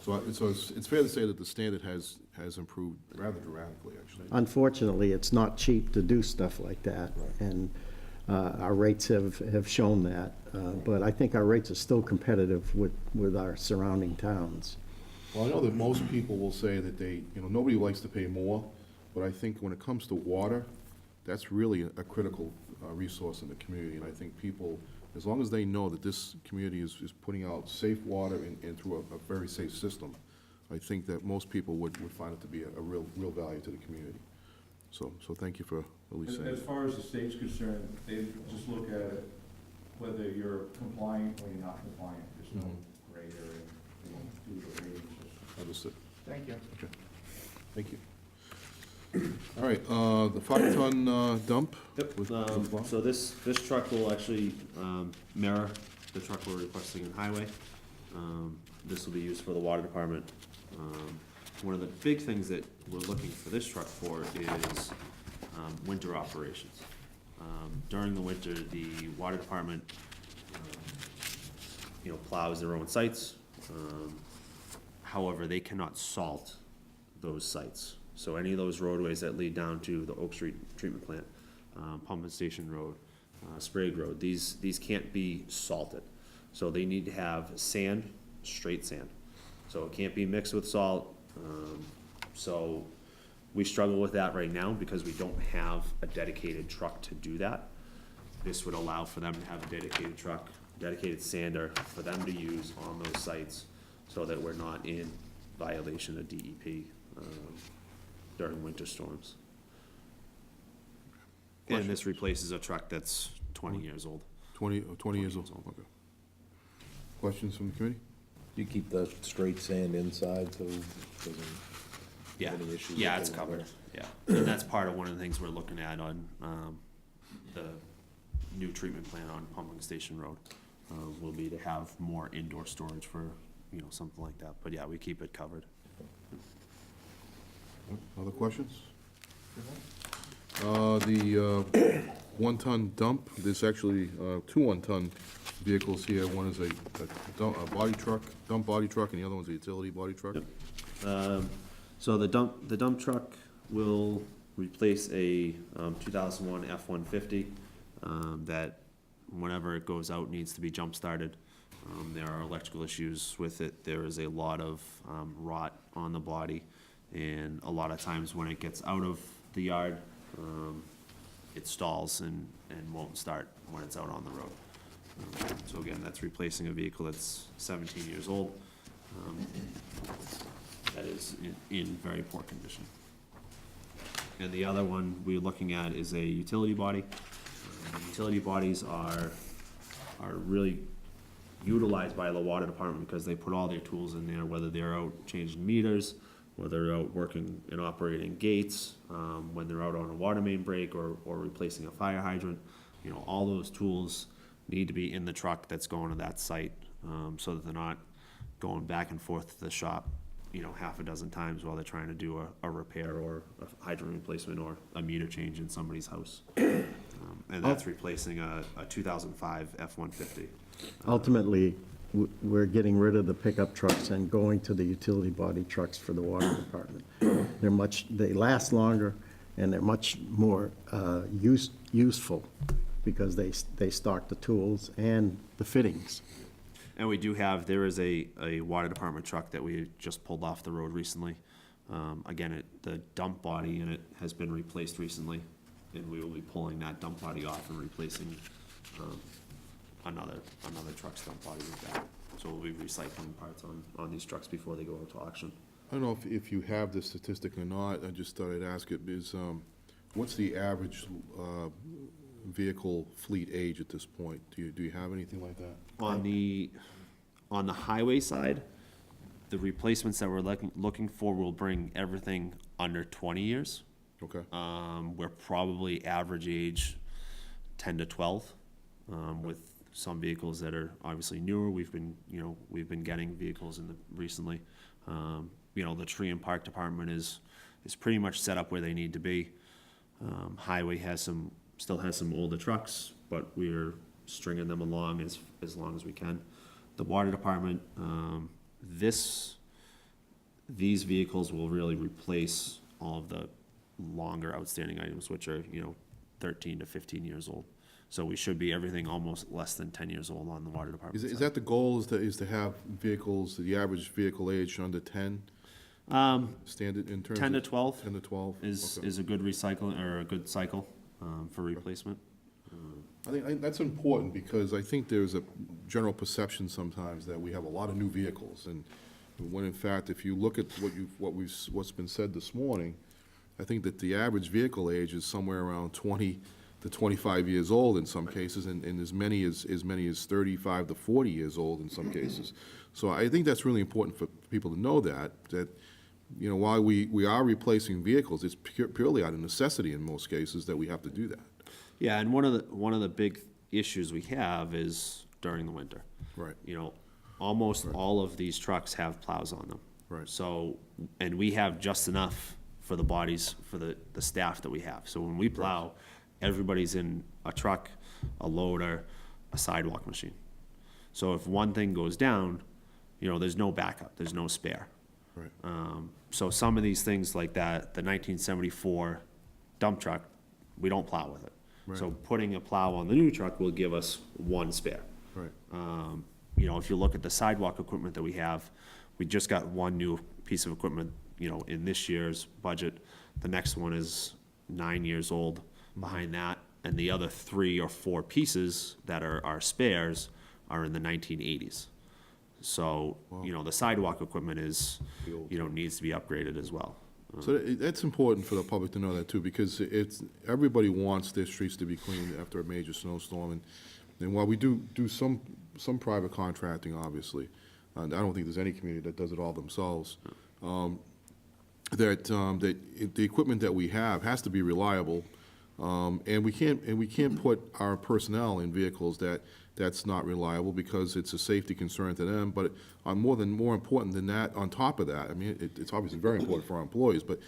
So it's fair to say that the standard has improved rather dramatically, actually. Unfortunately, it's not cheap to do stuff like that, and our rates have shown that. But I think our rates are still competitive with our surrounding towns. Well, I know that most people will say that nobody likes to pay more, but I think when it comes to water, that's really a critical resource in the community. And I think people, as long as they know that this community is putting out safe water and through a very safe system, I think that most people would find it to be a real value to the community. So thank you for at least saying As that. far as the state's concerned, they just look at it, whether you're compliant or you're not compliant. There's no gray area. They don't do the ratings. Understood. Thank you. Okay. Thank you. All right, the 5-ton dump? Yep, was- so this truck will actually mirror the truck we're requesting in highway. This will be used for the water department. One of the big things that we're looking for this truck for is winter operations. During the winter, the water department, plows their own sites. However, they cannot salt those sites. So any of those roadways that lead down to the Oak Street treatment plant, Pumping Station Road, Sprague Road, these can't be salted. So they need to have sand, straight sand. So it can't be mixed with salt. So we struggle with that right now because we don't have a dedicated truck to do that. This would allow for them to have a dedicated truck, dedicated sander for them to use on those sites so that we're not in violation of DEP during winter storms. And this replaces a truck that's 20 years old. 20 years old, okay. Questions from the committee? You keep the straight sand inside, so it doesn't Yeah, have any issues? yeah, with it's the covered, weather? yeah. And that's part of one of the things we're looking at on the new treatment plant on Pumping Station Road. Will be to have more indoor storage for, something like that. But yeah, we keep it covered. Other questions? The 1-ton dump, there's actually 2 1-ton vehicles here. One is a dump body truck, and the other one's a utility body truck. Yep. So the dump truck will replace a 2001 F-150 that whenever it goes out needs to be jump started. There are electrical issues with it. There is a lot of rot on the body, and a lot of times when it gets out of the yard, it stalls and won't start when it's out on the road. So again, that's replacing a vehicle that's 17 years old, that is in very poor condition. And the other one we're looking at is a utility body. Utility bodies are really utilized by the water department because they put all their tools in there, whether they're out changing meters, whether they're out working and operating gates, when they're out on a water main break or replacing a fire hydrant. You know, all those tools need to be in the truck that's going to that site, so that they're not going back and forth to the shop, you know, half a dozen times while they're trying to do a repair or a hydrant replacement or a meter change in somebody's house. And that's replacing a 2005 F-150. Ultimately, we're getting rid of the pickup trucks and going to the utility body trucks for the water department. They last longer, and they're much more useful because they stock the tools and the fittings. And we do have, there is a water department truck that we just pulled off the road recently. Again, the dump body in it has been replaced recently, and we will be pulling that dump body off and replacing another truck's dump body with that. So we'll be recycling parts on these trucks before they go out to auction. I don't know if you have this statistic or not, I just thought I'd ask it, is, what's the average vehicle fleet age at this point? Do you have anything like that? On the highway side, the replacements that we're looking for will bring everything under 20 years. Okay. We're probably average age 10 to 12, with some vehicles that are obviously newer. We've been getting vehicles recently. The tree and park department is pretty much set up where they need to be. Highway still has some older trucks, but we're stringing them along as long as we can. The water department, these vehicles will really replace all of the longer outstanding items, which are 13 to 15 years old. So we should be everything almost less than 10 years old on the water department. Is that the goal, is to have vehicles, the average vehicle age under 10? Standard in terms of? 10 to 12. 10 to 12? Is a good recycle, or a good cycle for replacement. I think that's important, because I think there's a general perception sometimes that we have a lot of new vehicles, and when in fact, if you look at what's been said this morning, I think that the average vehicle age is somewhere around 20 to 25 years old in some cases, and as many as 35 to 40 years old in some cases. So I think that's really important for people to know that while we are replacing vehicles, it's purely out of necessity in most cases that we have to do that. Yeah, and one of the big issues we have is during the winter. Right. Almost all of these trucks have plows on them. Right. So, and we have just enough for the bodies, for the staff that we have. So when we plow, everybody's in a truck, a loader, a sidewalk machine. So if one thing goes down, there's no backup, there's no spare. Right. So some of these things like that, the 1974 dump truck, we don't plow with it. Right. So putting a plow on the new truck will give us one spare. Right. If you look at the sidewalk equipment that we have, we just got one new piece of equipment, in this year's budget. The next one is 9 years old behind that, and the other 3 or 4 pieces that are our spares are in the 1980s. So, the sidewalk equipment is, needs to be upgraded as well. So that's important for the public to know that too, because everybody wants their streets to be clean after a major snowstorm, and while we do some private contracting, obviously, and I don't think there's any community that does it all themselves, that the equipment that we have has to be reliable, and we can't put our personnel in vehicles that's not reliable, because it's a safety concern to them. But more important than that, on top of that, I mean, it's obviously very important for our employees, but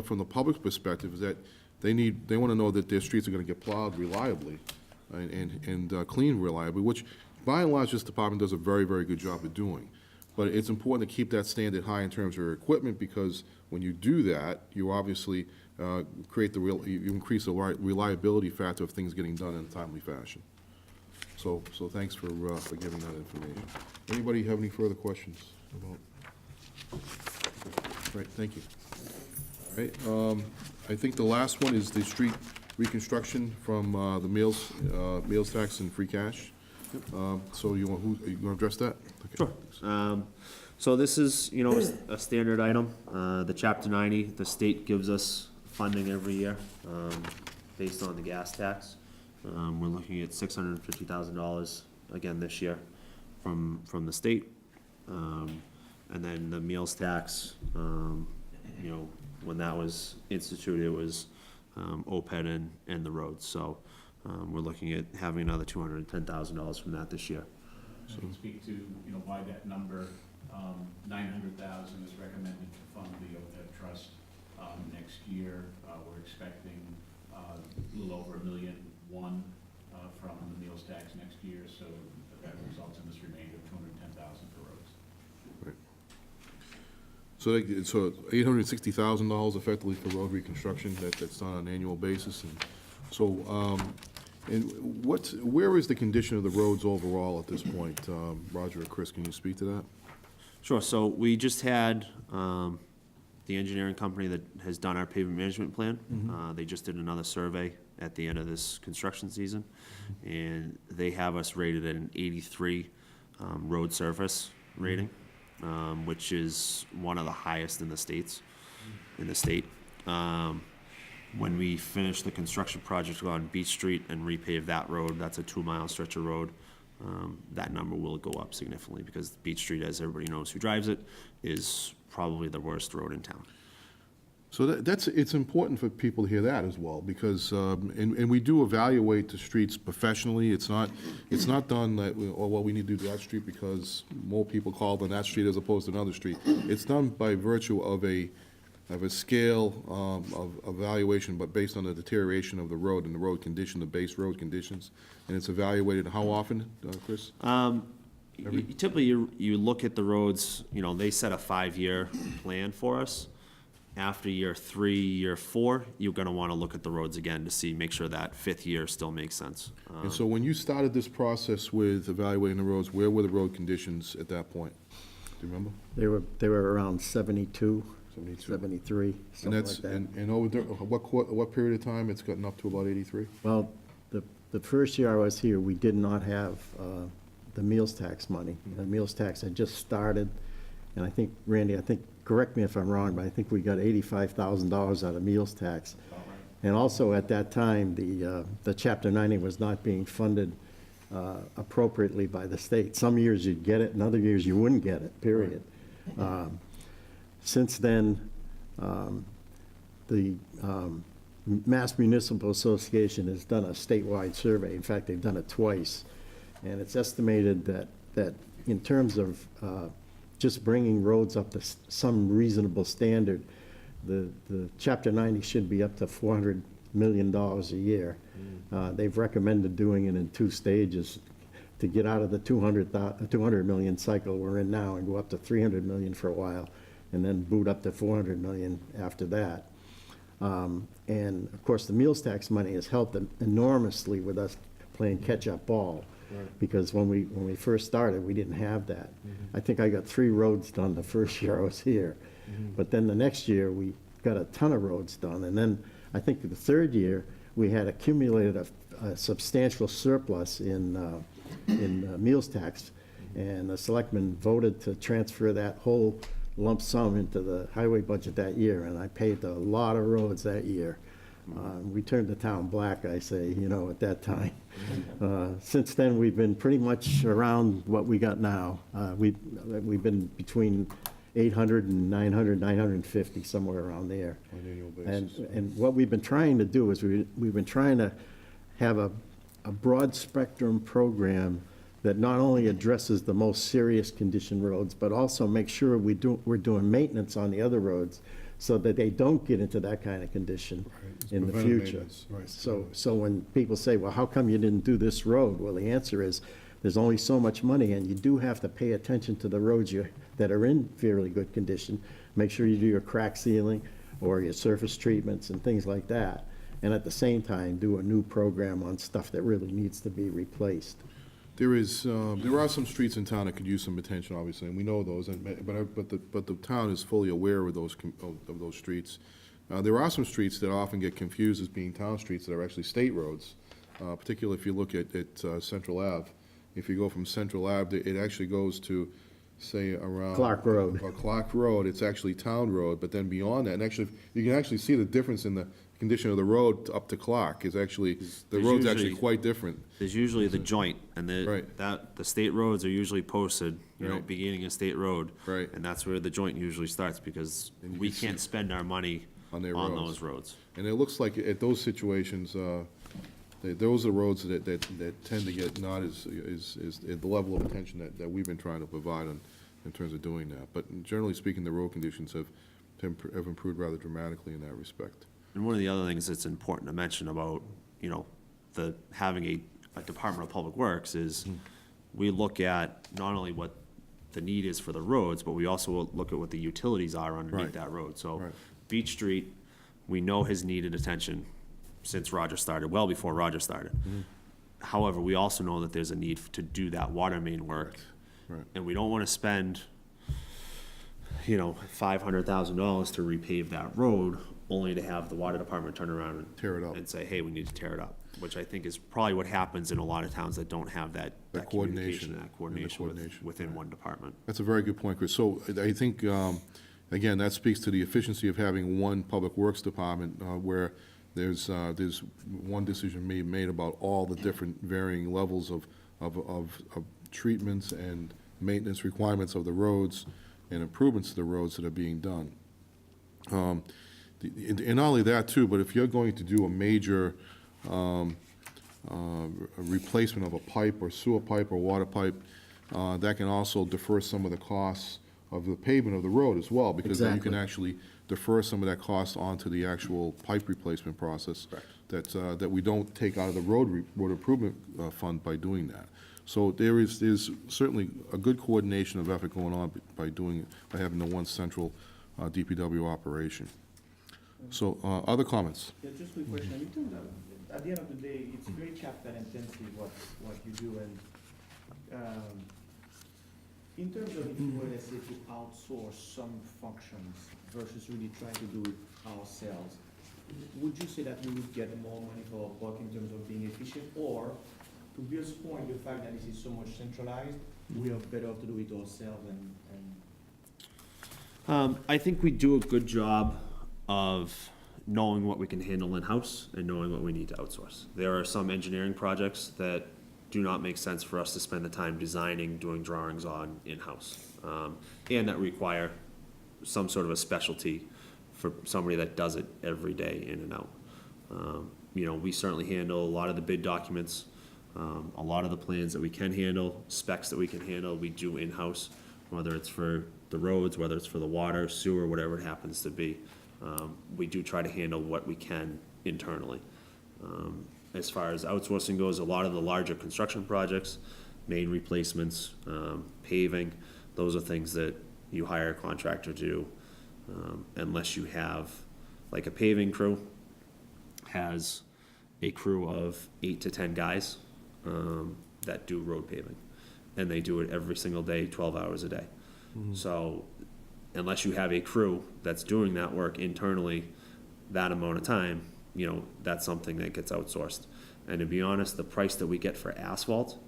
from the public's perspective, is that they want to know that their streets are going to get plowed reliably and cleaned reliably, which by and large this department does a very, very good job of doing. But it's important to keep that standard high in terms of your equipment, because when you do that, you obviously you increase the reliability factor of things getting done in a timely fashion. So thanks for giving that information. Anybody have any further questions about? All right, thank you. All right, I think the last one is the street reconstruction from the meals tax and free cash. So you want, you want to address that? Okay. Sure. So this is, you know, a standard item. The Chapter 90, the state gives us funding every year, based on the gas tax. We're looking at $650,000 again this year from the state. And then the meals tax, you know, when that was instituted, it was OPED and the roads. So we're looking at having another $210,000 from that this year. I can speak to, you know, why that number, 900,000 is recommended to fund the OPEB trust. Next year, we're expecting a little over $1.1 million from the meals tax next year, so that results in this remainder of 210,000 for roads. So $860,000 effectively for road reconstruction, that's done on an annual basis, and so, and where is the condition of the roads overall at this point? Roger or Chris, can you speak to that? Sure, so we just had the engineering company that has done our pavement management plan. They just did another survey at the end of this construction season, and they have us rated at an 83 road surface rating, which is one of the highest in the state. When we finish the construction project on Beach Street and repave that road, that's a 2-mile stretch of road, that number will go up significantly, because Beach Street, as everybody knows who drives it, is probably the worst road in town. So it's important for people to hear that as well, because, and we do evaluate the streets professionally. It's not done that, oh, well, we need to do that street because more people called on that street as opposed to another street. It's done by virtue of a scale of evaluation, but based on the deterioration of the road and the road condition, the base road conditions, and it's evaluated how often, Chris? Typically, you look at the roads, you know, they set a 5-year plan for us. After year 3, year 4, you're gonna wanna look at the roads again to make sure that 5th year still makes sense. And so when you started this process with evaluating the roads, where were the road conditions at that point? Do you remember? They were around 72, 72. 73, And something that's, like that. and over, what period of time it's gotten up to about 83? Well, the first year I was here, we did not have the meals tax money. The meals tax had just started, and I think, Randy, correct me if I'm wrong, but I think we got $85,000 out of meals tax. And also at that time, the Chapter 90 was not being funded appropriately by the state. Some years you'd get it, and other years you wouldn't get it, period. Since then, the Mass Municipal Association has done a statewide survey. In fact, they've done it twice. And it's estimated that in terms of just bringing roads up to some reasonable standard, the Chapter 90 should be up to $400 million a year. They've recommended doing it in 2 stages to get out of the 200 million cycle we're in now and go up to 300 million for a while, and then boot up to 400 million after that. And of course, the meals tax money has helped enormously with us playing catch-up ball. Right. Because when we first started, we didn't have that. I think I got 3 roads done the first year I was here. But then the next year, we got a ton of roads done. And then I think the 3rd year, we had accumulated a substantial surplus in meals tax. And the selectmen voted to transfer that whole lump sum into the highway budget that year. And I paved a lot of roads that year. We turned the town black, I say, you know, at that time. Since then, we've been pretty much around what we got now. We've been between 800 and 900, 950, somewhere around there. On an annual basis. And what we've been trying to do is we've been trying to have a broad spectrum program that not only addresses the most serious condition roads, but also make sure we're doing maintenance on the other roads so that they don't get into that kind of condition in the future. Right. So when people say, well, how come you didn't do this road? Well, the answer is there's only so much money, and you do have to pay attention to the roads that are in fairly good condition. Make sure you do your crack sealing or your surface treatments and things like that. And at the same time, do a new program on stuff that really needs to be replaced. There are some streets in town that could use some attention, obviously, and we know those, but the town is fully aware of those streets. There are some streets that often get confused as being town streets that are actually state roads, particularly if you look at Central Ave. if you go from Central Ave, it actually goes to, say, around. Clark Road. Clark Road, it's actually Town Road, but then beyond that, and actually, you can actually see the difference in the condition of the road up to Clark is actually, the There's road's actually usually- quite different. There's usually the joint, and Right. the state roads are usually posted, Right. beginning of state road. Right. And that's where the joint usually starts, because And you we can see can't spend our money on their on roads. those roads. And it looks like at those situations, those are roads that tend to get not as the level of attention that we've been trying to provide in terms of doing that. But generally speaking, the road conditions have improved rather dramatically in that respect. And one of the other things that's important to mention about, having a Department of Public Works is we look at not only what the need is for the roads, but we also look at what the utilities are underneath Right. that road. So Right. Beach Street, we know has needed attention since Roger started, well before Roger started. However, we also know that there's a need to do that water main work. Right. And we don't want to spend, $500,000 to repave that road, only to have the water department turn around and Tear it up. and say, hey, we need to tear it up, which I think is probably what happens in a lot of towns that don't have that That communication and that coordination, coordination within one department. That's a very good point, Chris. So I think, again, that speaks to the efficiency of having one public works department where there's one decision made about all the different varying levels of treatments and maintenance requirements of the roads and improvements to the roads that are being done. And not only that too, but if you're going to do a major replacement of a pipe or sewer pipe or water pipe, that can also defer some of the costs of the pavement of the road as well, because then you can Exactly. actually defer some of that cost onto the actual pipe replacement process. That we don't take out of the road improvement fund by doing that. So there's certainly a good coordination of effort going on by having the one central DPW operation. So, other comments? Yeah, just a quick question. In terms of, at the end of the day, it's very capital intensive what you do, and in terms of if you were, let's say, to outsource some functions versus really trying to do it ourselves, would you say that we would get more money for our buck in terms of being efficient, or to Bill's point, the fact that this is so much centralized, we are better off to do it ourselves and I think we do a good job of knowing what we can handle in-house and knowing what we need to outsource. There are some engineering projects that do not make sense for us to spend the time designing, doing drawings on in-house, and that require some sort of a specialty for somebody that does it every day in and out. We certainly handle a lot of the bid documents, a lot of the plans that we can handle, specs that we can handle, we do in-house, whether it's for the roads, whether it's for the water, sewer, whatever it happens to be. We do try to handle what we can internally. As far as outsourcing goes, a lot of the larger construction projects, main replacements, paving, those are things that you hire a contractor to do, unless you have, like a paving crew has a crew of 8 to 10 guys that do road paving, and they do it every single day, 12 hours a day. So unless you have a crew that's doing that work internally that amount of time, that's something that gets outsourced. And to be honest, the price that we get for asphalt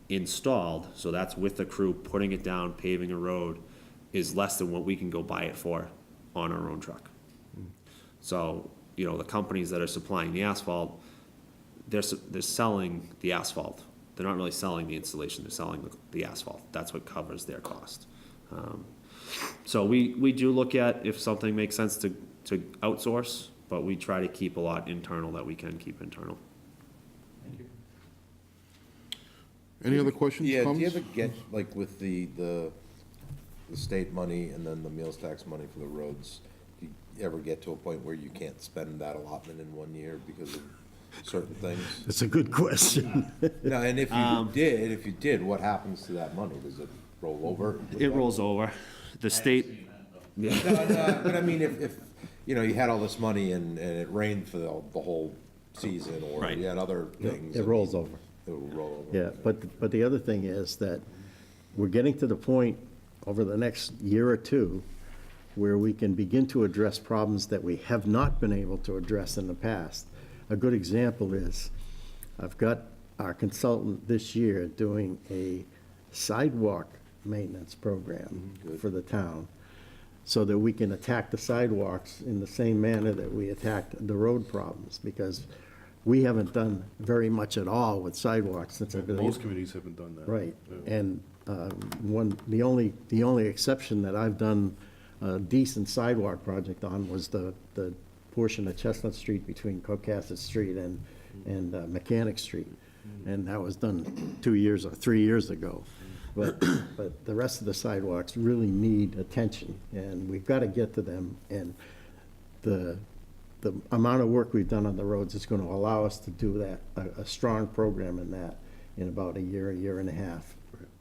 installed, so that's with the crew putting it down, paving a road, is less than what we can go buy it for on our own truck. So, the companies that are supplying the asphalt, they're selling the asphalt. They're not really selling the installation, they're selling the asphalt. That's what covers their cost. So we do look at if something makes sense to outsource, but we try to keep a lot internal that we can keep internal. thank you. Any other questions, Yeah, do comments? you ever get, like, with the state money and then the meals tax money for the roads, do you ever get to a point where you can't spend that allotment in 1 year because of certain things? It's a good question. No, and if you did, what happens to that money? Does it roll over? It rolls over. The state, No, but I mean, if you had all this money and it rained for the whole season, or Right. you had other things. It rolls over. It will roll over. Yeah, but the other thing is that we're getting to the point over the next year or two where we can begin to address problems that we have not been able to address in the past. A good example is, I've got our consultant this year doing a sidewalk maintenance program for the town, so that we can attack the sidewalks in the same manner that we attacked the road problems, because we haven't done very much at all with sidewalks since I've been. Most communities haven't done that. Right, Yeah. and the only exception that I've done a decent sidewalk project on was the portion of Chestnut Street between Cocasset Street and Mechanic Street, and that was done 2 years or 3 years ago. But the rest of the sidewalks really need attention, and we've got to get to them, and the amount of work we've done on the roads is going to allow us to do that, a strong program in that, in about a year and a half.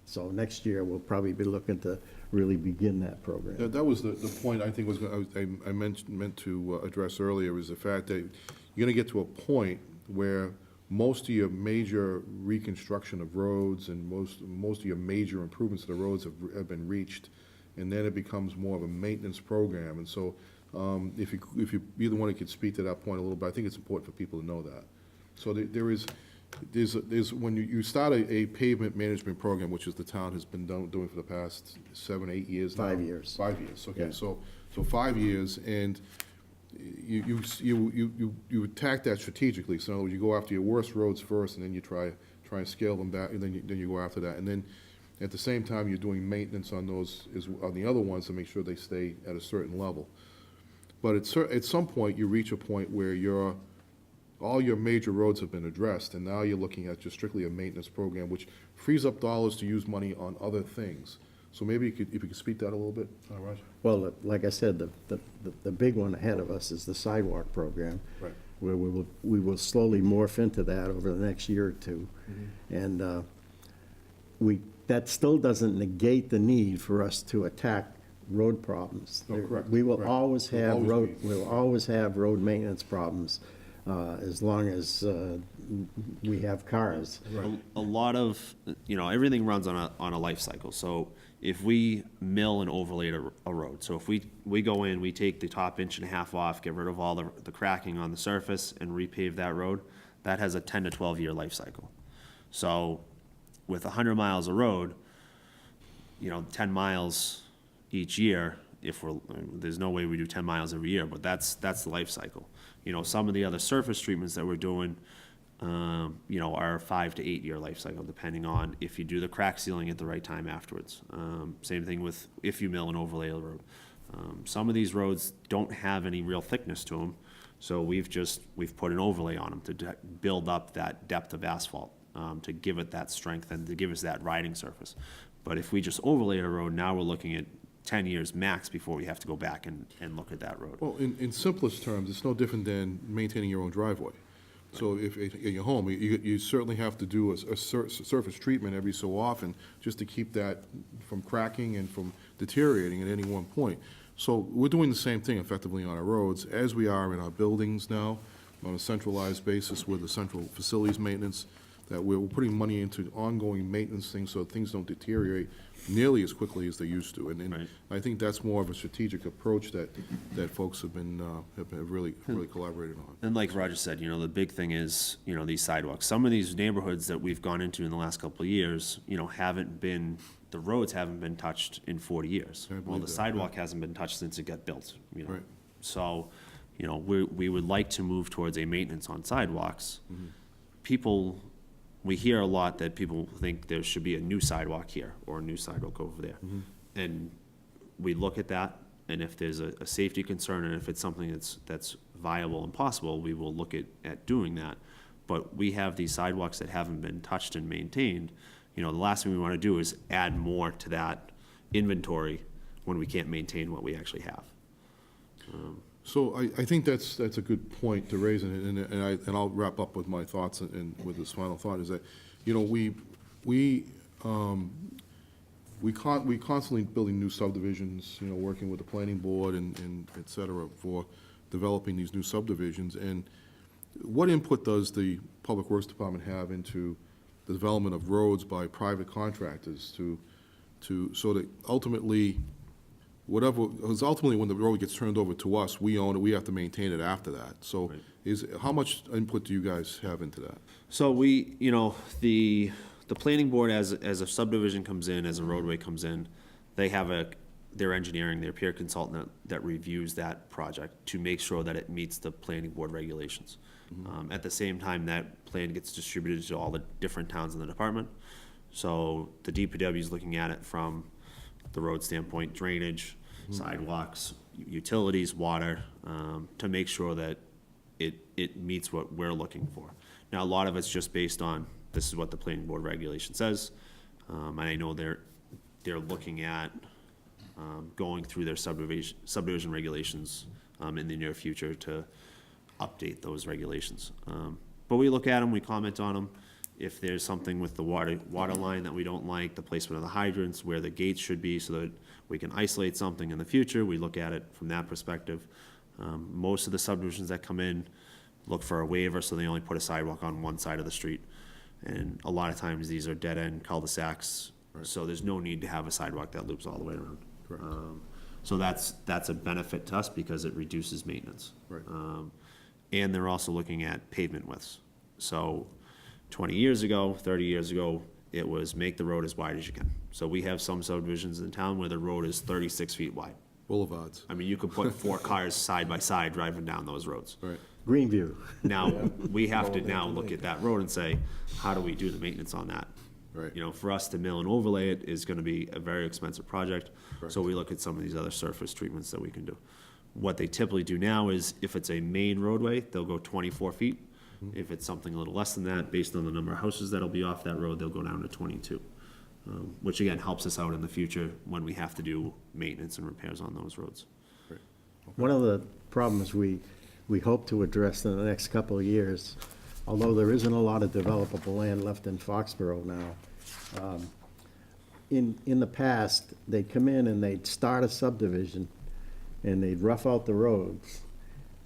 So next year, we'll probably be looking to really begin that program. That was the point I think I meant to address earlier, is the fact that you're gonna get to a point where most of your major reconstruction of roads and most of your major improvements to the roads have been reached, and then it becomes more of a maintenance program. And so, if you either one could speak to that point a little bit, I think it's important for people to know that. So there's when you start a pavement management program, which is the town has been doing for the past 7, 8 years now. 5 years. 5 years, okay, Yeah. so 5 years, and you attack that strategically. So in other words, you go after your worst roads first, and then you try and scale them back, and then you go after that. And then at the same time, you're doing maintenance on on the other ones to make sure they stay at a certain level. But at some point, you reach a point where all your major roads have been addressed, and now you're looking at just strictly a maintenance program, which frees up dollars to use money on other things. So maybe if you could speak that a little bit, Roger? Well, like I said, the big one ahead of us is the sidewalk program. Right. Where we will slowly morph into that over the next year or two. And that still doesn't negate the need for us to attack road problems. No, correct, We will correct. always have Always be. we'll always have road maintenance problems, as long as we have cars. A lot of, everything runs on a life cycle. So if we mill and overlay a road, so if we go in, we take the top 1.5 inches off, get rid of all the cracking on the surface and repave that road, that has a 10 to 12 year life cycle. So with 100 miles of road, 10 miles each year, there's no way we do 10 miles every year, but that's the life cycle. Some of the other surface treatments that we're doing, are a 5 to 8 year life cycle, depending on if you do the crack sealing at the right time afterwards. Same thing with if you mill and overlay a road. Some of these roads don't have any real thickness to them, so we've put an overlay on them to build up that depth of asphalt, to give it that strength and to give us that riding surface. But if we just overlay a road, now we're looking at 10 years max before we have to go back and look at that road. Well, in simplest terms, it's no different than maintaining your own driveway. So if in your home, you certainly have to do a surface treatment every so often, just to keep that from cracking and from deteriorating at any one point. So we're doing the same thing effectively on our roads, as we are in our buildings now, on a centralized basis with the central facilities maintenance, that we're putting money into ongoing maintenance things so things don't deteriorate nearly as quickly as they used to. And Right. I think that's more of a strategic approach that folks have really collaborated on. And like Roger said, the big thing is, these sidewalks. Some of these neighborhoods that we've gone into in the last couple of years, the roads haven't been touched in 40 years. I believe Well, the that, sidewalk hasn't been touched since it got built, Right. So, we would like to move towards a maintenance on sidewalks. We hear a lot that people think there should be a new sidewalk here or a new sidewalk over there. And we look at that, and if there's a safety concern and if it's something that's viable and possible, we will look at doing that. But we have these sidewalks that haven't been touched and maintained. The last thing we want to do is add more to that inventory when we can't maintain what we actually have. So I think that's a good point to raise, and I'll wrap up with my thoughts and with this final thought is that, we constantly building new subdivisions, working with the planning board and et cetera for developing these new subdivisions. And what input does the Public Works Department have into the development of roads by private contractors so that ultimately whatever, because ultimately, when the road gets turned over to us, we own it, we have to maintain it after that. So how much input do you guys have into that? So we, the planning board, as a subdivision comes in, as a roadway comes in, they have their engineering, their peer consultant that reviews that project to make sure that it meets the planning board regulations. At the same time, that plan gets distributed to all the different towns in the department. So the DPW is looking at it from the road standpoint, drainage, sidewalks, utilities, water, to make sure that it meets what we're looking for. Now, a lot of it's just based on, this is what the planning board regulation says, and I know they're looking at going through their subdivision regulations in the near future to update those regulations. But we look at them, we comment on them. If there's something with the water line that we don't like, the placement of the hydrants, where the gates should be so that we can isolate something in the future, we look at it from that perspective. Most of the subdivisions that come in look for a waiver, so they only put a sidewalk on one side of the street. And a lot of times these are dead-end cul-de-sacs, so there's no need to have a sidewalk that loops all the way around. So that's a benefit to us because it reduces maintenance. And they're also looking at pavement widths. So 20 years ago, 30 years ago, it was make the road as wide as you can. So we have some subdivisions in town where the road is 36 feet wide. Boulevards. I mean, you could put 4 cars side by side driving down those roads. Greenview. Now, we have to now look at that road and say, how do we do the maintenance on that? For us to mill and overlay it is gonna be a very expensive project. So we look at some of these other surface treatments that we can do. What they typically do now is, if it's a main roadway, they'll go 24 feet. If it's something a little less than that, based on the number of houses that'll be off that road, they'll go down to 22. Which again, helps us out in the future when we have to do maintenance and repairs on those roads. One of the problems we hope to address in the next couple of years, although there isn't a lot of developable land left in Foxborough now, in the past, they'd come in and they'd start a subdivision and they'd rough out the roads,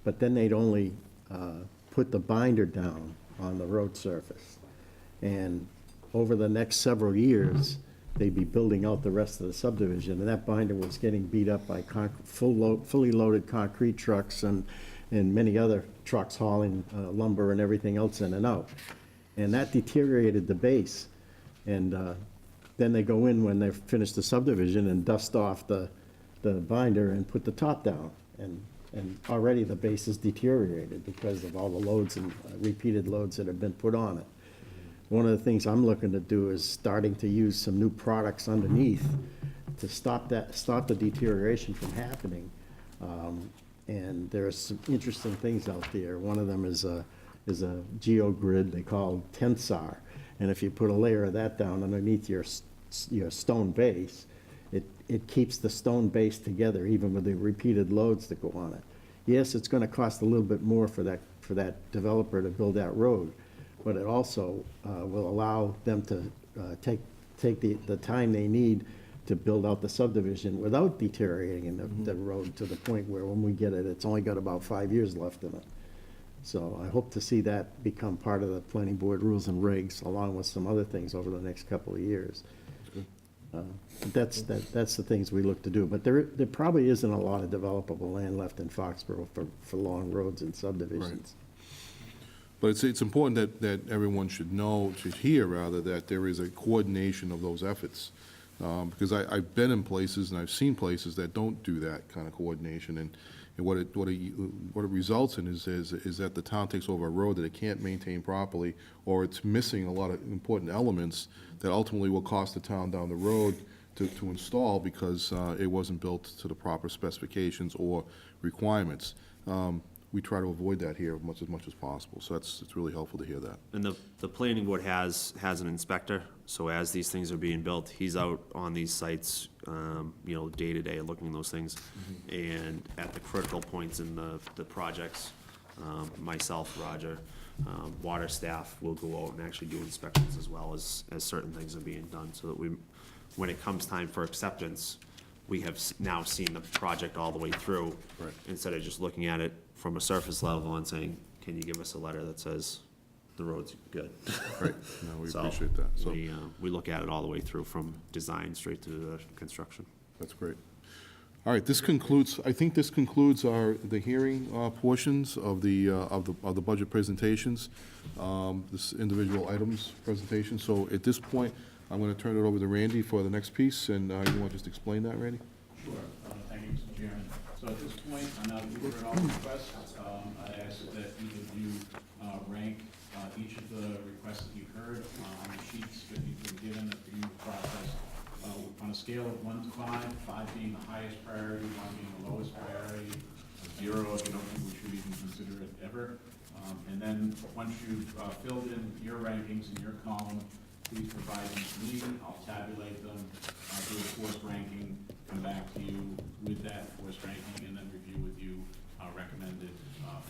but then they'd only put the binder down on the road surface. And over the next several years, they'd be building out the rest of the subdivision, and that binder was getting beat up by fully loaded concrete trucks and many other trucks hauling lumber and everything else in and out. And that deteriorated the base. And then they go in when they've finished the subdivision and dust off the binder and put the top down. And already the base is deteriorated because of all the loads and repeated loads that have been put on it. One of the things I'm looking to do is starting to use some new products underneath to stop the deterioration from happening. And there's some interesting things out there. One of them is a geogrid they call Tensar. And if you put a layer of that down underneath your stone base, it keeps the stone base together even with the repeated loads that go on it. Yes, it's going to cost a little bit more for that developer to build that road, but it also will allow them to take the time they need to build out the subdivision without deteriorating the road to the point where when we get it, it's only got about 5 years left in it. So I hope to see that become part of the planning board rules and regs, along with some other things over the next couple of years. That's the things we look to do. But there probably isn't a lot of developable land left in Foxborough for long roads and subdivisions. But it's important that everyone should know, should hear rather, that there is a coordination of those efforts. Because I've been in places and I've seen places that don't do that kind of coordination, and what it results in is that the town takes over a road that it can't maintain properly, or it's missing a lot of important elements that ultimately will cost the town down the road to install because it wasn't built to the proper specifications or requirements. We try to avoid that here as much as possible, so it's really helpful to hear that. And the planning board has an inspector, so as these things are being built, he's out on these sites, day to day, looking at those things. And at the critical points in the projects, myself, Roger, water staff will go out and actually do inspections as well as certain things are being done, so that when it comes time for acceptance, we have now seen the project all the way through. Instead of just looking at it from a surface level and saying, can you give us a letter that says the road's good? Right, no, we appreciate that. So we look at it all the way through, from design straight to construction. that's great. All right, I think this concludes the hearing portions of the budget presentations, this individual items presentation. So at this point, I'm going to turn it over to Randy for the next piece, and you want to just explain that, Randy? Sure. Thank you, Mr. Chairman. So at this point, now that you've heard all the requests, I ask that each of you rank each of the requests that you've heard on the sheets that you've been given at the review process on a scale of 1 to 5, 5 being the highest priority, 1 being the lowest priority, 0 if you don't think we should even consider it ever. And then once you've filled in your rankings in your column, please provide them to me. I'll tabulate them, do a forced ranking, come back to you with that forced ranking, and then review with you recommended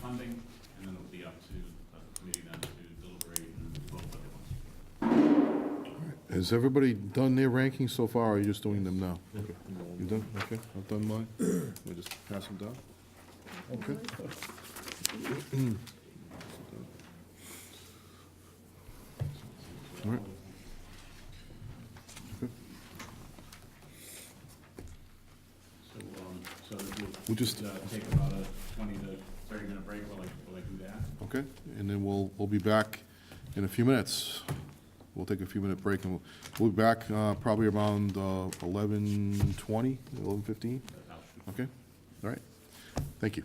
funding, and then it'll be up to the committee then to deliberate and vote what they want. Has everybody done their rankings so far, or are you just doing them now? Okay. You done? Okay, I've done mine. We'll just pass them down. Okay. All right. So We'll just take about a 20 to 30 minute break while I do that. Okay, and then we'll be back in a few minutes. We'll take a few minute break, and we'll be back probably around 11:20, 11:15. Okay, all right. Thank you.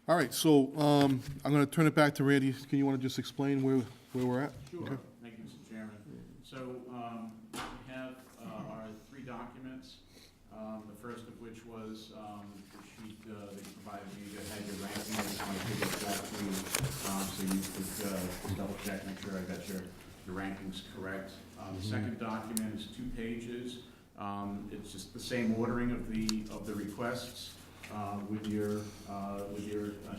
All right, so I'm going to turn it back to Randy. Can you want to just explain where we're at? Sure. Okay. Thank you, Mr. Chairman. So we have our 3 documents. The first of which was the sheet that you provided me that had your ranking. I just want to give it back to you so you could double check, make sure I got your rankings correct. The second document is 2 pages. It's just the same ordering of the requests with your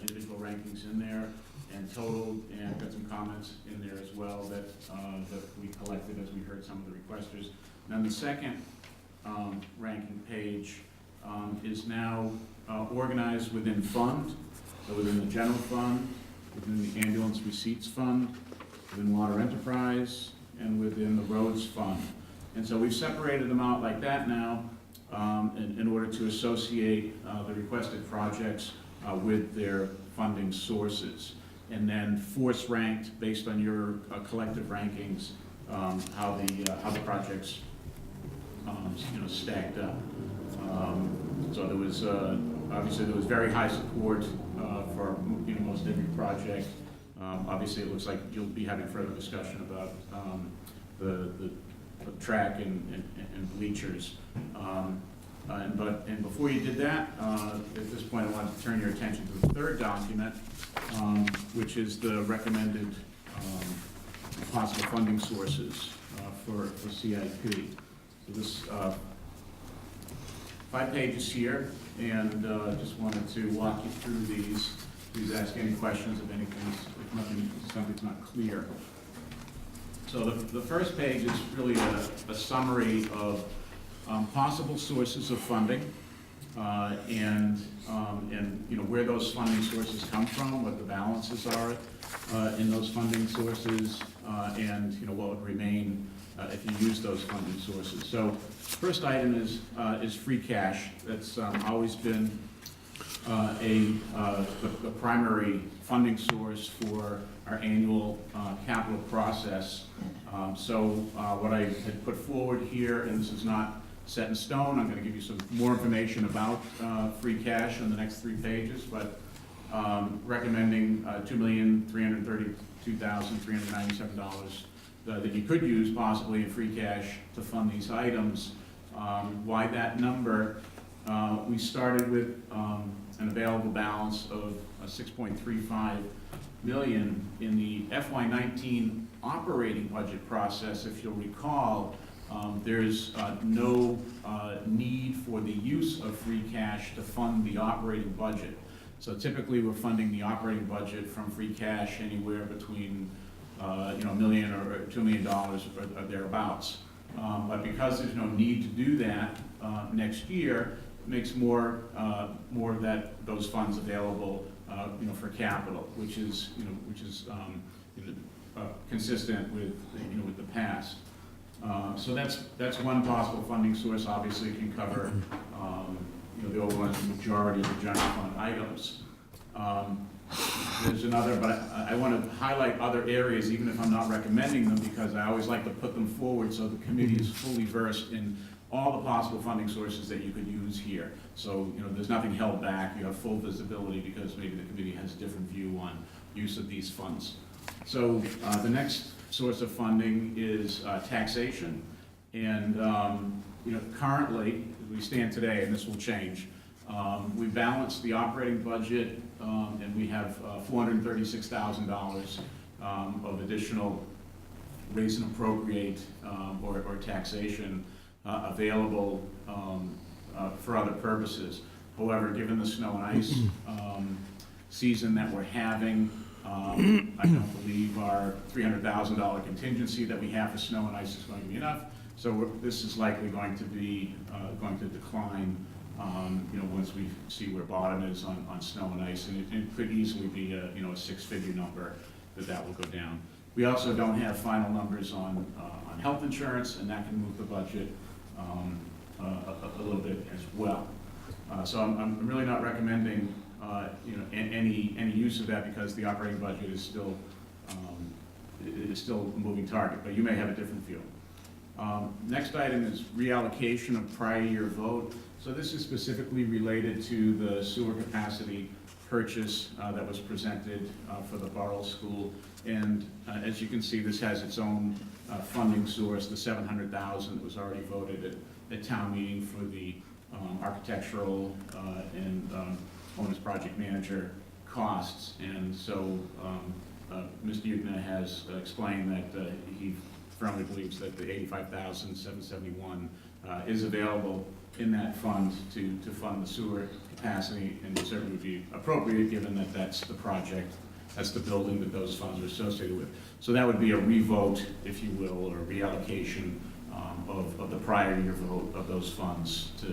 individual rankings in there and total, and got some comments in there as well that we collected as we heard some of the requesters. And then the second ranking page is now organized within fund, so within the general fund, within the ambulance receipts fund, within water enterprise, and within the roads fund. And so we've separated them out like that now in order to associate the requested projects with their funding sources, and then force ranked based on your collective rankings how the projects stacked up. So there was obviously there was very high support for most every project. Obviously, it looks like you'll be having further discussion about the track and bleachers. And before you did that, at this point, I wanted to turn your attention to the third document, which is the recommended possible funding sources for CIP. So this 5 pages here, and just wanted to walk you through these. Please ask any questions if something's not clear. So the first page is really a summary of possible sources of funding and where those funding sources come from, what the balances are in those funding sources, and what would remain if you use those funding sources. So first item is free cash. That's always been the primary funding source for our annual capital process. So what I had put forward here, and this is not set in stone, I'm going to give you some more information about free cash on the next 3 pages, but recommending $2,332,397 that you could use possibly in free cash to fund these items. Why that number? We started with an available balance of $6.35 million in the FY19 operating budget process. If you'll recall, there's no need for the use of free cash to fund the operating budget. So typically, we're funding the operating budget from free cash anywhere between $1 million or $2 million or thereabouts. But because there's no need to do that next year, it makes more of those funds available, for capital, which is consistent with the past. So that's one possible funding source. Obviously, it can cover, the overwhelming majority of the general fund items. There's another, but I want to highlight other areas, even if I'm not recommending them, because I always like to put them forward so the committee is fully versed in all the possible funding sources that you could use here. So, there's nothing held back. You have full visibility because maybe the committee has a different view on use of these funds. So the next source of funding is taxation. And, currently, as we stand today, and this will change, we balance the operating budget and we have $436,000 of additional raise and appropriate or taxation available for other purposes. However, given the snow and ice season that we're having, I don't believe our $300,000 contingency that we have for snow and ice is going to be enough. So this is likely going to be going to decline. Once we see where bottom is on snow and ice, and it could easily be a six-figure number that will go down. We also don't have final numbers on health insurance, and that can move the budget a little bit as well. So I'm really not recommending any use of that because the operating budget is still a moving target, but you may have a different view. Next item is reallocation of prior year vote. So this is specifically related to the sewer capacity purchase that was presented for the Borough School. And as you can see, this has its own funding source, the $700,000 that was already voted at town meeting for the architectural and owner's project manager costs. And so Mr. Yukna has explained that he firmly believes that the $85,771 is available in that fund to fund the sewer capacity, and it certainly would be appropriate given that that's the project, that's the building that those funds are associated with. So that would be a revote, if you will, or a reallocation of the prior year vote of those funds to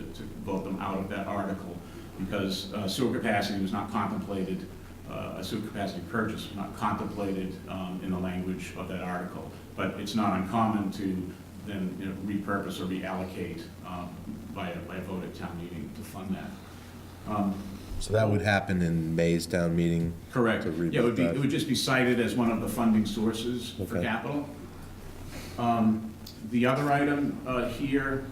vote them out of that article, because sewer capacity was not contemplated, a sewer capacity purchase was not contemplated in the language of that article. But it's not uncommon to then repurpose or reallocate by a vote at town meeting to fund that. So that would happen in May's town meeting? Correct. To Yeah, it would just be cited as one of the funding sources for Okay. capital. The other item here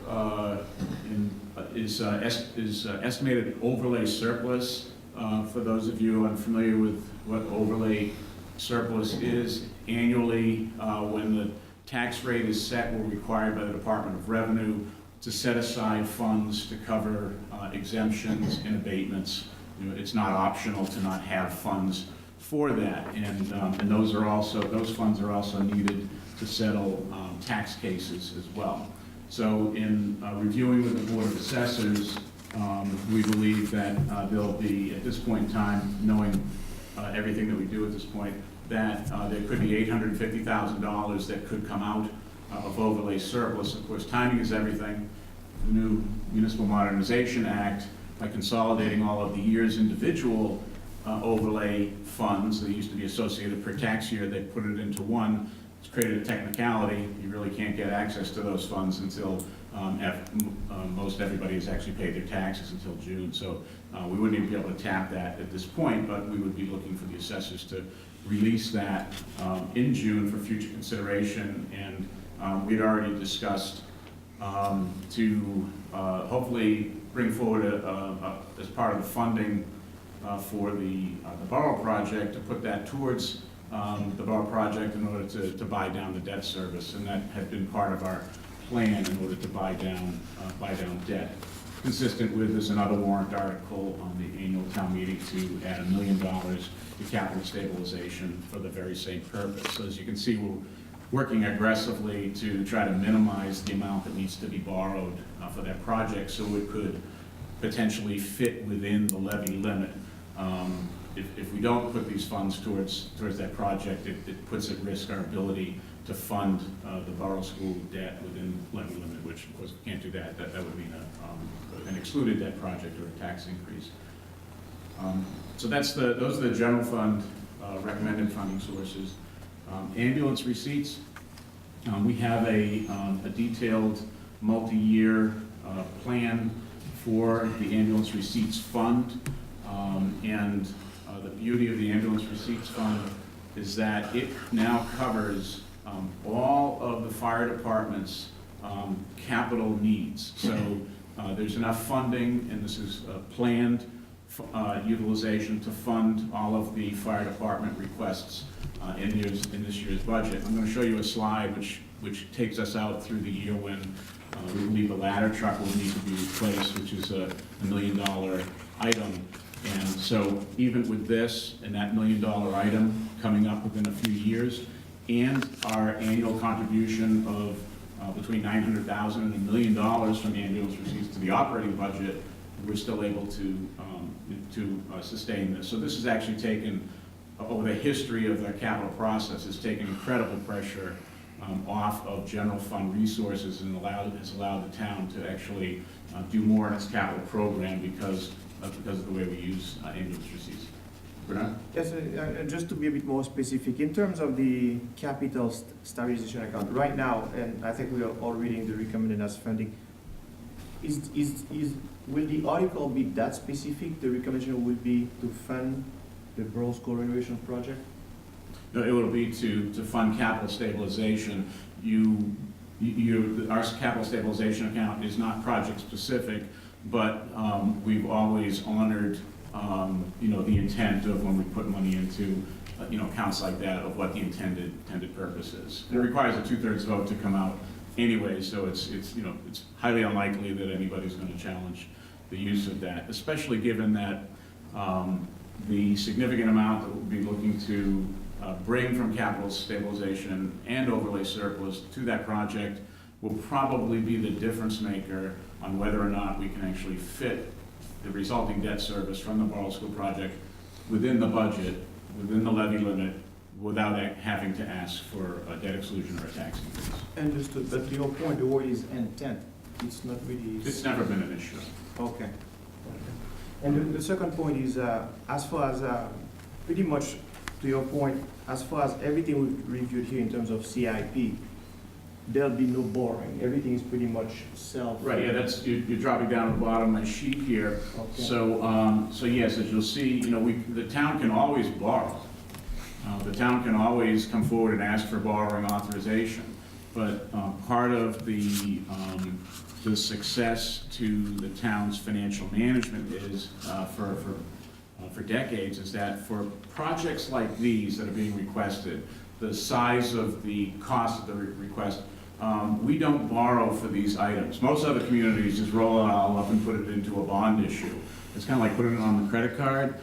is estimated overlay surplus. For those of you unfamiliar with what overlay surplus is, annually when the tax rate is set, we're required by the Department of Revenue to set aside funds to cover exemptions and abatements. It's not optional to not have funds for that, and those funds are also needed to settle tax cases as well. So in reviewing with the Board of Assessors, we believe that there'll be, at this point in time, knowing everything that we do at this point, that there could be $850,000 that could come out of overlay surplus. Of course, timing is everything. The new Municipal Modernization Act, by consolidating all of the year's individual overlay funds that used to be associated per tax year, they put it into one. It's created a technicality. You really can't get access to those funds until most everybody has actually paid their taxes until June. So we wouldn't even be able to tap that at this point, but we would be looking for the assessors to release that in June for future consideration. And we'd already discussed to hopefully bring forward as part of the funding for the borough project, to put that towards the borough project in order to buy down the debt service. And that had been part of our plan in order to buy down debt. Consistent with, there's another warrant article on the annual town meeting to add $1 million to capital stabilization for the very same purpose. So as you can see, we're working aggressively to try to minimize the amount that needs to be borrowed for that project, so it could potentially fit within the levy limit. If we don't put these funds towards that project, it puts at risk our ability to fund the borough school debt within levy limit, which of course we can't do that. That would mean an excluded debt project or a tax increase. So those are the general fund recommended funding sources. Ambulance receipts. We have a detailed multi-year plan for the ambulance receipts fund. And the beauty of the ambulance receipts fund is that it now covers all of the fire department's capital needs. So there's enough funding, and this is planned utilization to fund all of the fire department requests in this year's budget. I'm going to show you a slide which takes us out through the year when we believe the ladder truck will need to be replaced, which is a $1 million item. And so even with this and that $1 million item coming up within a few years, and our annual contribution of between $900,000 and $1 million from ambulance receipts to the operating budget, we're still able to sustain this. So this has actually taken, over the history of the capital process, has taken incredible pressure off of general fund resources and has allowed the town to actually do more in its capital program because of the way we use ambulance receipts. Bernard? Yes, just to be a bit more specific, in terms of the capital stabilization account, right now, and I think we are all reading the recommended as funding, will the article be that specific? The recommendation will be to fund the Borough School renovation project? No, it will be to fund capital stabilization. Our capital stabilization account is not project specific, but we've always honored the intent of when we put money into accounts like that, of what the intended purpose is. And it requires a 2/3 vote to come out anyway, so it's highly unlikely that anybody's going to challenge the use of that, especially given that the significant amount that we'll be looking to bring from capital stabilization and overlay surplus to that project will probably be the difference maker on whether or not we can actually fit the resulting debt service from the Borough School project within the budget, within the levy limit, without having to ask for a debt exclusion or a tax increase. Understood, but to your point, the word is intent. It's not really... It's never been an issue. Okay. And the second point is, as far as, pretty much to your point, as far as everything we've reviewed here in terms of CIP, there'll be no borrowing. Everything is pretty much self. Right, yeah, that's, you're dropping down at the bottom of my sheet here. Okay. So yes, as you'll see, the town can always borrow. The town can always come forward and ask for borrowing authorization. But part of the success to the town's financial management is, for decades, is that for projects like these that are being requested, the size of the cost of the request, we don't borrow for these items. Most other communities just roll it all up and put it into a bond issue. It's kind of like putting it on the credit card.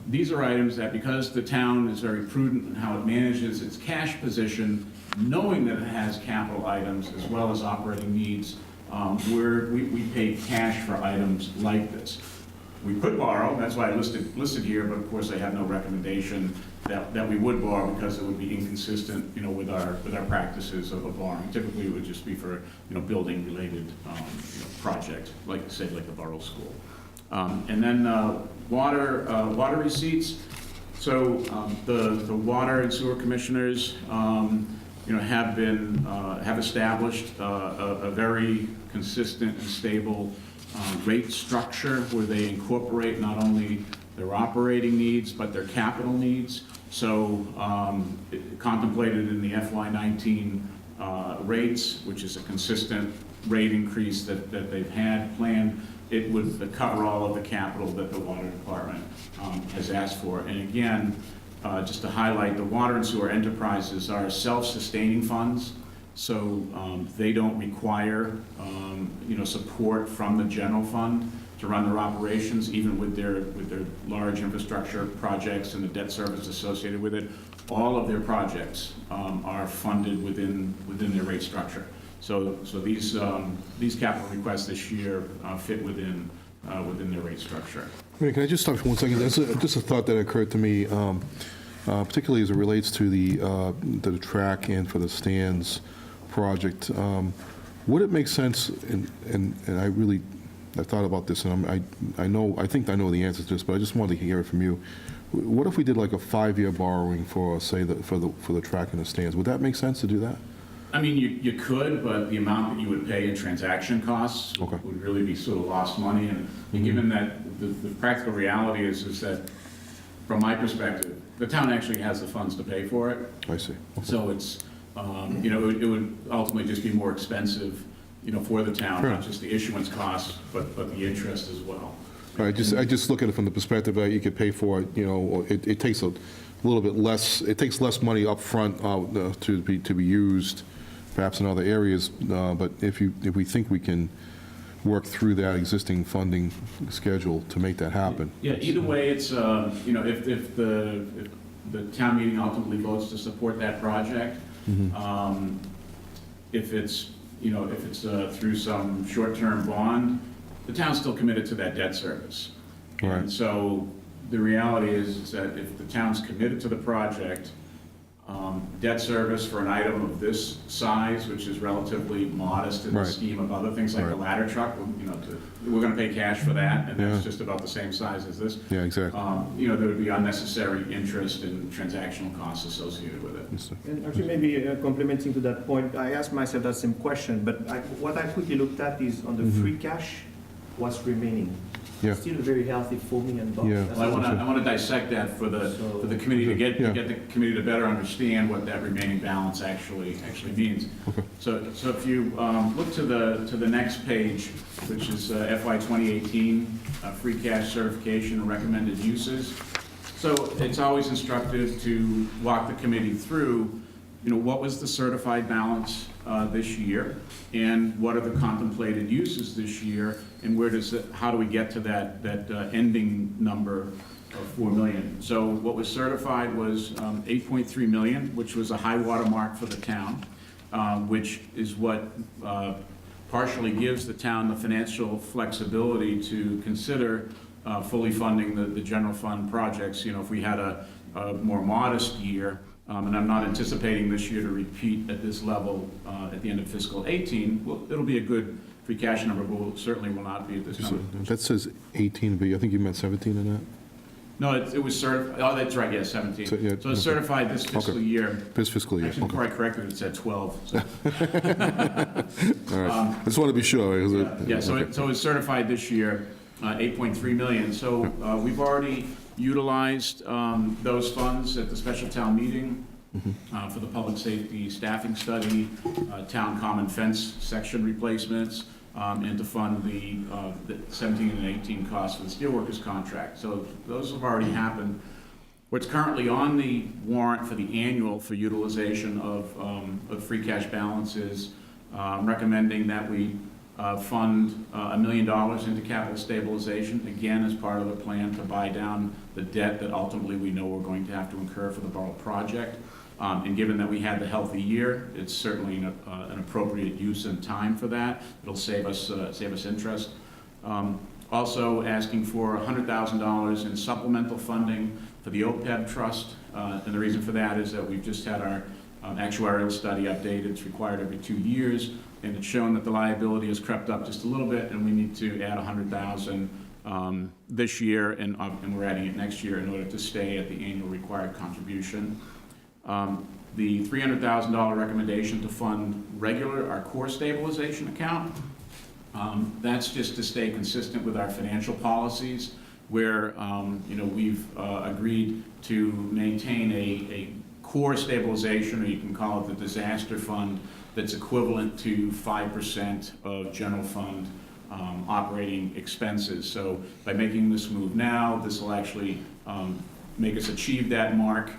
These are items that, because the town is very prudent in how it manages its cash position, knowing that it has capital items as well as operating needs, we pay cash for items like this. We could borrow, that's why I listed here, but of course I have no recommendation that we would borrow, because it would be inconsistent, with our practices of borrowing. Typically, it would just be for, building-related projects, like the Borough School. And then water receipts. So the water and sewer commissioners, have established a very consistent and stable rate structure where they incorporate not only their operating needs but their capital needs. So contemplated in the FY19 rates, which is a consistent rate increase that they've had planned, it would cover all of the capital that the water department has asked for. And again, just to highlight, the water and sewer enterprises are self-sustaining funds, so they don't require support from the general fund to run their operations, even with their large infrastructure projects and the debt service associated with it. All of their projects are funded within their rate structure. So these capital requests this year fit within their rate structure. Can I just stop for 1 second? That's just a thought that occurred to me, particularly as it relates to the track and for the stands project. Would it make sense, and I thought about this, and I think I know the answer to this, but I just wanted to hear it from you. What if we did like a 5-year borrowing for, say, for the track and the stands? Would that make sense to do that? I mean, you could, but the amount that you would pay in transaction costs Okay. would really be sort of lost money. And given that the practical reality is that, from my perspective, the town actually has the funds to pay for it. I see. So it's, you know, it would ultimately just be more expensive, you know, for the town, Sure. not just the issuance costs, but the interest as well. I just look at it from the perspective that you could pay for it, you know, it takes a little bit less, it takes less money up front to be used perhaps in other areas, but if we think we can work through that existing funding schedule to make that happen. Yeah, either way, it's, you know, if the town meeting ultimately votes to support that project, if it's, you know, if it's through some short-term bond, the town's still committed to that debt service. Right. And so the reality is that if the town's committed to the project, debt service for an item of this size, which is relatively modest in the Right. scheme of other things like the Right. ladder truck, you know, we're gonna pay cash for that, and that's Yeah. just about the same size as this. Yeah, exactly. You know, there would be unnecessary interest and transactional costs associated with it. And actually, maybe complementing to that point, I asked myself that same question, but what I quickly looked at is on the free cash, what's remaining. Yeah. Still a very healthy $4 million. Yeah. That's Well, what- I wanna dissect that for the committee to get the committee to better understand what that remaining balance actually means. So if you look to the next page, which is FY 2018 free cash certification and recommended uses. So it's always instructive to walk the committee through, you know, what was the certified balance this year, and what are the contemplated uses this year, and how do we get to that ending number of 4 million? So what was certified was 8.3 million, which was a high water mark for the town, which is what partially gives the town the financial flexibility to consider fully funding the general fund projects. You know, if we had a more modest year, and I'm not anticipating this year to repeat at this level at the end of fiscal 18, well, it'll be a good free cash number, but certainly will not be at this number. That says 18, but I think you meant 17 in that? No, it was certified, oh, that's right, yes, 17. So, yeah, So it's certified this fiscal Okay. year. This fiscal year, Actually, before okay. I corrected it, it said 12. So. All right. I just want to be sure. Yeah, so Okay. it was certified this year, 8.3 million. So we've already utilized those funds at the special town meeting for the public safety staffing study, town common fence section replacements, and to fund the 17 and 18 costs for the steelworkers contract. So those have already happened. What's currently on the warrant for the annual for utilization of free cash balance is recommending that we fund $1 million into capital stabilization, again, as part of the plan to buy down the debt that ultimately we know we're going to have to incur for the borough project. And given that we had the healthy year, it's certainly an appropriate use and time for that. It'll save us interest. Also asking for $100,000 in supplemental funding for the OPEB trust. And the reason for that is that we've just had our actuarial study updated. It's required every 2 years, and it's shown that the liability has crept up just a little bit, and we need to add $100,000 this year, and we're adding it next year in order to stay at the annual required contribution. The $300,000 recommendation to fund our core stabilization account. That's just to stay consistent with our financial policies, where you know, we've agreed to maintain a core stabilization, or you can call it the disaster fund, that's equivalent to 5% of general fund operating expenses. So by making this move now, this will actually make us achieve that mark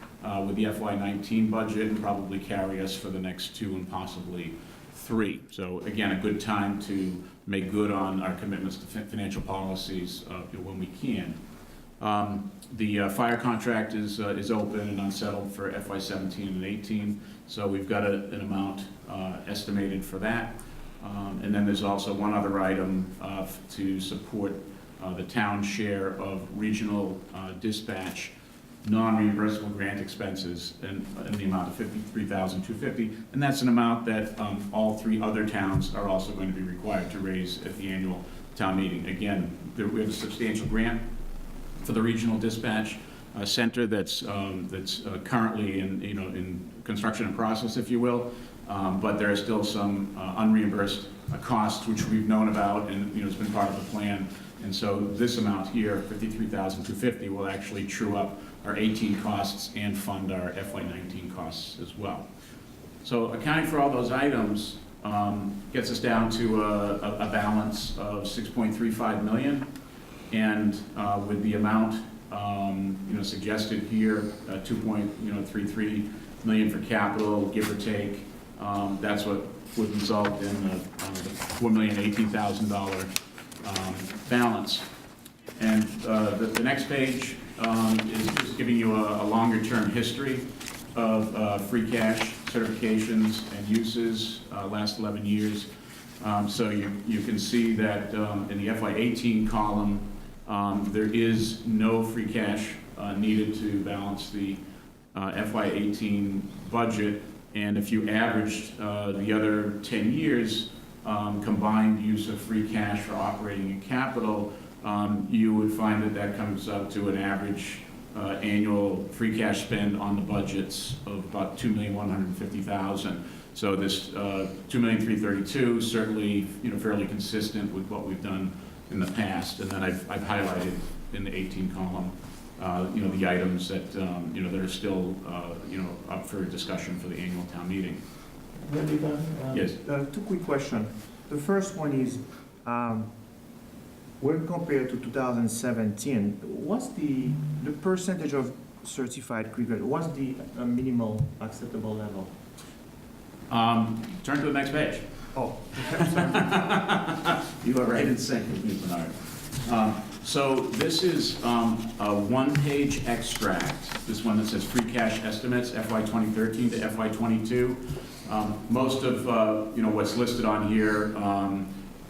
with the FY19 budget, and probably carry us for the next 2 and possibly 3. So again, a good time to make good on our commitments to financial policies when we can. The fire contract is open and unsettled for FY17 and 18, so we've got an amount estimated for that. And then there's also one other item to support the town share of regional dispatch non-reimbursable grant expenses in the amount of $53,250, and that's an amount that all 3 other towns are also going to be required to raise at the annual town meeting. Again, we have a substantial grant for the regional dispatch center that's currently in construction and process, if you will. but there are still some unreimbursed costs which we've known about and, it's been part of the plan. And so this amount here, $53,250, will actually true up our 18 costs and fund our FY19 costs as well. So accounting for all those items gets us down to a balance of $6.35 million, and with the amount suggested here, $2.33 million for capital, give or take, that's what would result in the $4,018,000 balance. And the next page is just giving you a longer-term history of free cash certifications and uses, last 11 years. So you can see that in the FY18 column, there is no free cash needed to balance the FY18 budget. And if you averaged the other 10 years, combined use of free cash for operating and capital, you would find that that comes up to an average annual free cash spend on the budgets of about $2,150,000. So this $2,332,000 certainly fairly consistent with what we've done in the past. And then I've highlighted in the 18 column the items that that are still up for discussion for the annual town meeting. Yes. 2 quick questions. The first one is, when compared to 2017, what's the percentage of certified cricket? What's the minimal acceptable level? Turn to the next page. Oh. You are right in sync with me, Bernard. So this is a one-page extract, this one that says free cash estimates, FY 2013 to FY 22. Most of what's listed on here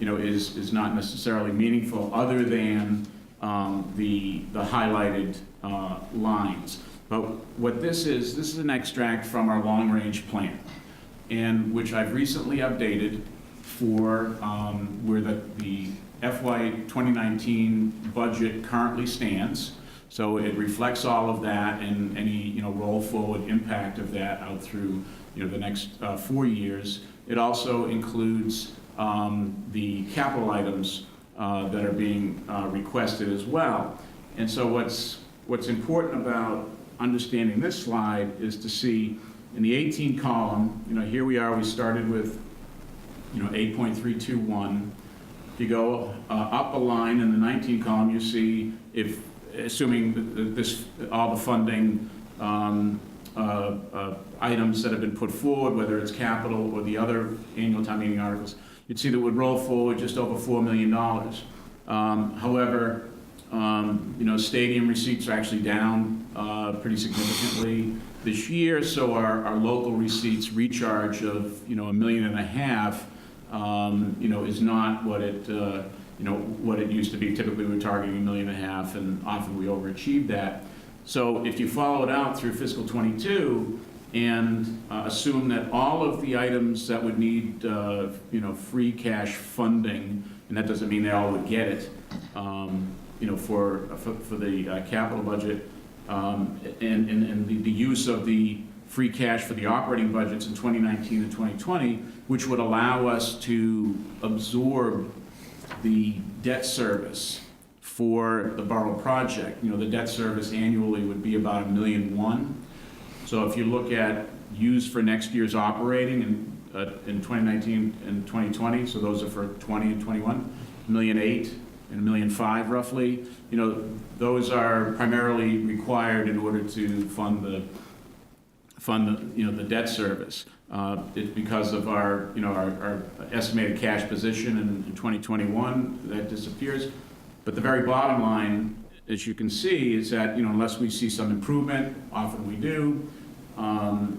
is not necessarily meaningful other than the highlighted lines. But what this is an extract from our long-range plan, and which I've recently updated for where the FY 2019 budget currently stands. So it reflects all of that and any roll forward impact of that out through the next 4 years. It also includes the capital items that are being requested as well. And so what's important about understanding this slide is to see in the 18 column, here we are, we started with 8.321. If you go up a line in the 19 column, you see assuming that all the funding items that have been put forward, whether it's capital or the other annual town meeting articles, you'd see that would roll forward just over $4 million. However, stadium receipts are actually down pretty significantly this year, so our local receipts recharge of $1.5 million is not what it what it used to be. Typically we're targeting $1.5 million, and often we overachieve that. So if you follow it out through fiscal 22 and assume that all of the items that would need free cash funding, and that doesn't mean they all would get it, for the capital budget, and the use of the free cash for the operating budgets in 2019 and 2020, which would allow us to absorb the debt service for the borough project. The debt service annually would be about $1.1 million. So if you look at used for next year's operating in 2019 and 2020, so those are for 20 and 21, $1.8 million and $1.5 million roughly. Those are primarily required in order to fund the debt service. It's because of our estimated cash position in 2021 that disappears. But the very bottom line, as you can see, is that unless we see some improvement, often we do,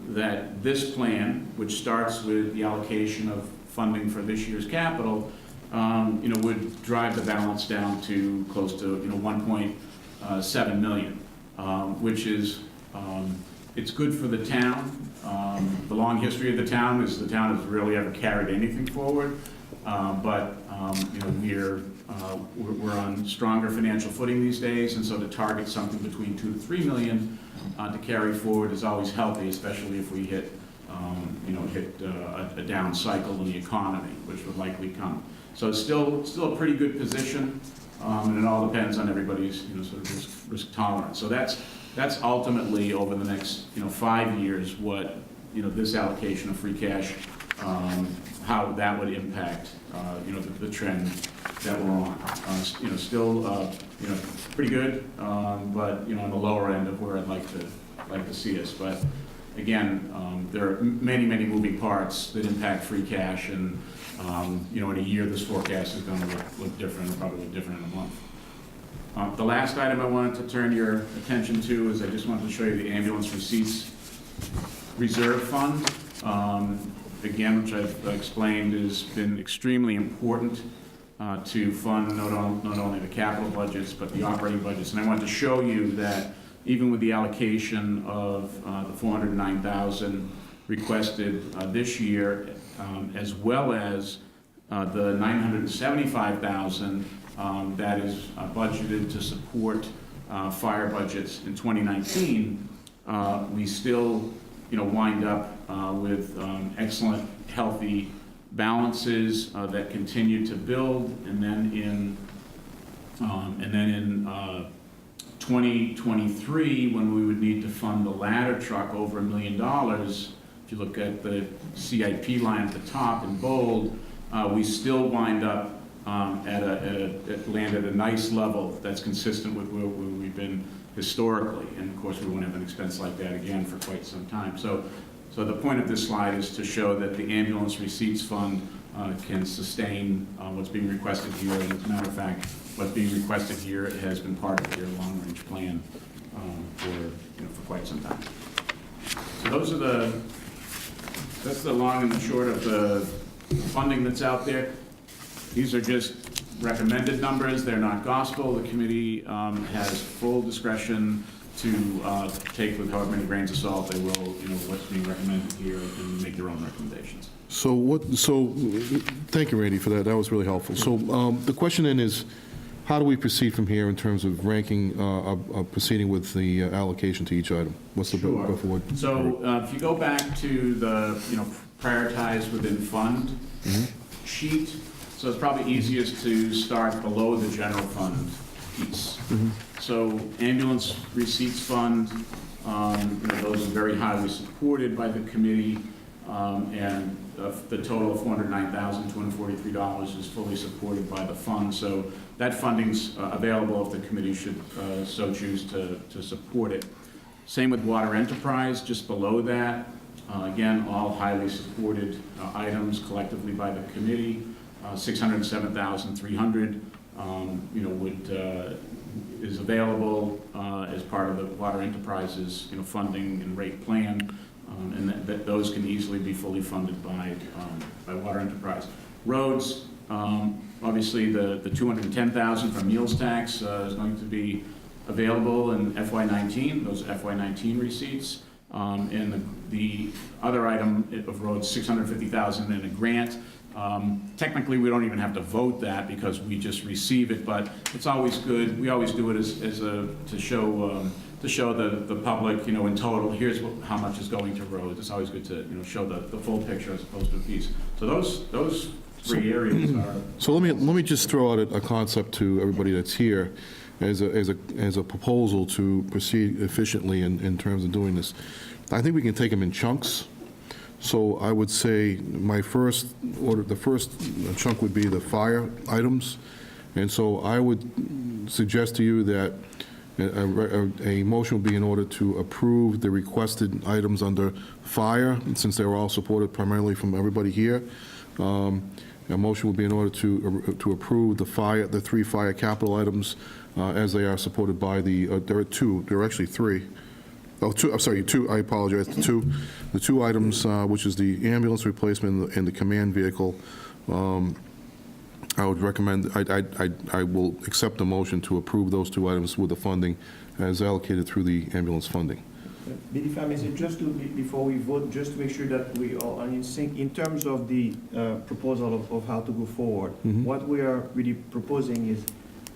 that this plan, which starts with the allocation of funding for this year's capital, would drive the balance down to close to $1.7 million, which is it's good for the town. The long history of the town is the town has really ever carried anything forward, but we're on stronger financial footing these days, and so to target something between $2 to $3 million to carry forward is always healthy, especially if we hit hit a down cycle in the economy, which would likely come. So it's still a pretty good position, and it all depends on everybody's, sort of risk tolerance. So that's ultimately over the next, 5 years what, this allocation of free cash, how that would impact, the trend that we're on. Still, pretty good, but, on the lower end of where I'd like to see us. But again, there are many, many moving parts that impact free cash, and, in a year, this forecast is going to look different, or probably look different in a month. The last item I wanted to turn your attention to is I just wanted to show you the ambulance receipts reserve fund. Again, which I've explained, has been extremely important to fund not only the capital budgets, but the operating budgets. And I wanted to show you that even with the allocation of the $409,000 requested this year, as well as the $975,000 that is budgeted to support fire budgets in 2019, we still, wind up with excellent, healthy balances that continue to build, and then in 2023, when we would need to fund the ladder truck over $1 million, if you look at the CIP line at the top in bold, we still wind up land at a nice level that's consistent with where we've been historically. And of course, we won't have an expense like that again for quite some time. So the point of this slide is to show that the ambulance receipts fund can sustain what's being requested here. And as a matter of fact, what's being requested here has been part of their long-range plan for quite some time. So that's the long and the short of the funding that's out there. These are just recommended numbers. They're not gospel. The committee has full discretion to take with however many grains of salt they will, what's being recommended here, and make their own recommendations. So thank you, Randy, for that. That was really helpful. So the question then is, how do we proceed from here in terms of ranking, proceeding with the allocation to each item? What's the go forward? So if you go back to the, prioritize within fund sheet, so it's probably easiest to start below the general fund piece. So ambulance receipts fund, those are very highly supported by the committee, and the total of $409,243 is fully supported by the fund. So that funding's available if the committee should so choose to support it. Same with water enterprise, just below that. Again, all highly supported items collectively by the committee. $607,300, is available as part of the water enterprise's, funding and rate plan, and that those can easily be fully funded by water enterprise. Roads, obviously the $210,000 from meals tax is going to be available in FY19. Those are FY19 receipts. And the other item of roads, $650,000 in a grant. Technically, we don't even have to vote that because we just receive it, but it's always good. We always do it to show the public, in total, here's how much is going to roads. It's always good to, show the full picture as opposed to a piece. So those three areas are. So let me just throw out a concept to everybody that's here as a proposal to proceed efficiently in terms of doing this. I think we can take them in chunks. So I would say the first chunk would be the fire items. And so I would suggest to you that a motion would be in order to approve the requested items under fire, since they were all supported primarily from everybody here. A motion would be in order to approve the three fire capital items as they are supported by there are actually three. Oh, two, I'm sorry, two, I apologize, the two items, which is the ambulance replacement and the command vehicle. I would recommend, I will accept the motion to approve those two items with the funding as allocated through the ambulance funding. But if I may say, just before we vote, just to make sure that we are in sync, in terms of the proposal of how to go forward, what we are really proposing is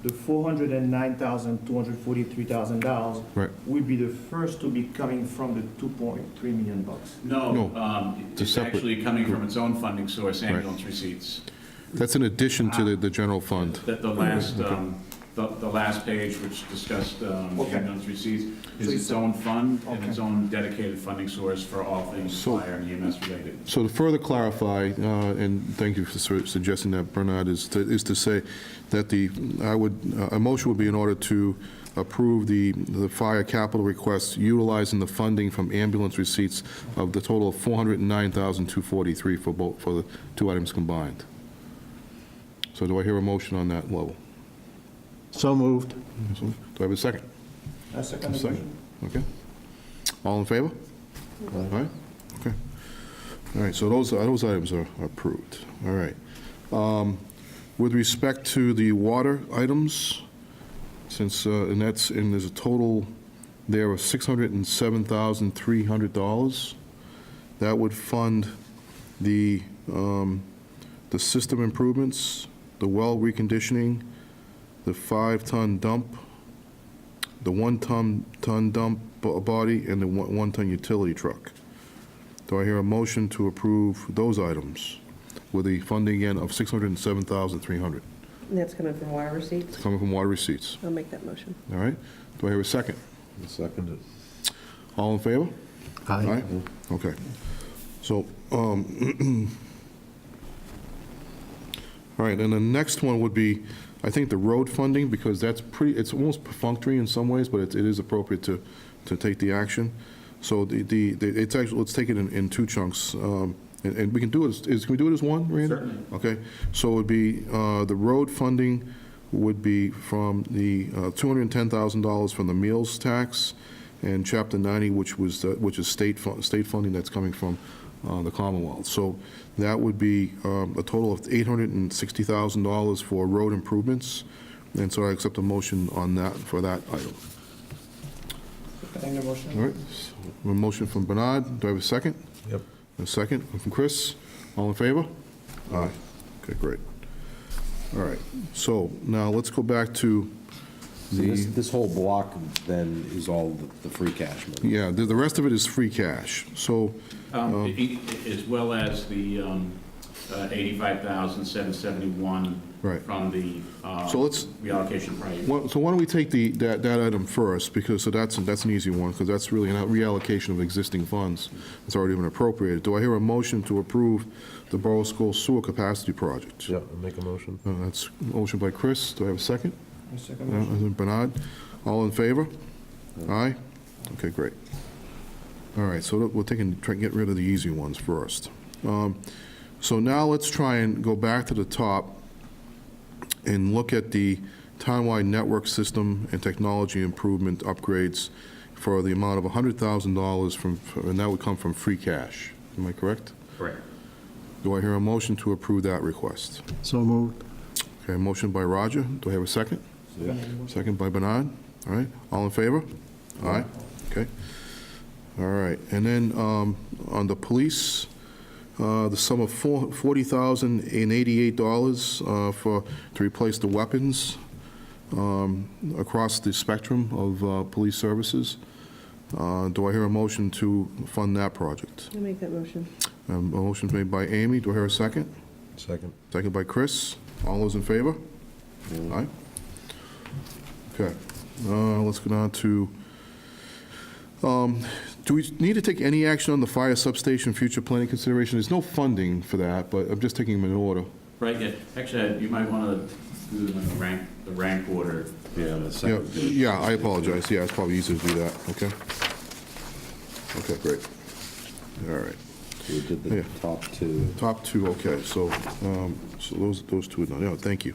the $409,243,000 Right. would be the first to be coming from the $2.3 million. No, It's a it's separate actually coming from its own funding source, Right. ambulance receipts. That's in addition to the general fund. The last page, which discussed Okay. ambulance receipts, is So its own fund and Okay. its own dedicated funding source for all things So- fire and EMS related. So to further clarify, and thank you for suggesting that, Bernard, is to say that a motion would be in order to approve the fire capital request utilizing the funding from ambulance receipts of the total of $409,243 for the two items combined. So do I hear a motion on that level? So moved. Do I have a second? I second the Second. motion. Okay. All in favor? All right, okay. All right, so those items are approved. All right. With respect to the water items, since, and there's a total there of $607,300, that would fund the system improvements, the well reconditioning, the 5-ton dump, the 1-ton dump body, and the 1-ton utility truck. Do I hear a motion to approve those items with the funding again of $607,300? And that's coming from water receipts? It's coming from water receipts. I'll make that motion. All right? Do I hear a second? Second it. All in favor? Aye. Okay. So, all right, and the next one would be, I think, the road funding, because it's almost perfunctory in some ways, but it is appropriate to take the action. So it's actually, let's take it in two chunks. And we can do it, can we do it as one, Randy? Certainly. Okay, so it would be, the road funding would be from the $210,000 from the meals tax and Chapter 90, which is state funding that's coming from the Commonwealth. So that would be a total of $860,000 for road improvements. And so I accept a motion on that, for that item. Second the motion. All right, so a motion from Bernard, do I have a second? Yep. A second from Chris, all in favor? Aye. Okay, great. All right, so now let's go back to So this whole block then is all the free cash money? yeah, the rest of it is free cash, so, As well as the $85,771 right. from the So let's- reallocation price. So why don't we take that item first, because that's an easy one, because that's really a reallocation of existing funds. It's already been appropriated. Do I hear a motion to approve the Borough School Sewer Capacity Project? Yeah, I'll make a motion. That's a motion by Chris. Do I have a second? I second the motion. Bernard. All in favor? Aye? Okay, great. All right, so we'll try and get rid of the easy ones first. So now let's try and go back to the top and look at the townwide network system and technology improvement upgrades for the amount of $100,000 and that would come from free cash. Am I correct? Correct. Do I hear a motion to approve that request? So moved. Okay, motion by Roger. Do I have a second? Second the motion. Second by Bernard. All right, all in favor? Aye. Okay. All right, and then on the police, the sum of $40,088 to replace the weapons across the spectrum of police services. Do I hear a motion to fund that project? I'll make that motion. A motion made by Amy. Do I hear a second? Second. Second by Chris. All those in favor? Aye. Okay. Let's go down to, do we need to take any action on the fire substation future planning consideration? There's no funding for that, but I'm just taking them in order. Right, yeah. Actually, you might want to do them in the rank order. Yeah, the Yeah, second. yeah, I apologize. Yeah, it's probably easier to do that, okay? Okay, great. All right. We did Yeah. the top two. Top two, okay, so those two are done, yeah, thank you.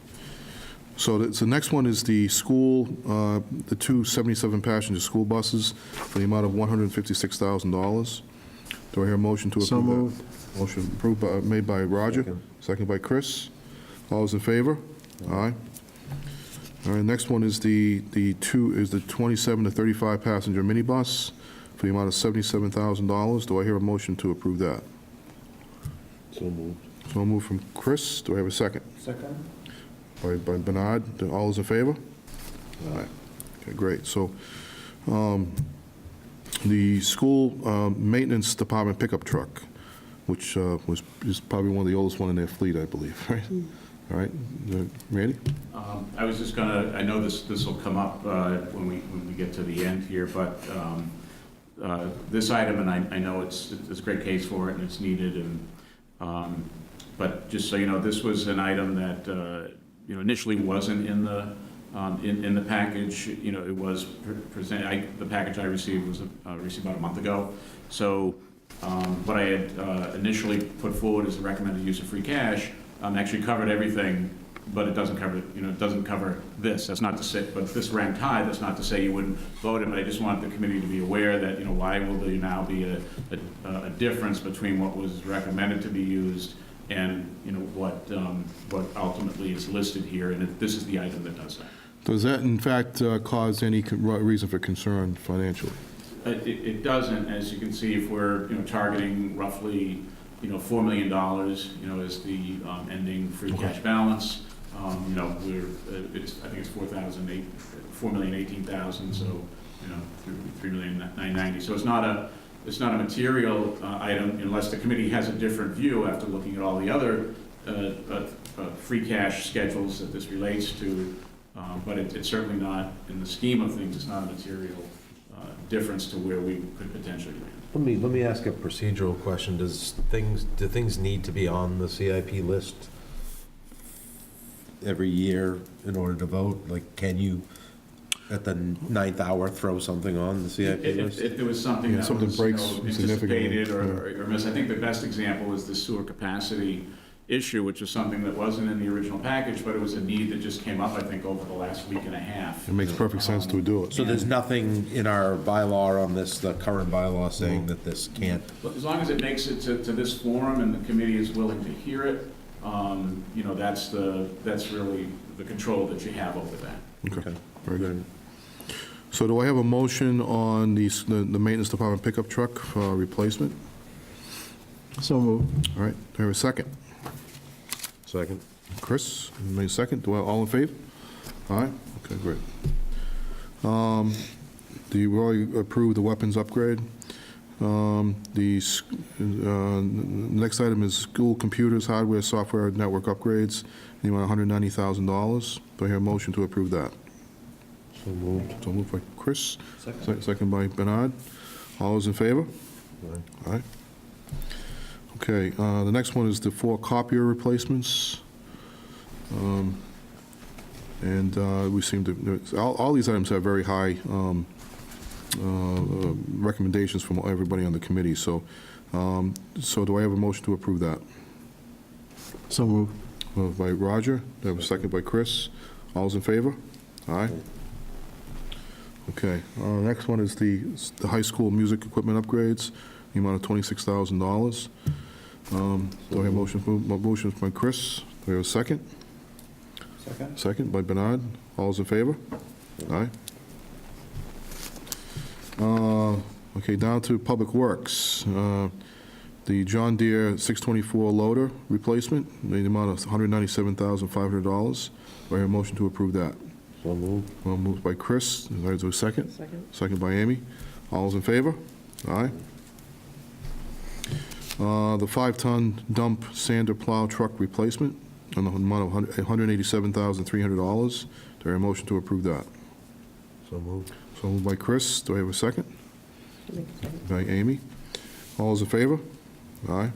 So the next one is the school, the two 77-passenger school buses for the amount of $156,000. Do I hear a motion to approve that? So moved. Motion approved made by Roger, second by Chris. All those in favor? Aye. All right, next one is the 27 to 35-passenger minibus for the amount of $77,000. Do I hear a motion to approve that? So moved. So I'll move from Chris. Do I have a second? Second. by Bernard. All those in favor? All right. Okay, great. So, the school maintenance department pickup truck, which is probably one of the oldest one in their fleet, I believe, right? All right, Randy? I was just gonna, I know this will come up when we get to the end here, but this item, and I know it's a great case for it and it's needed, and but just so you know, this was an item that initially wasn't in the package. It was presented. The package I received was received about a month ago. So what I had initially put forward as a recommended use of free cash actually covered everything, but it doesn't cover, it doesn't cover this. That's not to say, but this ranked high, that's not to say you wouldn't vote it, but I just want the committee to be aware that, why will there now be a difference between what was recommended to be used and, what ultimately is listed here, and this is the item that does that. Does that, in fact, cause any reason for concern financially? It doesn't, as you can see, if we're, targeting roughly, $4 million, as the ending free cash balance. We're, I think it's 4,018,000, so, 3,990,000. So it's not a material item unless the committee has a different view after looking at all the other free cash schedules that this relates to. But it's certainly not, in the scheme of things, it's not a material difference to where we could potentially land. Let me ask a procedural question. Do things need to be on the CIP list every year in order to vote? Like, can you, at the 9th hour, throw something on the CIP list? If there was something that something was breaks anticipated or missed, I think the best example is the sewer capacity issue, which is something that wasn't in the original package, but it was a need that just came up, I think, over the last week and a half. It makes perfect sense to do it. So there's nothing in our bylaw on this, the current bylaw, saying that this can't? But as long as it makes it to this forum and the committee is willing to hear it, that's really the control that you have over that. Okay, very good. So do I have a motion on the maintenance department pickup truck for replacement? So moved. All right, do I have a second? Second. Chris, made a second. Do I, all in favor? All right, okay, great. Do you already approve the weapons upgrade? Next item is school computers, hardware, software, network upgrades, the amount of $190,000. Do I hear a motion to approve that? So moved. So moved by Chris. Second by Bernard. All those in favor? All right. Okay, the next one is the 4 copier replacements. We seem to, all these items have very high recommendations from everybody on the committee, so do I have a motion to approve that? So moved. Moved by Roger, do I have a second by Chris? All those in favor? Aye. Okay, next one is the high school music equipment upgrades, the amount of $26,000. Do I have a motion by Chris? Do I have a second? Second. Second by Bernard. All those in favor? Aye. Okay, down to Public Works. The John Deere 624 loader replacement, the amount of $197,500. Do I have a motion to approve that? So moved. Well, moved by Chris. Is there a second? Second. Second by Amy. All those in favor? Aye. The 5-ton dump sander plow truck replacement on the amount of $187,300. Do I have a motion to approve that? So moved. So moved by Chris. Do I have a second? Make a second. By Amy. All those in favor? Aye.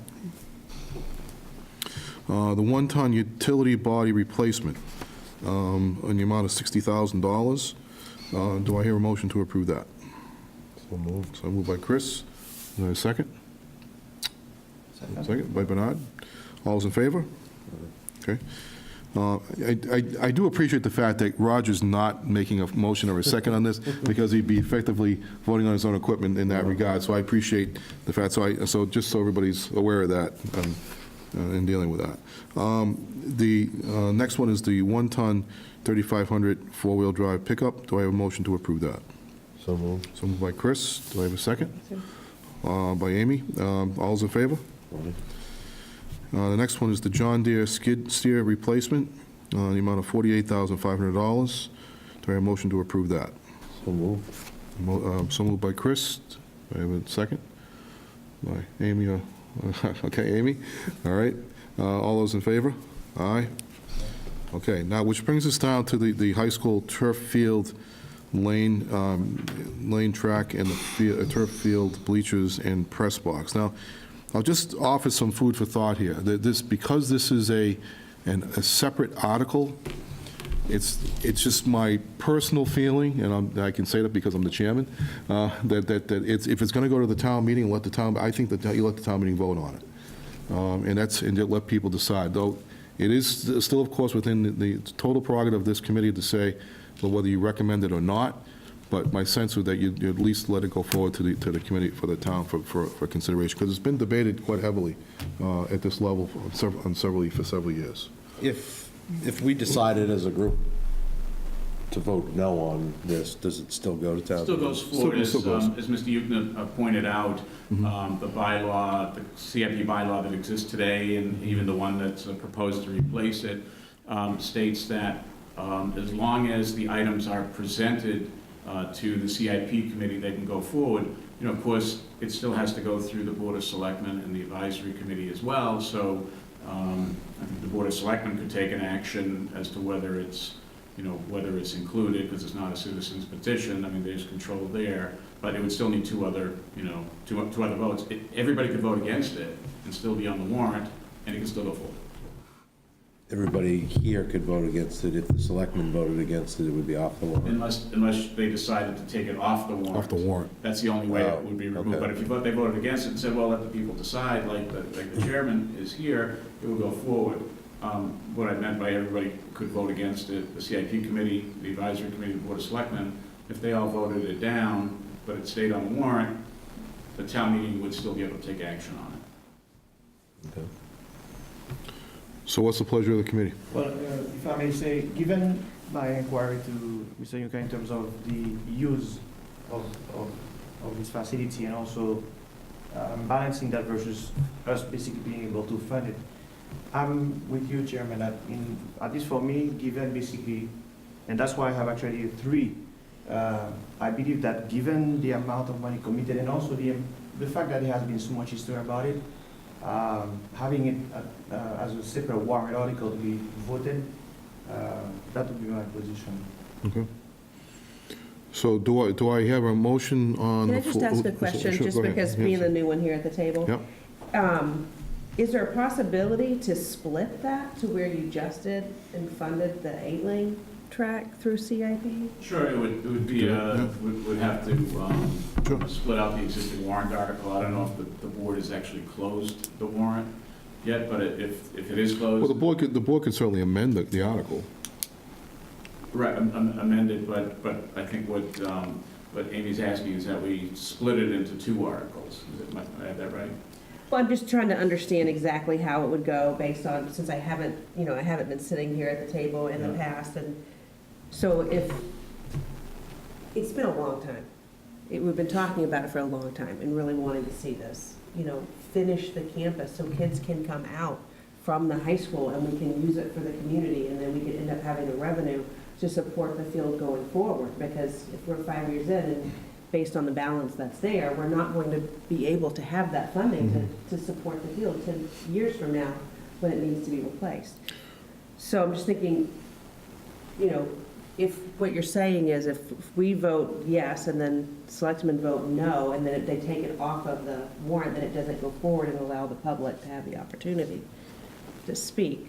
The 1-ton utility body replacement on the amount of $60,000. Do I hear a motion to approve that? So moved. So moved by Chris. Do I have a second? Second by Bernard. All those in favor? Okay. I do appreciate the fact that Roger's not making a motion or a second on this, because he'd be effectively voting on his own equipment in that regard. So I appreciate the fact. So just so everybody's aware of that in dealing with that. The next one is the 1-ton 3,500 4-wheel drive pickup. Do I have a motion to approve that? So moved. So moved by Chris. Do I have a second? By Amy. All those in favor? The next one is the John Deere skid steer replacement the amount of $48,500. Do I have a motion to approve that? So moved. So moved by Chris. Do I have a second? By Amy. Okay, Amy. All right. All those in favor? Aye. Okay, now, which brings us down to the high school turf field lane track and the turf field bleachers and press box. Now, I'll just offer some food for thought here. Because this is a separate article, it's just my personal feeling, and I can say that because I'm the chairman, that if it's going to go to the town meeting, I think that you let the town meeting vote on it. And you let people decide. Though it is still, of course, within the total prerogative of this committee to say whether you recommend it or not, but my sense is that you at least let it go forward to the committee for the town for consideration, because it's been debated quite heavily at this level for several years. If we decided as a group to vote no on this, does it still go to town? Still goes forward, Still goes. as Mr. Yukna pointed out, the bylaw, the CIP bylaw that exists today, and even the one that's proposed to replace it, states that as long as the items are presented to the CIP committee, they can go forward. You know, of course, it still has to go through the Board of Selectmen and the Advisory Committee as well, so I think the Board of Selectmen could take an action as to whether it's, whether it's included, because it's not a citizen's petition. I mean, there's control there, but it would still need two other votes. Everybody could vote against it and still be on the warrant, and it can still go forward. Everybody here could vote against it. If the selectmen voted against it, it would be off the warrant. Unless they decided to take it off the warrant. Off the warrant. That's the only way it would be removed. Okay. But if they voted against it and said, well, let the people decide, like the chairman is here, it would go forward. What I meant by everybody could vote against it, the CIP committee, the advisory committee, the Board of Selectmen, if they all voted it down, but it stayed on the warrant, the town meeting would still be able to take action on it. Okay. So what's the pleasure of the committee? Well, if I may say, given my inquiry to Mr. Yuka in terms of the use of this facility and also balancing that versus us basically being able to fund it, I'm with you, Chairman, that at least for me, given basically, and that's why I have actually three, I believe that given the amount of money committed and also the fact that there has been so much history about it, having it as a separate warrant article to be voted, that would be my position. Okay. So do I have a motion on? Can I just ask a question, Sure, just go ahead. because being the new one here at the table? Yep. Is there a possibility to split that to where you just did and funded the 8-lane track through CIP? Sure, it would be, would have to split out the existing warrant article. I don't know if the board has actually closed the warrant yet, but if it is closed. Well, the board could certainly amend the article. Right, amended, but I think what Amy's asking is that we split it into two articles. Am I have that right? Well, I'm just trying to understand exactly how it would go based on, since I haven't been sitting here at the table in the past, and so it's been a long time. We've been talking about it for a long time and really wanting to see this, finish the campus so kids can come out from the high school and we can use it for the community, and then we could end up having the revenue to support the field going forward, because if we're 5 years in and based on the balance that's there, we're not going to be able to have that funding to support the field 10 years from now when it needs to be replaced. So I'm just thinking, if what you're saying is if we vote yes and then selectmen vote no, and then if they take it off of the warrant, then it doesn't go forward and allow the public to have the opportunity to speak.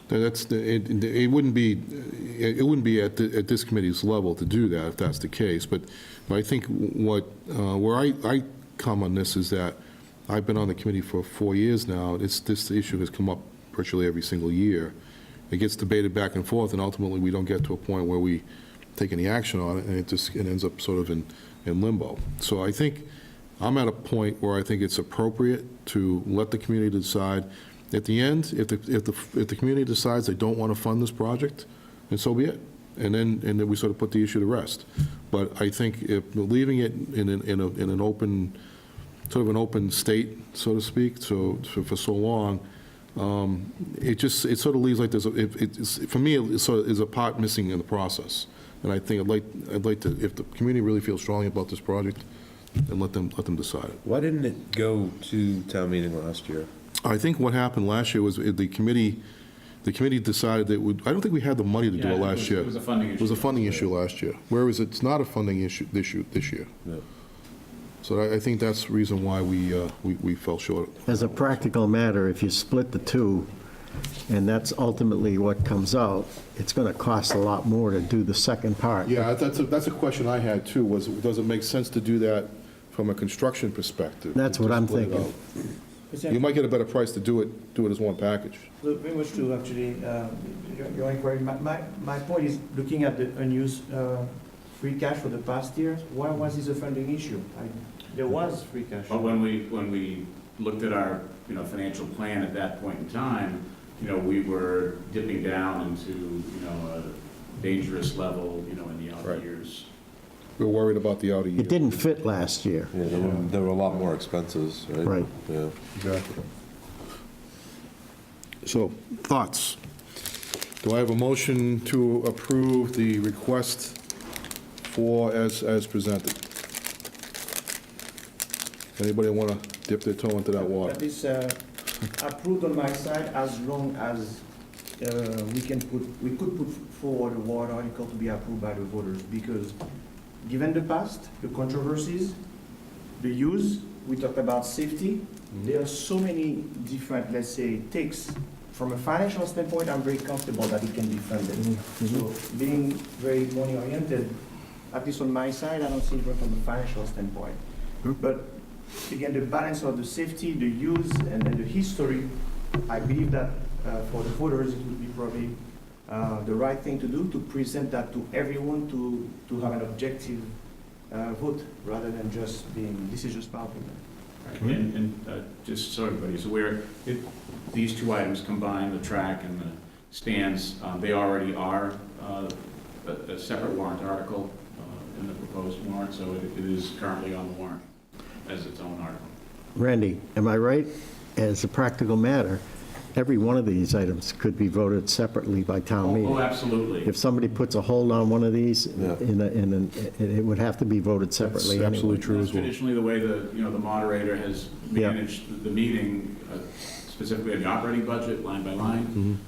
It wouldn't be at this committee's level to do that if that's the case. But I think where I come on this is that I've been on the committee for 4 years now. This issue has come up virtually every single year. It gets debated back and forth, and ultimately we don't get to a point where we take any action on it, and it ends up sort of in limbo. So I think I'm at a point where I think it's appropriate to let the community decide. At the end, if the community decides they don't want to fund this project, then so be it. And then we sort of put the issue to rest. But I think if leaving it in an open, sort of an open state, so to speak, for so long, It sort of leaves like there's, for me, it sort of is a part missing in the process. And I think I'd like to, if the community really feels strongly about this project, then let them decide it. Why didn't it go to town meeting last year? I think what happened last year was the committee decided that I don't think we had the money to do it last year. It was a funding issue. It was a funding issue last year, whereas it's not a funding issue this year. No. So I think that's the reason why we fell short. As a practical matter, if you split the two, and that's ultimately what comes out, it's going to cost a lot more to do the second part. Yeah, that's a question I had too, was does it make sense to do that from a construction perspective? That's what To I'm split it thinking. out? You might get a better price to do it as one package. Very much true, actually, your inquiry. My point is, looking at the unused free cash for the past years, why was this a funding issue? There was free cash. But when we looked at our, financial plan at that point in time, we were dipping down into, a dangerous level, in the out Right. years. We're worried about the outer years. It didn't fit last year. Yeah, there were a lot more expenses, right? Right. Yeah. Exactly. So, thoughts? Do I have a motion to approve the request as presented? Anybody want to dip their toe into that water? That is approved on my side as long as we could put forward a warrant article to be approved by the voters, because given the past, the controversies, the use, we talked about safety, there are so many different, let's say, takes. From a financial standpoint, I'm very comfortable that it can be funded. So being very money-oriented, at least on my side, I don't see it from a financial standpoint. But again, the balance of the safety, the use, and then the history, I believe that for the voters, it would be probably the right thing to do, to present that to everyone, to have an objective vote, rather than just being, this is just my opinion. Right. And just so everybody's aware, these two items combined, the track and the stands, they already are a separate warrant article in the proposed warrant, so it is currently on the warrant as its own article. Randy, am I right? As a practical matter, every one of these items could be voted separately by town meeting. Oh, absolutely. If somebody puts a hold on one of these, Yeah. it would have to be voted separately That's anyway. absolutely true That's as well. traditionally the way the moderator has Yeah. managed the meeting, specifically in the operating budget, line by line.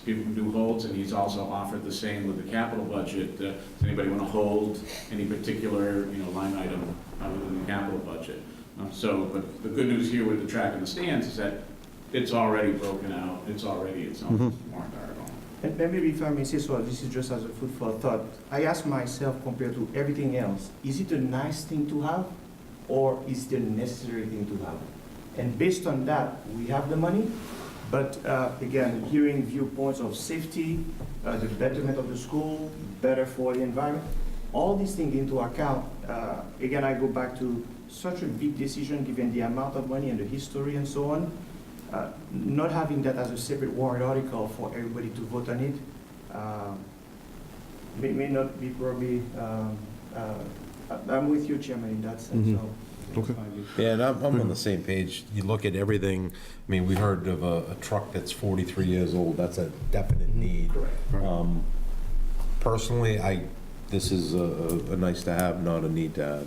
People can do holds, and he's also offered the same with the capital budget. Does anybody want to hold any particular, line item within the capital budget? But the good news here with the track and the stands is that it's already broken out. It's already its own warrant article. And maybe if I may say so, this is just as a food for thought. I ask myself, compared to everything else, is it a nice thing to have, or is it a necessary thing to have? And based on that, we have the money, but again, hearing viewpoints of safety, the betterment of the school, better for the environment, all these things into account, again, I go back to such a big decision given the amount of money and the history and so on. Not having that as a separate warrant article for everybody to vote on it may not be probably, I'm with you, Chairman, in that sense. So Okay. Yeah, and I'm on the same page. You look at everything, I mean, we heard of a truck that's 43 years old, that's a definite need. Correct. Personally, this is a nice to have, not a need to have.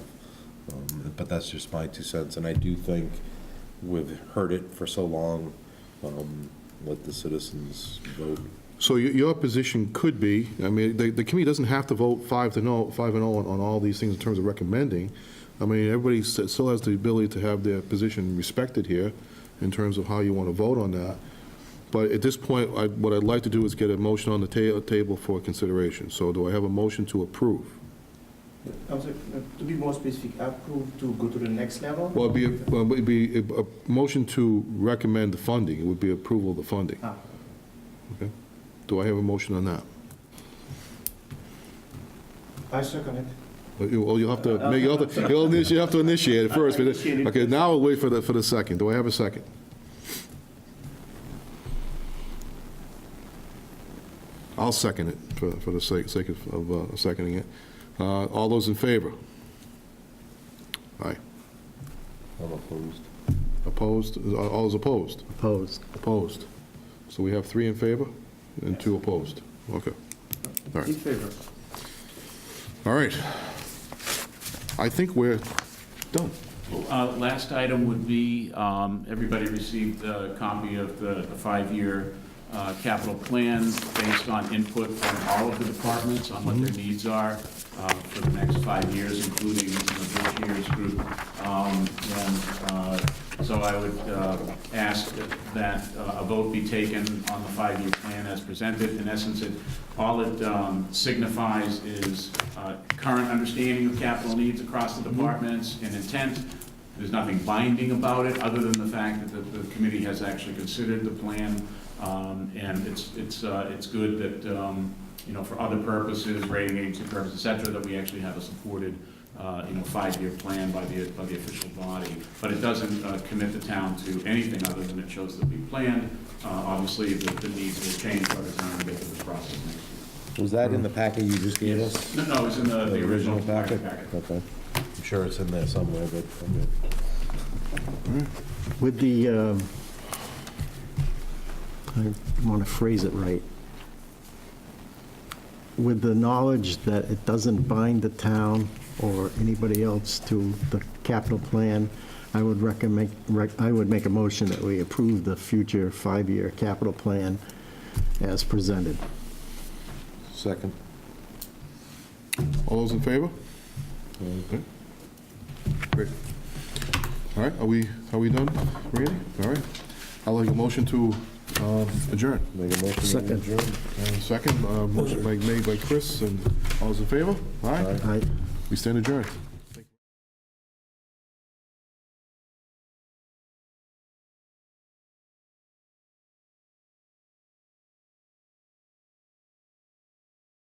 But that's just my 2 cents, and I do think we've heard it for so long, let the citizens vote. So your position could be, I mean, the committee doesn't have to vote 5-0 on all these things in terms of recommending. I mean, everybody still has the ability to have their position respected here in terms of how you want to vote on that. But at this point, what I'd like to do is get a motion on the table for consideration. So do I have a motion to approve? I'm sorry, to be more specific, approve to go to the next level? Well, it'd be a motion to recommend the funding. It would be approval of the funding. Okay. Do I have a motion on that? I second it. Well, you'll have to initiate it first. Okay, now we'll wait for the second. Do I have a second? I'll second it for the sake of seconding it. All those in favor? Aye. I'm opposed. Opposed? All is opposed? Opposed. Opposed. So we have 3 in favor and 2 opposed. Okay. All right. In favor. All right. I think we're done. Last item would be, everybody received a copy of the 5-year capital plan based on input from all of the departments on what their needs are for the next 5 years, including this year's group. So I would ask that a vote be taken on the 5-year plan as presented. In essence, all it signifies is current understanding of capital needs across the departments and intent. There's nothing binding about it, other than the fact that the committee has actually considered the plan, and it's good that, for other purposes, rating agency purposes, et cetera, that we actually have a supported 5-year plan by the official body. But it doesn't commit the town to anything other than it shows that we planned. Obviously, the needs will change by the time we get to this process next year. Was that in the packet you just gave us? No, it's in the original packet. Okay. I'm sure it's in there somewhere, but okay. With the, I want to phrase it right. With the knowledge that it doesn't bind the town or anybody else to the capital plan, I would make a motion that we approve the future 5-year capital plan as presented. Second. All those in favor? Okay. Great. All right, are we done, Randy? All right. I'll make a motion to adjourn. Make a motion to Second. adjourn. Second, motion made by Chris, and all those in favor? Aye. Aye. We stand adjourned.